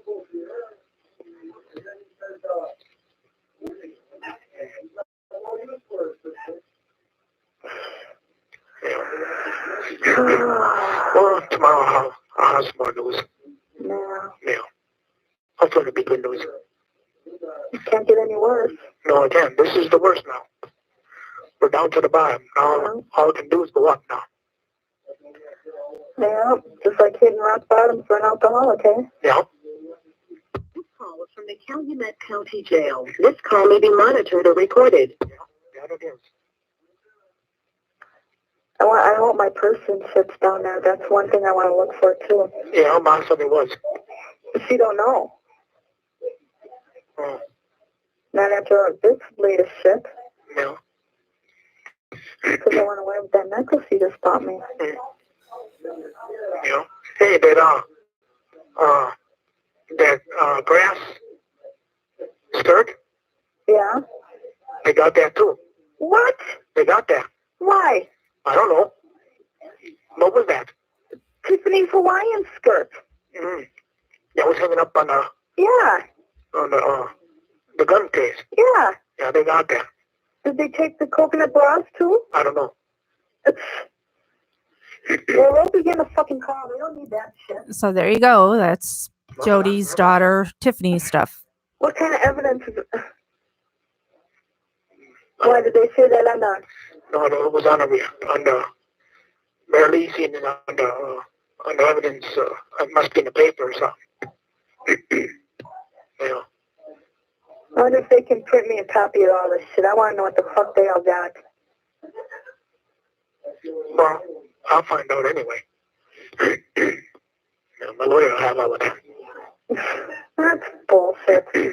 Well, tomorrow I'll have some more news. No. Yeah. Hopefully it'll be good news. It can't get any worse. No, again, this is the worst now. We're down to the bottom. Now all we can do is go up now. Yeah, just like hitting rock bottom for an alcoholic, eh? Yeah. This call is from the Calumet County Jail. This call may be monitored or recorded. Yeah, it is. I hope my person sits down there. That's one thing I want to look for, too. Yeah, Mom said it was. She don't know. Oh, Not after this latest shit. yeah. Because I want to wear that necklace you just bought me. Yeah. Hey, that grass skirt, Yeah? they got that too. What? They got that. Why? I don't know. What was that? Tiffany's Hawaiian skirt. Mm. That was hanging up on Yeah. the gun case. Yeah. Yeah, they got that. Did they take the coconut bras, too? I don't know. Well, they'll begin the fucking call. They don't need that shit. So there you go. That's Jody's daughter, Tiffany's stuff. What kind of evidence is it? Why did they say that on the... No, it was on the Mayor Lee seen it on the evidence. It must be in the paper or something. Yeah. I wonder if they can print me a copy of all this shit. I want to know what the fuck they all got. Well, I'll find out anyway. Yeah, my lawyer will have all of that. That's bullshit. Yeah.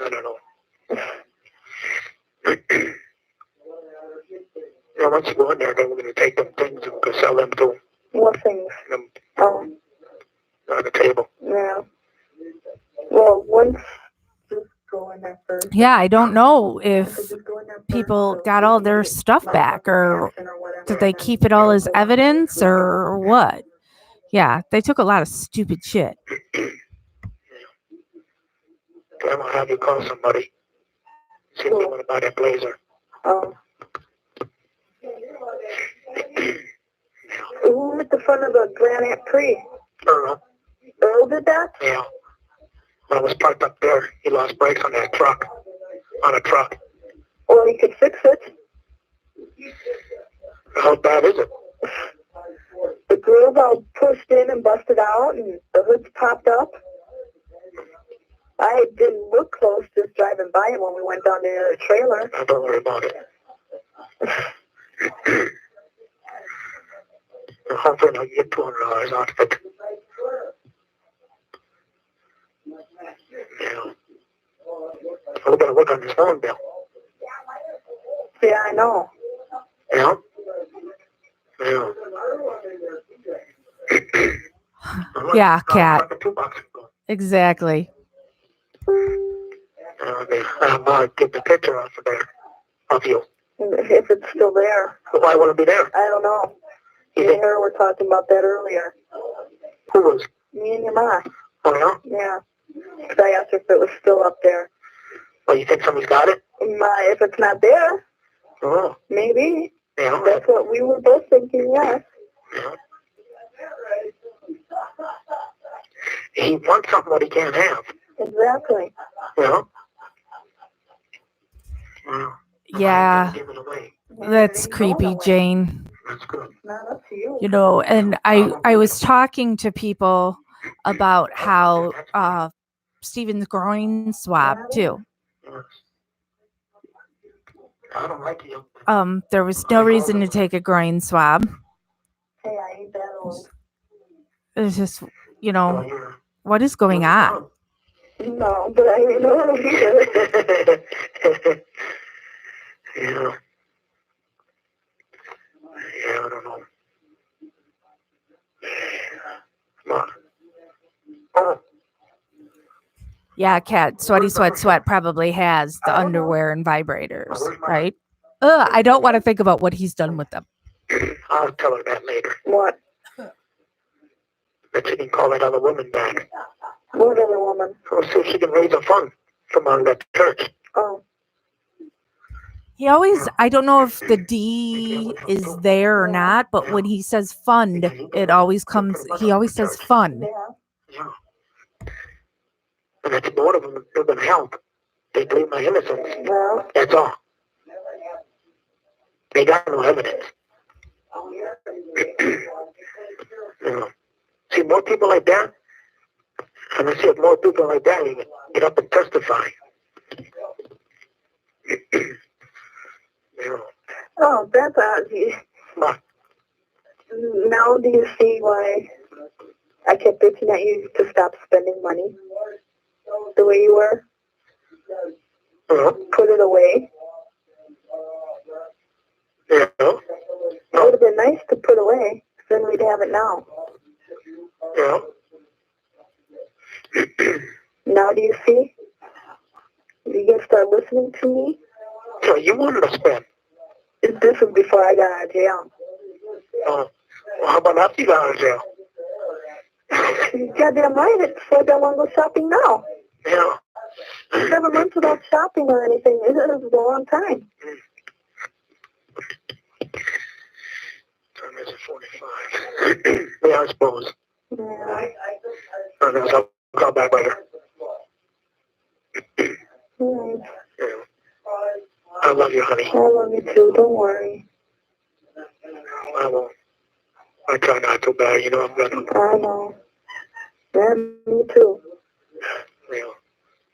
I don't know. Yeah, once you go in there, then we're going to take them things and go sell them to What things? them Oh, on the table. yeah. Well, once just go in there first. Yeah, I don't know if Just go in there first, people so got we all can their get stuff my back, or action or whatever, did they and then keep it all as go. evidence, or what? Yeah, they took a lot of stupid shit. I'm going to have you call somebody. See if they want to buy that blazer. Oh. Who at the front of the granite tree? Earl. Earl did that? Yeah. When I was parked up there, he lost brakes on that truck. On a truck. Or he could fix it. How bad is it? The grills all pushed in and busted out, and the hoods popped up. I didn't look close just driving by it when we went down to the trailer. Don't worry about it. Hopefully I can get $200 out of it. Yeah. We're going to work on this phone bill. Yeah, I know. Yeah? Yeah. Yeah, Cat. Like a $2 ago. Exactly. Get the picture off of there, of you. If it's still there. Why would it be there? I don't know. You Me and think, her were talking about that earlier. who was? Me and your ma. Oh, yeah? Yeah. 'Cause I asked her if it was still up there. Well, you think somebody's got it? If it's not there, Oh, maybe. yeah. That's what we were both thinking, yes. Yeah. He wants something that he can't have. Exactly. Yeah. Well, Yeah, give it away. that's creepy, Jane. That's good. Not up to you. You know, and I was talking to people about how Steven's groin swab too. Yes. I don't like you. There was no reason to take a groin swab. Hey, I ain't that old. It's just, you Well, know, you're- what is going on? No, but I ain't know either. Yeah. Yeah, I don't know. Come on. Oh, Yeah, Cat, Sweaty Sweat Sweat probably has the underwear and vibrators, right? I don't want to think about what he's done with them. I'll tell her that later. What? That she can call that other woman back. What other woman? We'll see if she can raise a fund from that church. Oh. He always, I don't know if the D is there or not, but when he says fund, it always comes, he always says fund. Yeah. Yeah. And that's both of them are going to help. They believe my innocence. Well. That's all. They got no evidence. You know. See, more people like that, and I see if more people like that even get up and testify. You know. Oh, that's odd. But, Now do you see why I kept bitching at you to stop spending money the way you were? you know, Put it away. you know, It would have been nice to put away. Then we'd have it now. you know. Now do you see? You can start listening to me. So you wanted to spend. This was before I got out of jail. Well, how about after you got out of jail? You're goddamn right. It's like I want to go shopping now. You know. 7 months without shopping or anything. It was a long time. Time is 45. Yeah, I suppose. Yeah. I'll call back later. Mm. Yeah. I love you, honey. I love you too. Don't worry. I won't. I try not to, but you know I'm gonna. I know. Yeah, me too. You know.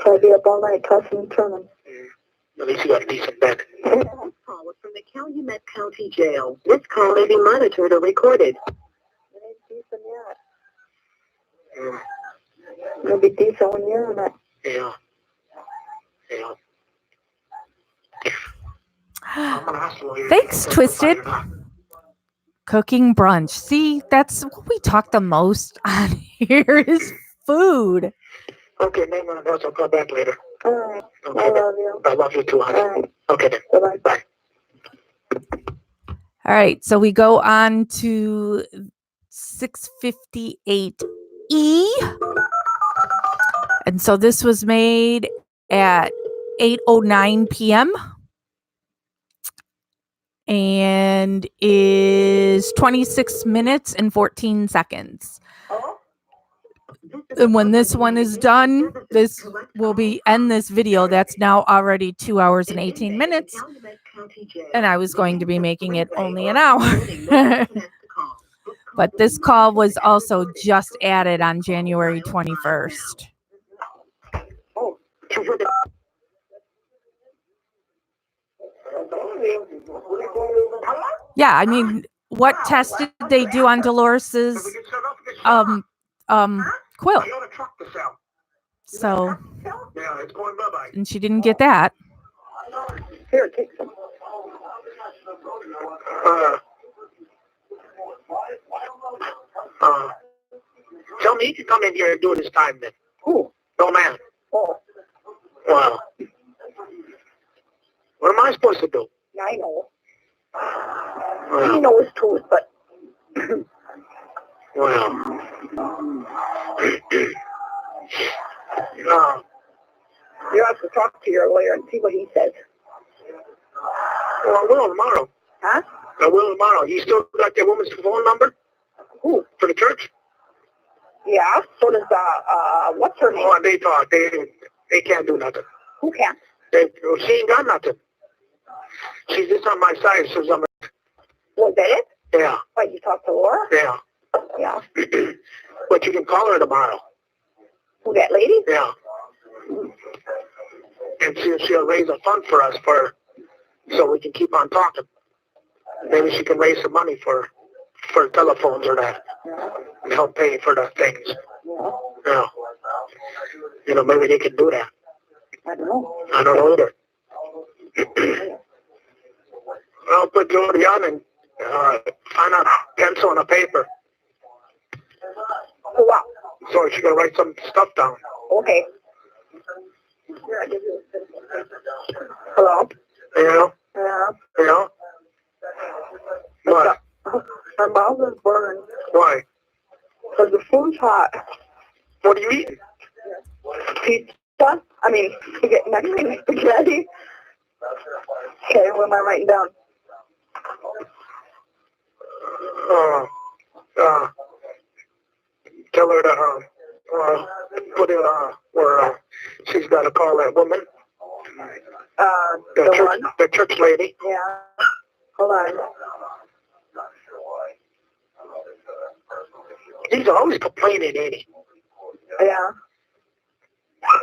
I'll be up all night tossing and turning. At least you got a decent bed. This call was from the Calumet County Jail. This call may be monitored or recorded. It ain't decent yet. Yeah. It'll be decent when you're in it. Yeah. Yeah. I'm gonna ask you. Thanks, Twisted. Cooking brunch. See, that's what we talk the most on here is food. Okay, name on else. I'll call back later. All right. Okay. I love you. I love you too, honey. All right. Okay then. Bye-bye. Bye. All right, so we go on to 658E. And so this was made at 8:09 p.m. and is 26 minutes and 14 seconds. And when this one is done, this will be end this video. That's now already 2 hours and 18 minutes. And I was going to be making it only an hour. But this call was also just added on January 21st. Yeah, I mean, what test did they do on Dolores's quilt? So, and she didn't get that. Here, take some. Tell me you can come in here and do it this time then. Who? No man. Oh, Well, what am I supposed to do? I know. Well, He knows too, but well. you have to talk to your lawyer and see what he says. Well, I will tomorrow. Huh? I will tomorrow. You still got that woman's phone number? Who? For the church? Yeah. So does what's her name? Oh, they talk. They can't do nothing. Who can't? She ain't got nothing. She's just on my side. She's on my... Was that it? Yeah. Why, you talked to Laura? Yeah. Yeah. But you can call her tomorrow. Who, that lady? Yeah. And she'll raise a fund for us so we can keep on talking. Maybe she can raise some money for telephones or that. And help pay for the things. Yeah. You know, maybe they can do that. I don't know. I don't know either. I'll put Jody on and find out pencil and a paper. Oh, wow. So she can write some stuff down. Okay. Here, I give you a... Hello? You know? Yeah. You know? What? Our mouth is burned. Why? Because the food's hot. What are you eating? Pizza? I mean, Mexican spaghetti. Okay, what am I writing down? Tell her to, put it, where, she's got to call that woman. The church lady. Yeah. Hold on. He's always complaining, ain't he? Yeah.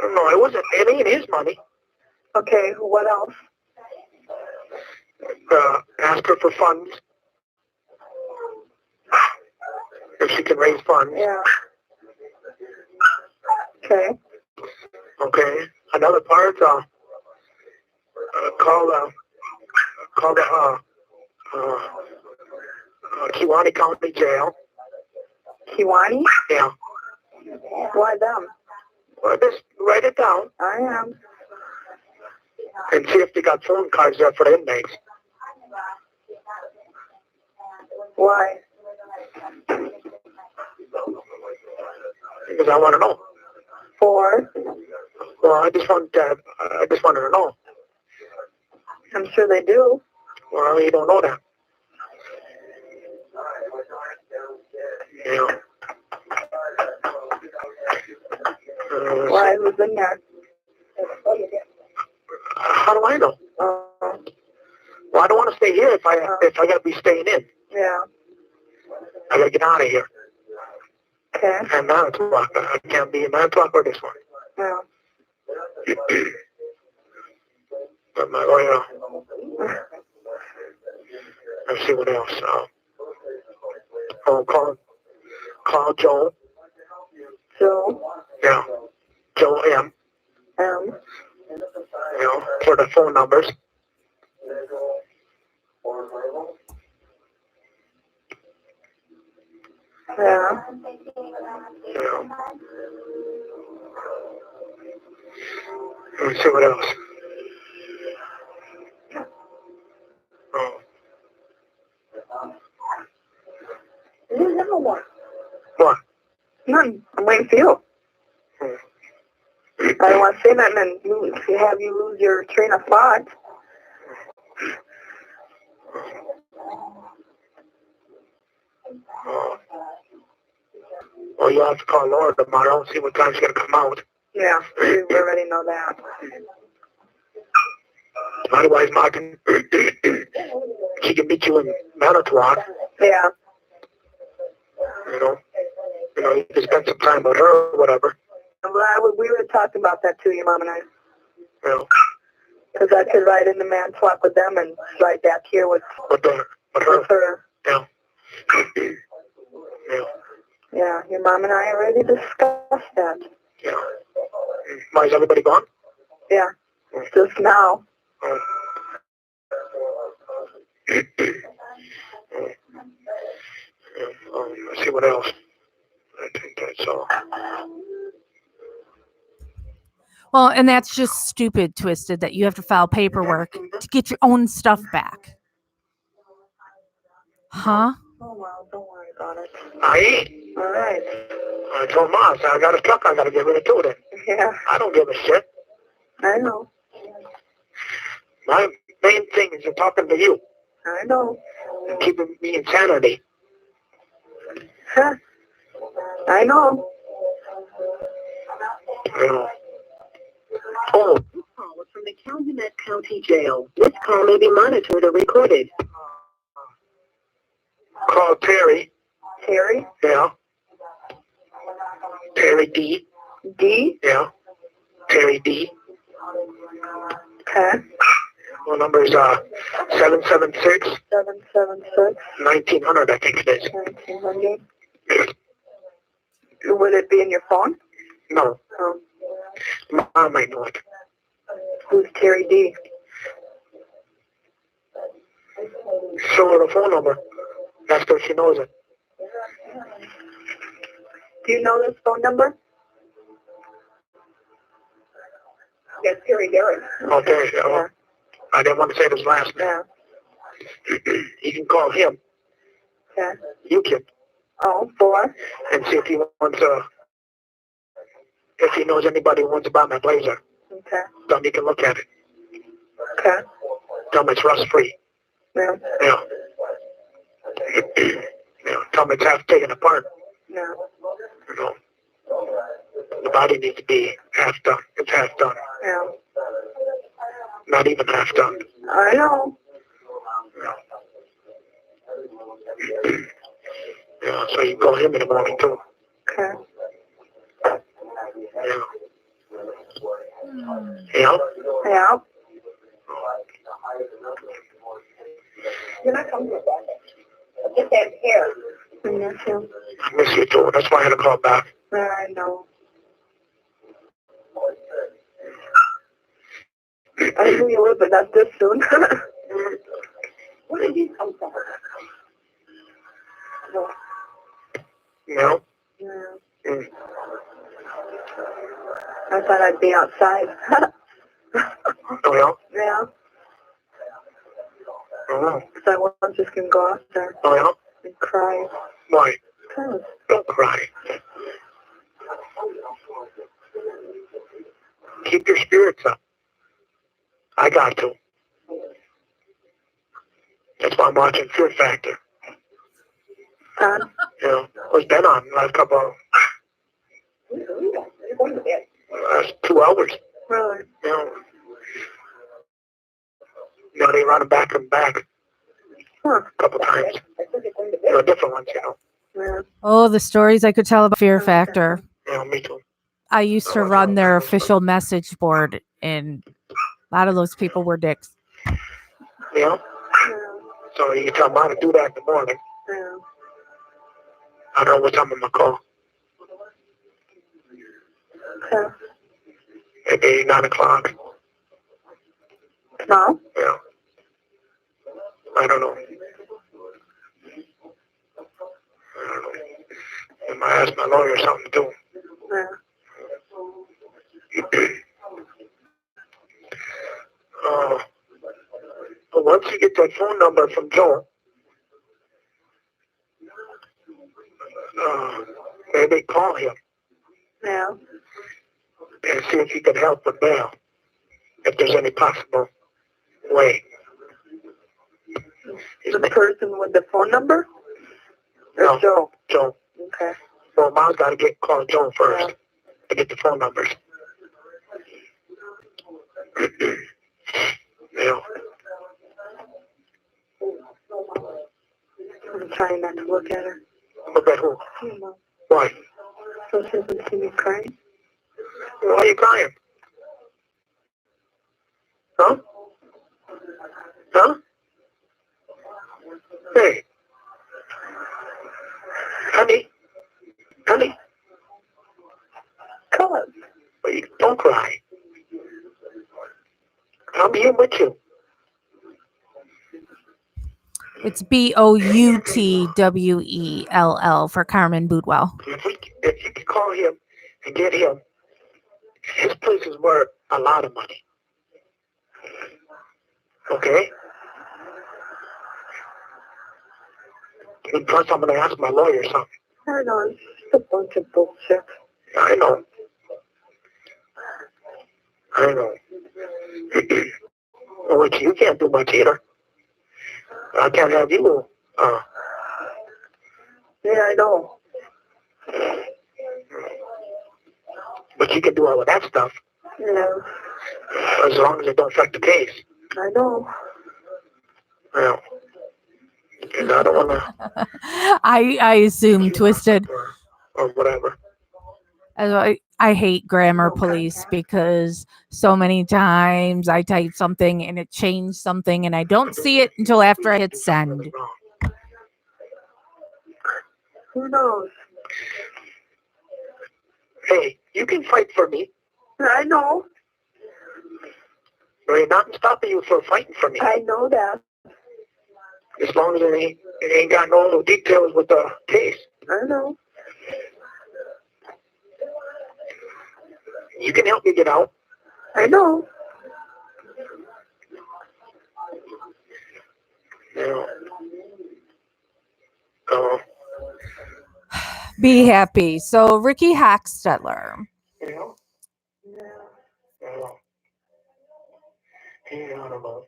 No, it ain't his money. Okay, what else? Ask her for funds. If she can raise funds. Yeah. Okay. Okay. Another part, call the Kewanee County Jail. Kiwani? Yeah. Why them? Well, just write it down I am. and see if they got phone cards there for the inmates. Why? Because I want to know. For? Well, I just wanted to know. I'm sure they do. Well, you don't know that. Yeah. Why? Who's in there? How do I know? Well, I don't want to stay here if I got to be staying in. Yeah. I got to get out of here. Okay. And Manitowoc. I can't be in Manitowoc or this one. Yeah. But let's see what else. Call Joe. Joe. Yeah. Joe M. For the phone numbers. Yeah. Yeah. Let's see what else. Oh. What? None. I'm waiting for you. I don't want to say that and then have you lose your train of thought. Well, you have to call Laura tomorrow and see what time she's going to come out. Yeah, we already know that. Otherwise, Ma can, she can meet you in Manitowoc. Yeah. You can spend some time with her or whatever. We were talking about that too, your mom and I. Yeah. Because I could ride in the Manitowoc with them and ride back here with her. Yeah. Yeah. Yeah, your mom and I already discussed that. Yeah. Why, is everybody gone? Yeah. Just now. Let's see what else. I think that's all. Well, and that's just stupid, Twisted, that you have to file paperwork to get your own stuff back. Huh? Oh, well, don't worry about it. I ain't. All right. I told Ma, I said, I got a truck, I got to get rid of it then. Yeah. I don't give a shit. I know. My main thing is talking to you. I know. And keeping me in sanity. Huh. I know. Oh. This call is from the Calumet County Jail. This call may be monitored or recorded. Call Terry. Terry? Yeah. Terry D. D? Yeah. Terry D. Okay. Well, number is 776. 776. 1900, I think it is. 1900. Would it be in your phone? No. Oh. Mom might know it. Who's Terry D? Show her the phone number. That's where she knows it. Do you know this phone number? Yes, Terry Garrett. Okay. Yeah. I didn't want to say his last name. Yeah. You can call him. Okay. UKIP, Oh, 4. and see if he wants if he knows anybody who wants to buy my blazer. Okay. Tell him he can look at it. Okay. Tell him it's rust free. Yeah. Yeah. Tell him it's half taken apart. Yeah. You know, the body needs to be half done. It's half done. Yeah. Not even half done. I know. Yeah, so you call him in the morning too. Okay. Yeah. Yeah? Yeah. You're not coming with that. Get that hair. I miss you. I miss you too. That's why I had to call back. Yeah, I know. I knew you would, but not this soon. Where did you come from? No? Yeah. Mm. I thought I'd be outside. Oh, yeah? Yeah. Oh, Because I wasn't just going to go out there oh, yeah? and cry. Why? Because Don't cry. Keep your spirits up. I got to. That's why I'm watching Fear Factor. You know, it's been on the last couple last 2 hours. really? You know, they run them back and back Huh. a couple times. You know, different ones, you know. Yeah. Oh, the stories I could tell about Fear Factor. You know, me too. I used to run their official message board, and a lot of those people were dicks. You know? Yeah. So you can tell Mom to do that in the morning. Yeah. I don't know what time I'm going to call. Okay. Maybe 9 o'clock. No? Yeah. I don't know. I don't know. I might ask my lawyer something too. Yeah. But once you get that phone number from Joe, maybe call him Yeah. and see if he can help with bail, if there's any possible way. The person with the phone number? Or No. Joe? Joe. Okay. Well, Mom's got to call Joe first to get the phone numbers. Yeah. I'm trying not to look at her. Look at who? I don't know. Why? So she doesn't see me crying? Why are you crying? Huh? Huh? Hey. Honey. Honey. Cause. Wait, don't cry. I'm here with you. It's Boutwell for Carmen Bootwell. If you can call him and get him, his place is worth a lot of money. Okay? And plus, I'm going to ask my lawyer something. I know, it's just a bunch of bullshit. I know. I know. Which you can't do much either. I can't have you. Yeah, I know. But you can do all of that stuff. Yeah. As long as it don't affect the case. I know. Well, because I don't want to. I assume Twisted. Or whatever. I hate grammar police because so many times I type something and it changed something and I don't see it until after I hit send. Who knows? Hey, you can fight for me. I know. There ain't nothing stopping you from fighting for me. I know that. As long as it ain't got no details with the case. I know. You can help me get out. I know. You know, Be happy. So Ricky Hochstetler. You know? Yeah. Yeah. Yeah, I don't know.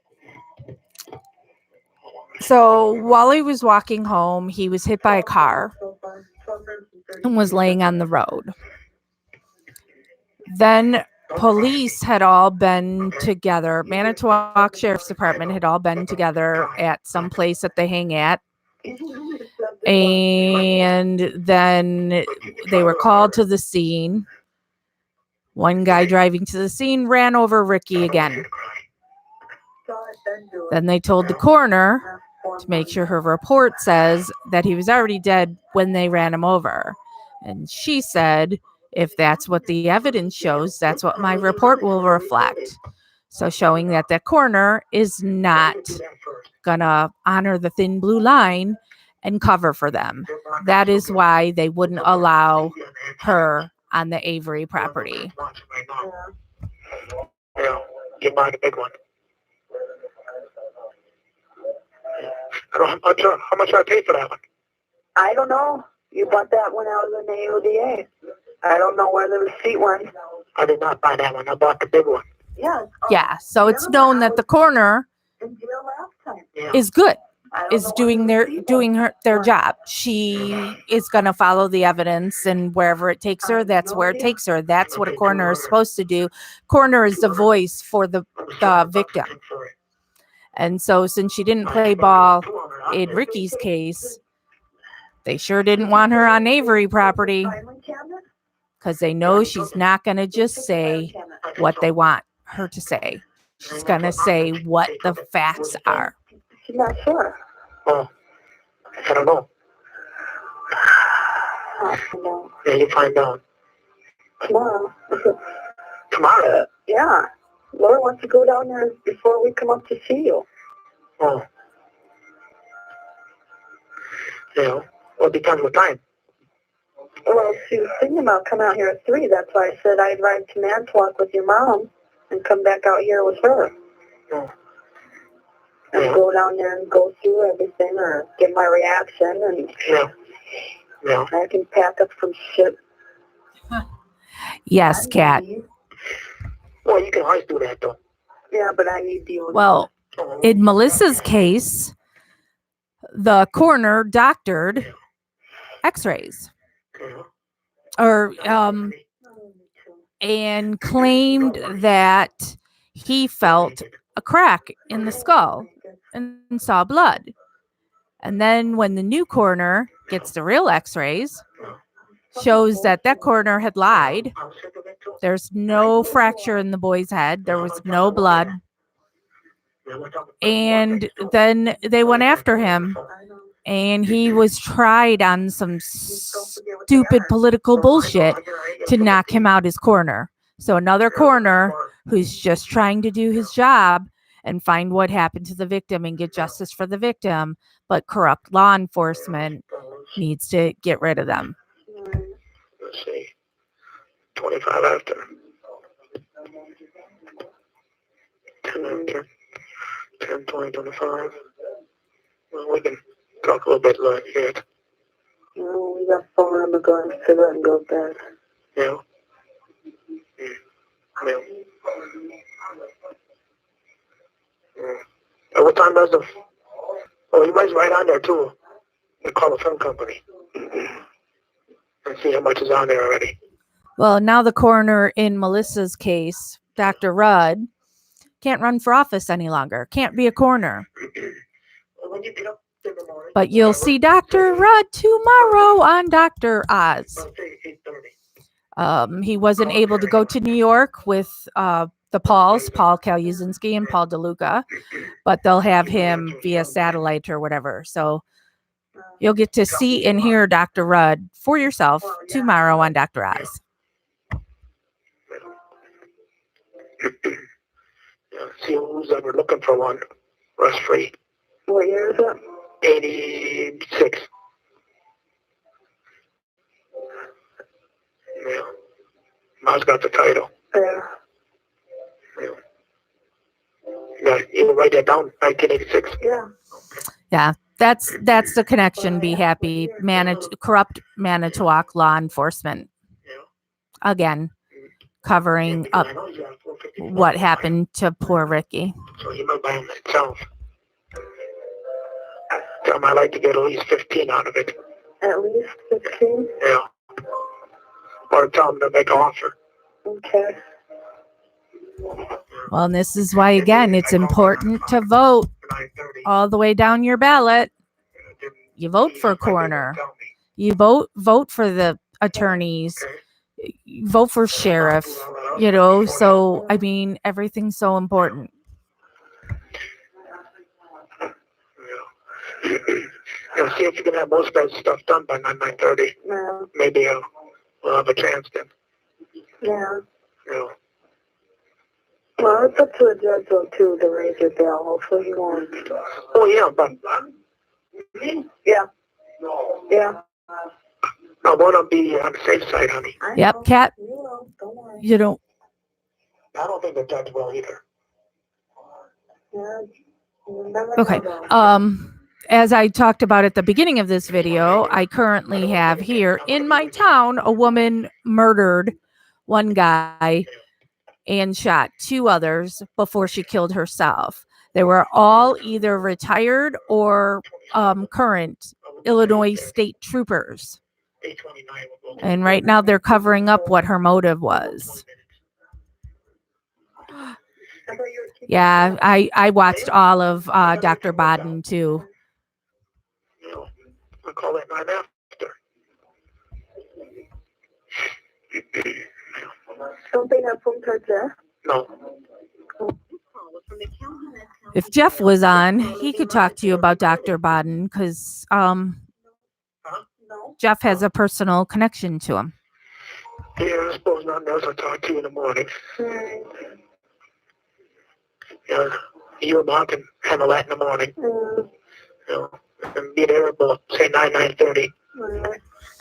So while he was walking home, he was hit by a car and was laying on the road. Then police had all been together. Manitowoc Sheriff's Department had all been together at some place that they hang at. And then they were called to the scene. One guy driving to the scene ran over Ricky again. Then they told the coroner to make sure her report says that he was already dead when they ran him over. And she said, if that's what the evidence shows, that's what my report will reflect. So showing that the coroner is not gonna honor the thin blue line and cover for them. That is why they wouldn't allow her on the Avery property. Yeah, get by the big one. I don't know how much I paid for that one. I don't know. You bought that one out of the AODA. I don't know where the receipt went. I did not buy that one. I bought the big one. Yeah. Yeah, so it's known that the coroner In jail last time. Yeah. is good, I don't is know doing where the receipt went. their job. She is going to follow the evidence, and wherever it takes her, that's where it takes her. That's what a coroner is supposed to do. Coroner is the voice for the victim. And so since she didn't play ball in Ricky's case, they sure didn't want her on Avery property Filing cabinet? because they know she's not going to just say what they want her to say. She's going to say what the facts are. She's not sure. Oh, I don't know. I don't know. Yeah, you find out. Tomorrow. Tomorrow? Yeah. Laura wants to go down there before we come up to see you. Oh. Yeah. Well, it depends what time. Well, she was thinking about coming out here at 3. That's why I said I'd ride to Manitowoc with your mom and come back out here with her. Oh. And Yeah. go down there and go through everything or get my reaction. And Yeah. Yeah. I can pack up some shit. Yes, Kat. Well, you can always do that, though. Yeah, but I need you. Well, in Melissa's case, the coroner doctored x-rays or and claimed that he felt a crack in the skull and saw blood. And then when the new coroner gets the real x-rays, shows that coroner had lied. There's no fracture in the boy's head. There was no blood. And then they went after him, and he was tried on some stupid political bullshit to knock him out as coroner. So another coroner who's just trying to do his job and find what happened to the victim and get justice for the victim, but corrupt law enforcement needs to get rid of them. Let's see. 25 after. 10 after. 10, 20, 25. Well, we can talk a little bit like that. No, we got phone. I'm going to sit and go to bed. Yeah. Yeah. What time does the... Oh, you guys right on there, too. You call the phone company. And see how much is on there already. Well, now the coroner in Melissa's case, Dr. Rudd, can't run for office any longer. Can't be a coroner. But you'll see Dr. Rudd tomorrow on Dr. Oz. He wasn't able to go to New York with the Pauls, Paul Kaluzinski and Paul DeLuca, but they'll have him via satellite or whatever. So you'll get to see and hear Dr. Rudd for yourself tomorrow on Dr. Oz. Yeah, see who's ever looking for one. Rush free. What year is it? 86. Yeah. Mom's got the title. Yeah. Yeah. You can write that down, 1986. Yeah. Yeah. That's the connection. Be happy. Corrupt Manitowoc law enforcement. Again, covering up what happened to poor Ricky. So he might buy him himself. Tell him I'd like to get at least 15 out of it. At least 15? Yeah. Or tell him to make an offer. Okay. Well, and this is why, again, it's important to vote all the way down your ballot. You vote for a coroner. You vote for the attorneys. You vote for sheriff. You know, so, I mean, everything's so important. See if you can have most of that stuff done by 9:30. Yeah. Maybe we'll have a chance then. Yeah. Yeah. Well, it's up to the judge, though, too, to raise your bail. Hopefully he won't. Oh, yeah, but... Yeah. Yeah. I want to be on the safe side, honey. Yep, Kat. Don't worry. You don't. I don't think the judge will either. Yeah. You never Okay. know, though. As I talked about at the beginning of this video, I currently have here in my town a woman murdered one guy and shot two others before she killed herself. They were all either retired or current Illinois state troopers. And right now they're covering up what her motive was. Yeah, I watched all of Dr. Baden too. I'll call that right after. Something apunta Jeff? No. If Jeff was on, he could talk to you about Dr. Baden because Jeff has a personal connection to him. Yeah, I suppose nothing else. I'll talk to you in the morning. Yeah, you and Mom can handle that in the morning. You know, and be there about, say, 9:30.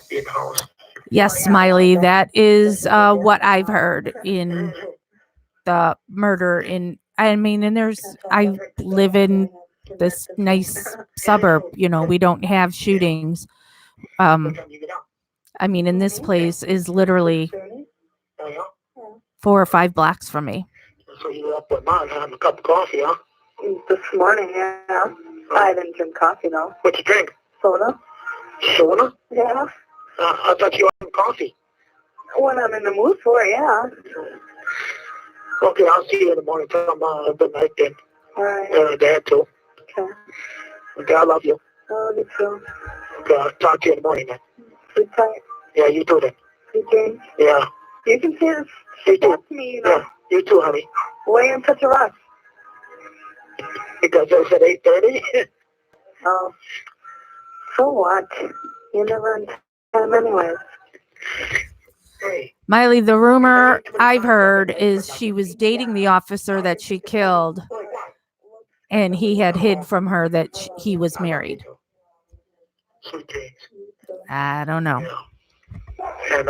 Be in the house. Yes, Smiley, that is what I've heard in the murder in, I mean, and I live in this nice suburb, you know, we don't have shootings. I mean, and this place is literally 4 or 5 blocks from me. So you were up with Mom having a cup of coffee, huh? This morning, yeah. I didn't drink coffee, though. What you drink? Soda? Soda? Yeah. I thought you had coffee. When I'm in the mood for it, yeah. Okay, I'll see you in the morning. Tell Mom a good night then. All right. Dad, too. Okay. Okay, I love you. I love you, too. Okay, I'll talk to you in the morning then. Sleep tight. Yeah, you too then. Sleep dreams. Yeah. You can say this. You too. Talk to me, you know. Yeah, you too, honey. Why are you in such a rush? Because I said 8:30. Oh. So what? You're never on time anyways. Hey. Miley, the rumor I've heard is she was dating the officer that she killed, and he had hid from her that he was married. Sweet dreams. I don't know. Yeah. And,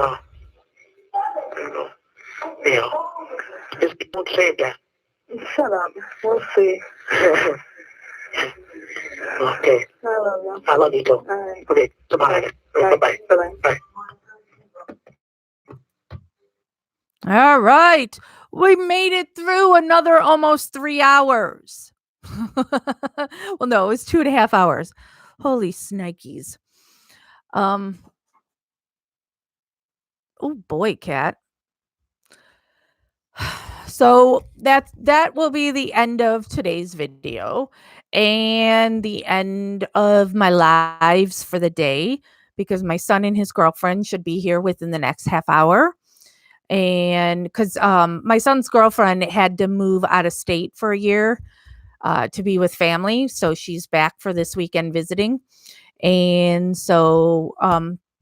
you know, just don't say that. Shut up. We'll see. Okay. I love you. I love you too. All right. Okay, bye-bye. Bye-bye. Bye-bye. Bye. All right. We made it through another almost 3 hours. Well, no, it was 2.5 hours. Holy snikes. Oh boy, Kat. So that will be the end of today's video and the end of my lives for the day, because my son and his girlfriend should be here within the next half hour. And because my son's girlfriend had to move out of state for a year to be with family, so she's back for this weekend visiting. And so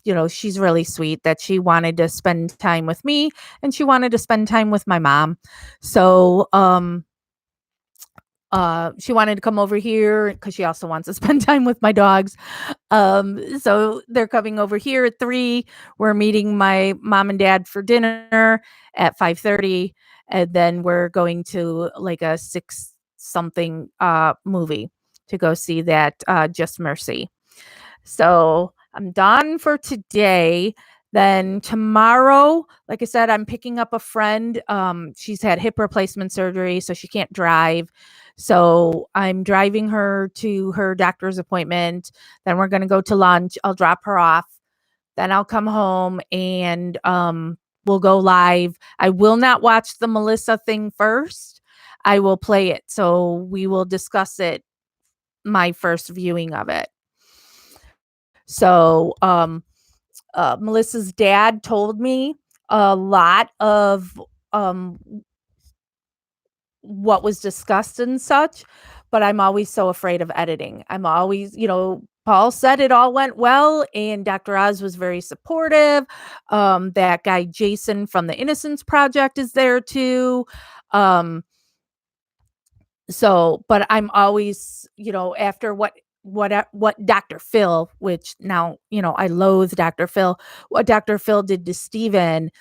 you know, she's really sweet that she wanted to spend time with me and she wanted to spend time with my mom. So she wanted to come over here because she also wants to spend time with my dogs. So they're coming over here at 3. We're meeting my mom and dad for dinner at 5:30, and then we're going to like a 6 something movie to go see that Just Mercy. So I'm done for today. Then tomorrow, like I said, I'm picking up a friend. She's had hip replacement surgery, so she can't drive. So I'm driving her to her doctor's appointment. Then we're going to go to lunch. I'll drop her off. Then I'll come home and we'll go live. I will not watch the Melissa thing first. I will play it. So we will discuss it, my first viewing of it. So Melissa's dad told me a lot of what was discussed and such, but I'm always so afraid of editing. I'm always, Paul said it all went well, and Dr. Oz was very supportive. That guy Jason from the Innocence Project is there too. So, but I'm always, after what Dr. Phil, which now, I loathe Dr. Phil, what Dr. Phil did to Steven,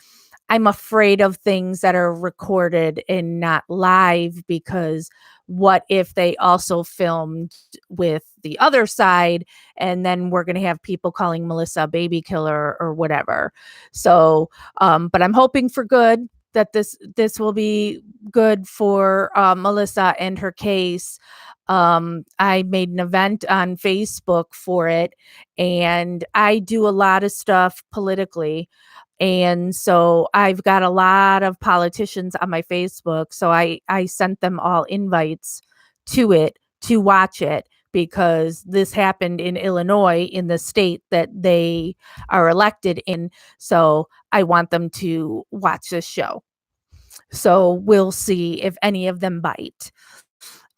I'm afraid of things that are recorded and not live, because what if they also filmed with the other side, and then we're going to have people calling Melissa a baby killer or whatever. So, but I'm hoping for good, that this will be good for Melissa and her case. I made an event on Facebook for it, and I do a lot of stuff politically. And so I've got a lot of politicians on my Facebook. So I sent them all invites to it to watch it, because this happened in Illinois, in the state that they are elected in. So I want them to watch this show. So we'll see if any of them bite.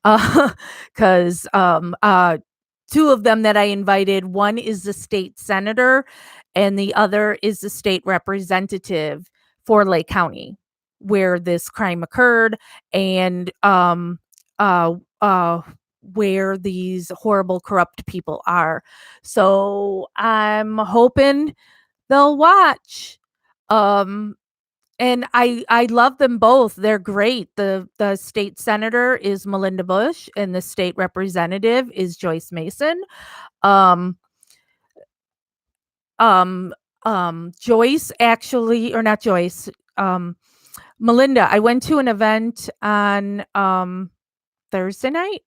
Because two of them that I invited, one is the state senator and the other is the state representative for Lake County, where this crime occurred, and where these horrible, corrupt people are. So I'm hoping they'll watch. And I love them both. They're great. The state senator is Melinda Bush, and the state representative is Joyce Mason. Joyce actually, or not Joyce, Melinda, I went to an event on Thursday night.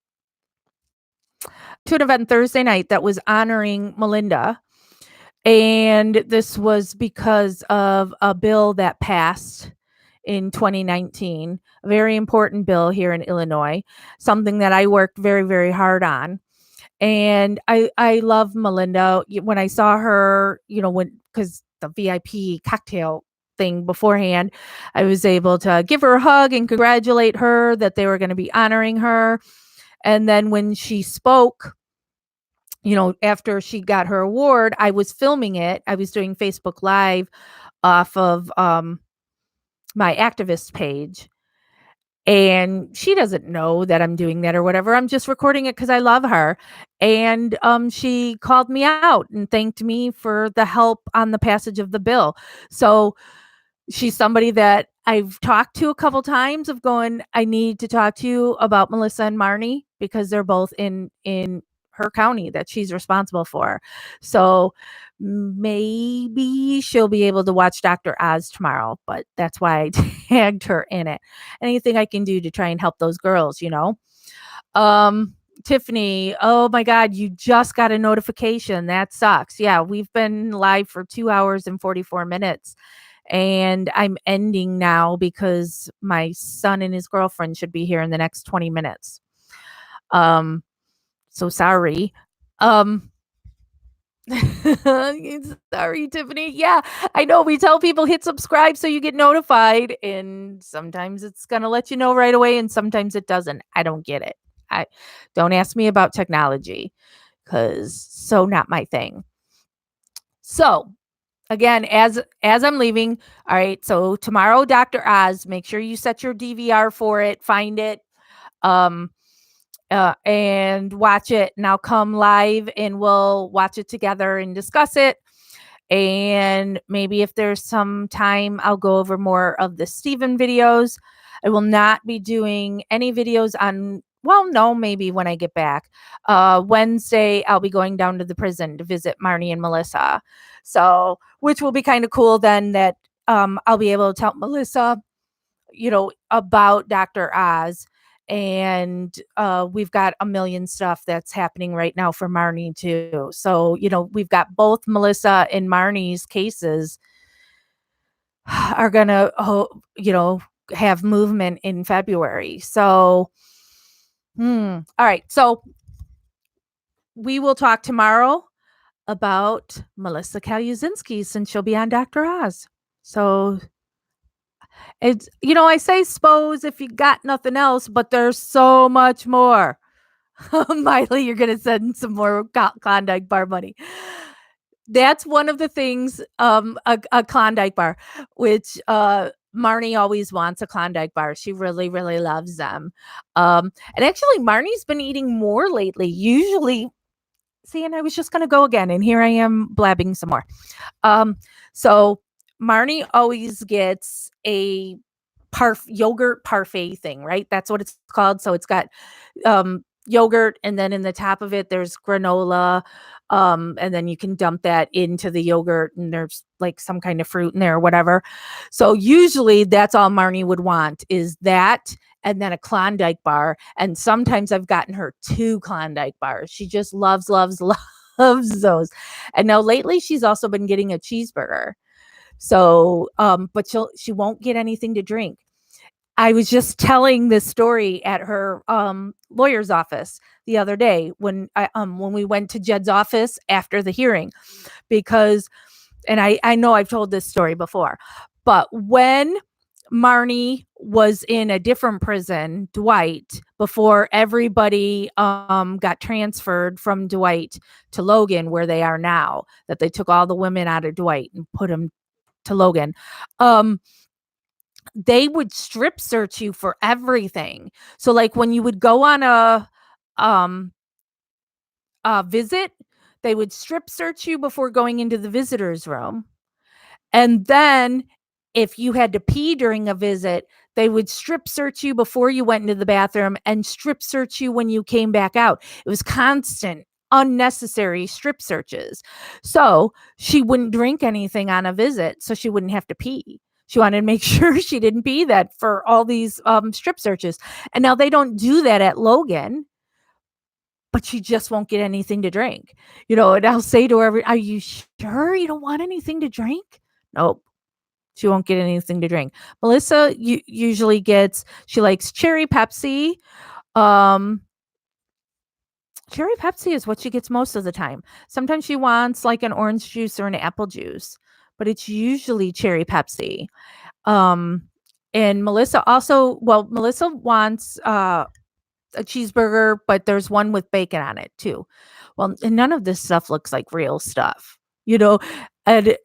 That was honoring Melinda. And this was because of a bill that passed in 2019, a very important bill here in Illinois, something that I worked very, very hard on. And I love Melinda. When I saw her, because the VIP cocktail thing beforehand, I was able to give her a hug and congratulate her that they were going to be honoring her. And then when she spoke, after she got her award, I was filming it. I was doing Facebook Live off of my activist page. And she doesn't know that I'm doing that or whatever. I'm just recording it because I love her. And she called me out and thanked me for the help on the passage of the bill. So she's somebody that I've talked to a couple times of going, I need to talk to you about Melissa and Marnie, because they're both in her county that she's responsible for. So maybe she'll be able to watch Dr. Oz tomorrow, but that's why I tagged her in it. Anything I can do to try and help those girls, Tiffany, oh my God, you just got a notification. That sucks. Yeah, we've been live for 2 hours and 44 minutes. And I'm ending now because my son and his girlfriend should be here in the next 20 minutes. So sorry. Sorry, Tiffany. Yeah, I know we tell people hit subscribe so you get notified, and sometimes it's going to let you know right away and sometimes it doesn't. I don't get it. Don't ask me about technology, because so not my thing. So again, as I'm leaving, all right, so tomorrow, Dr. Oz, make sure you set your DVR for it, find it, and watch it. And I'll come live and we'll watch it together and discuss it. And maybe if there's some time, I'll go over more of the Steven videos. I will not be doing any videos on well, no, maybe when I get back. Wednesday, I'll be going down to the prison to visit Marnie and Melissa. So, which will be kind of cool then that I'll be able to tell Melissa, about Dr. Oz. And we've got a million stuff that's happening right now for Marnie too. So, we've got both Melissa and Marnie's cases are going to, have movement in February. So, all right. So we will talk tomorrow about Melissa Kaluzinski since she'll be on Dr. Oz. So it's, I say suppose if you got nothing else, but there's so much more. Miley, you're going to send some more Klondike bar money. That's one of the things, a Klondike bar, which Marnie always wants a Klondike bar. She really, really loves them. And actually, Marnie's been eating more lately. Usually, see, and I was just going to go again, and here I am blabbing some more. So Marnie always gets a yogurt parfait thing, right? That's what it's called. So it's got yogurt, and then in the top of it there's granola, and then you can dump that into the yogurt, and there's like some kind of fruit in there or whatever. So usually that's all Marnie would want is that, and then a Klondike bar. And sometimes I've gotten her 2 Klondike bars. She just loves loves those. And now lately she's also been getting a cheeseburger. So but she won't get anything to drink. I was just telling this story at her lawyer's office the other day when we went to Jed's office after the hearing, because, and I know I've told this story before, but when Marnie was in a different prison, Dwight, before everybody got transferred from Dwight to Logan, where they are now, that they took all the women out of Dwight and put them to Logan. They would strip search you for everything. So like when you would go on a visit, they would strip search you before going into the visitor's room. And then if you had to pee during a visit, they would strip search you before you went into the bathroom and strip search you when you came back out. It was constant, unnecessary strip searches. So she wouldn't drink anything on a visit so she wouldn't have to pee. She wanted to make sure she didn't pee that for all these strip searches. And now they don't do that at Logan, but she just won't get anything to drink. And I'll say to her, are you sure you don't want anything to drink? Nope. She won't get anything to drink. Melissa usually she likes cherry Pepsi. Cherry Pepsi is what she gets most of the time. Sometimes she wants like an orange juice or an apple juice, but it's usually cherry Pepsi. And Melissa wants a cheeseburger, but there's one with bacon on it too. Well, and none of this stuff looks like real stuff, and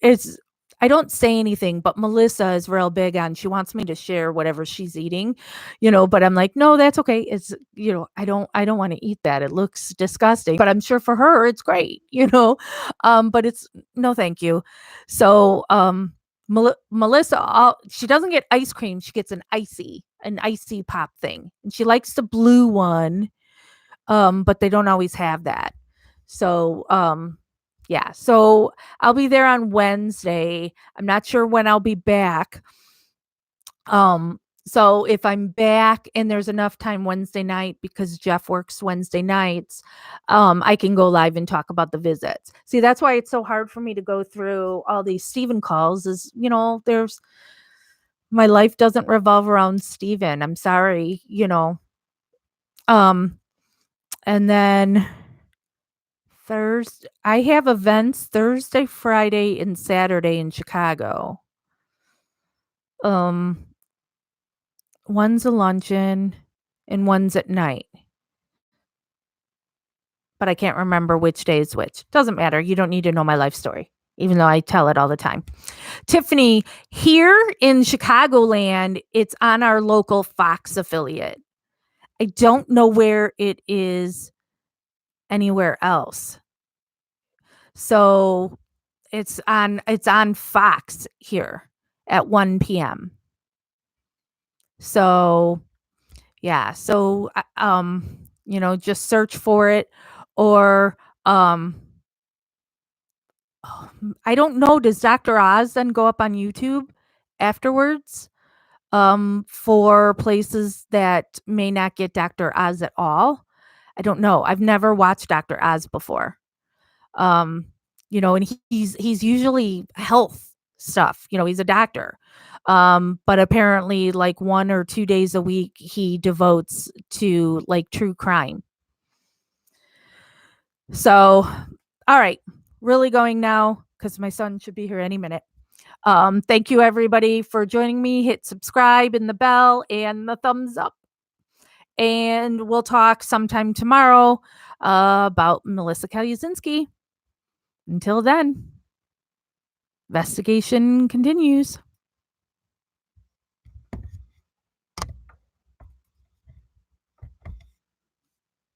I don't say anything, but Melissa is real big on, she wants me to share whatever she's eating, but I'm like, no, that's okay. It's, I don't want to eat that. It looks disgusting, but I'm sure for her it's great, but it's no, thank you. So, Melissa, she doesn't get ice cream. She gets an icy pop thing, and she likes the blue one. But they don't always have that. So, yeah, so I'll be there on Wednesday. I'm not sure when I'll be back. So if I'm back and there's enough time Wednesday night, because Jeff works Wednesday nights, I can go live and talk about the visits. See, that's why it's so hard for me to go through all these Stephen calls is, my life doesn't revolve around Stephen. I'm sorry, and then Thursday, I have events Thursday, Friday, and Saturday in Chicago. One's a luncheon and one's at night. But I can't remember which day is which. Doesn't matter. You don't need to know my life story, even though I tell it all the time. Tiffany, here in Chicagoland, it's on our local Fox affiliate. I don't know where it is anywhere else. So it's on Fox here at 1 p.m. So, Yeah. So, just search for it, or, I don't know, does Dr. Oz then go up on YouTube afterwards? For places that may not get Dr. Oz at all. I don't know. I've never watched Dr. Oz before. Um, and he's usually health stuff. He's a doctor. But apparently like 1 or 2 days a week he devotes to like true crime. So, all right, really going now because my son should be here any minute. Thank you everybody for joining me. Hit subscribe and the bell and the thumbs up. And we'll talk sometime tomorrow about Melissa Kalyazinski. Until then, investigation continues.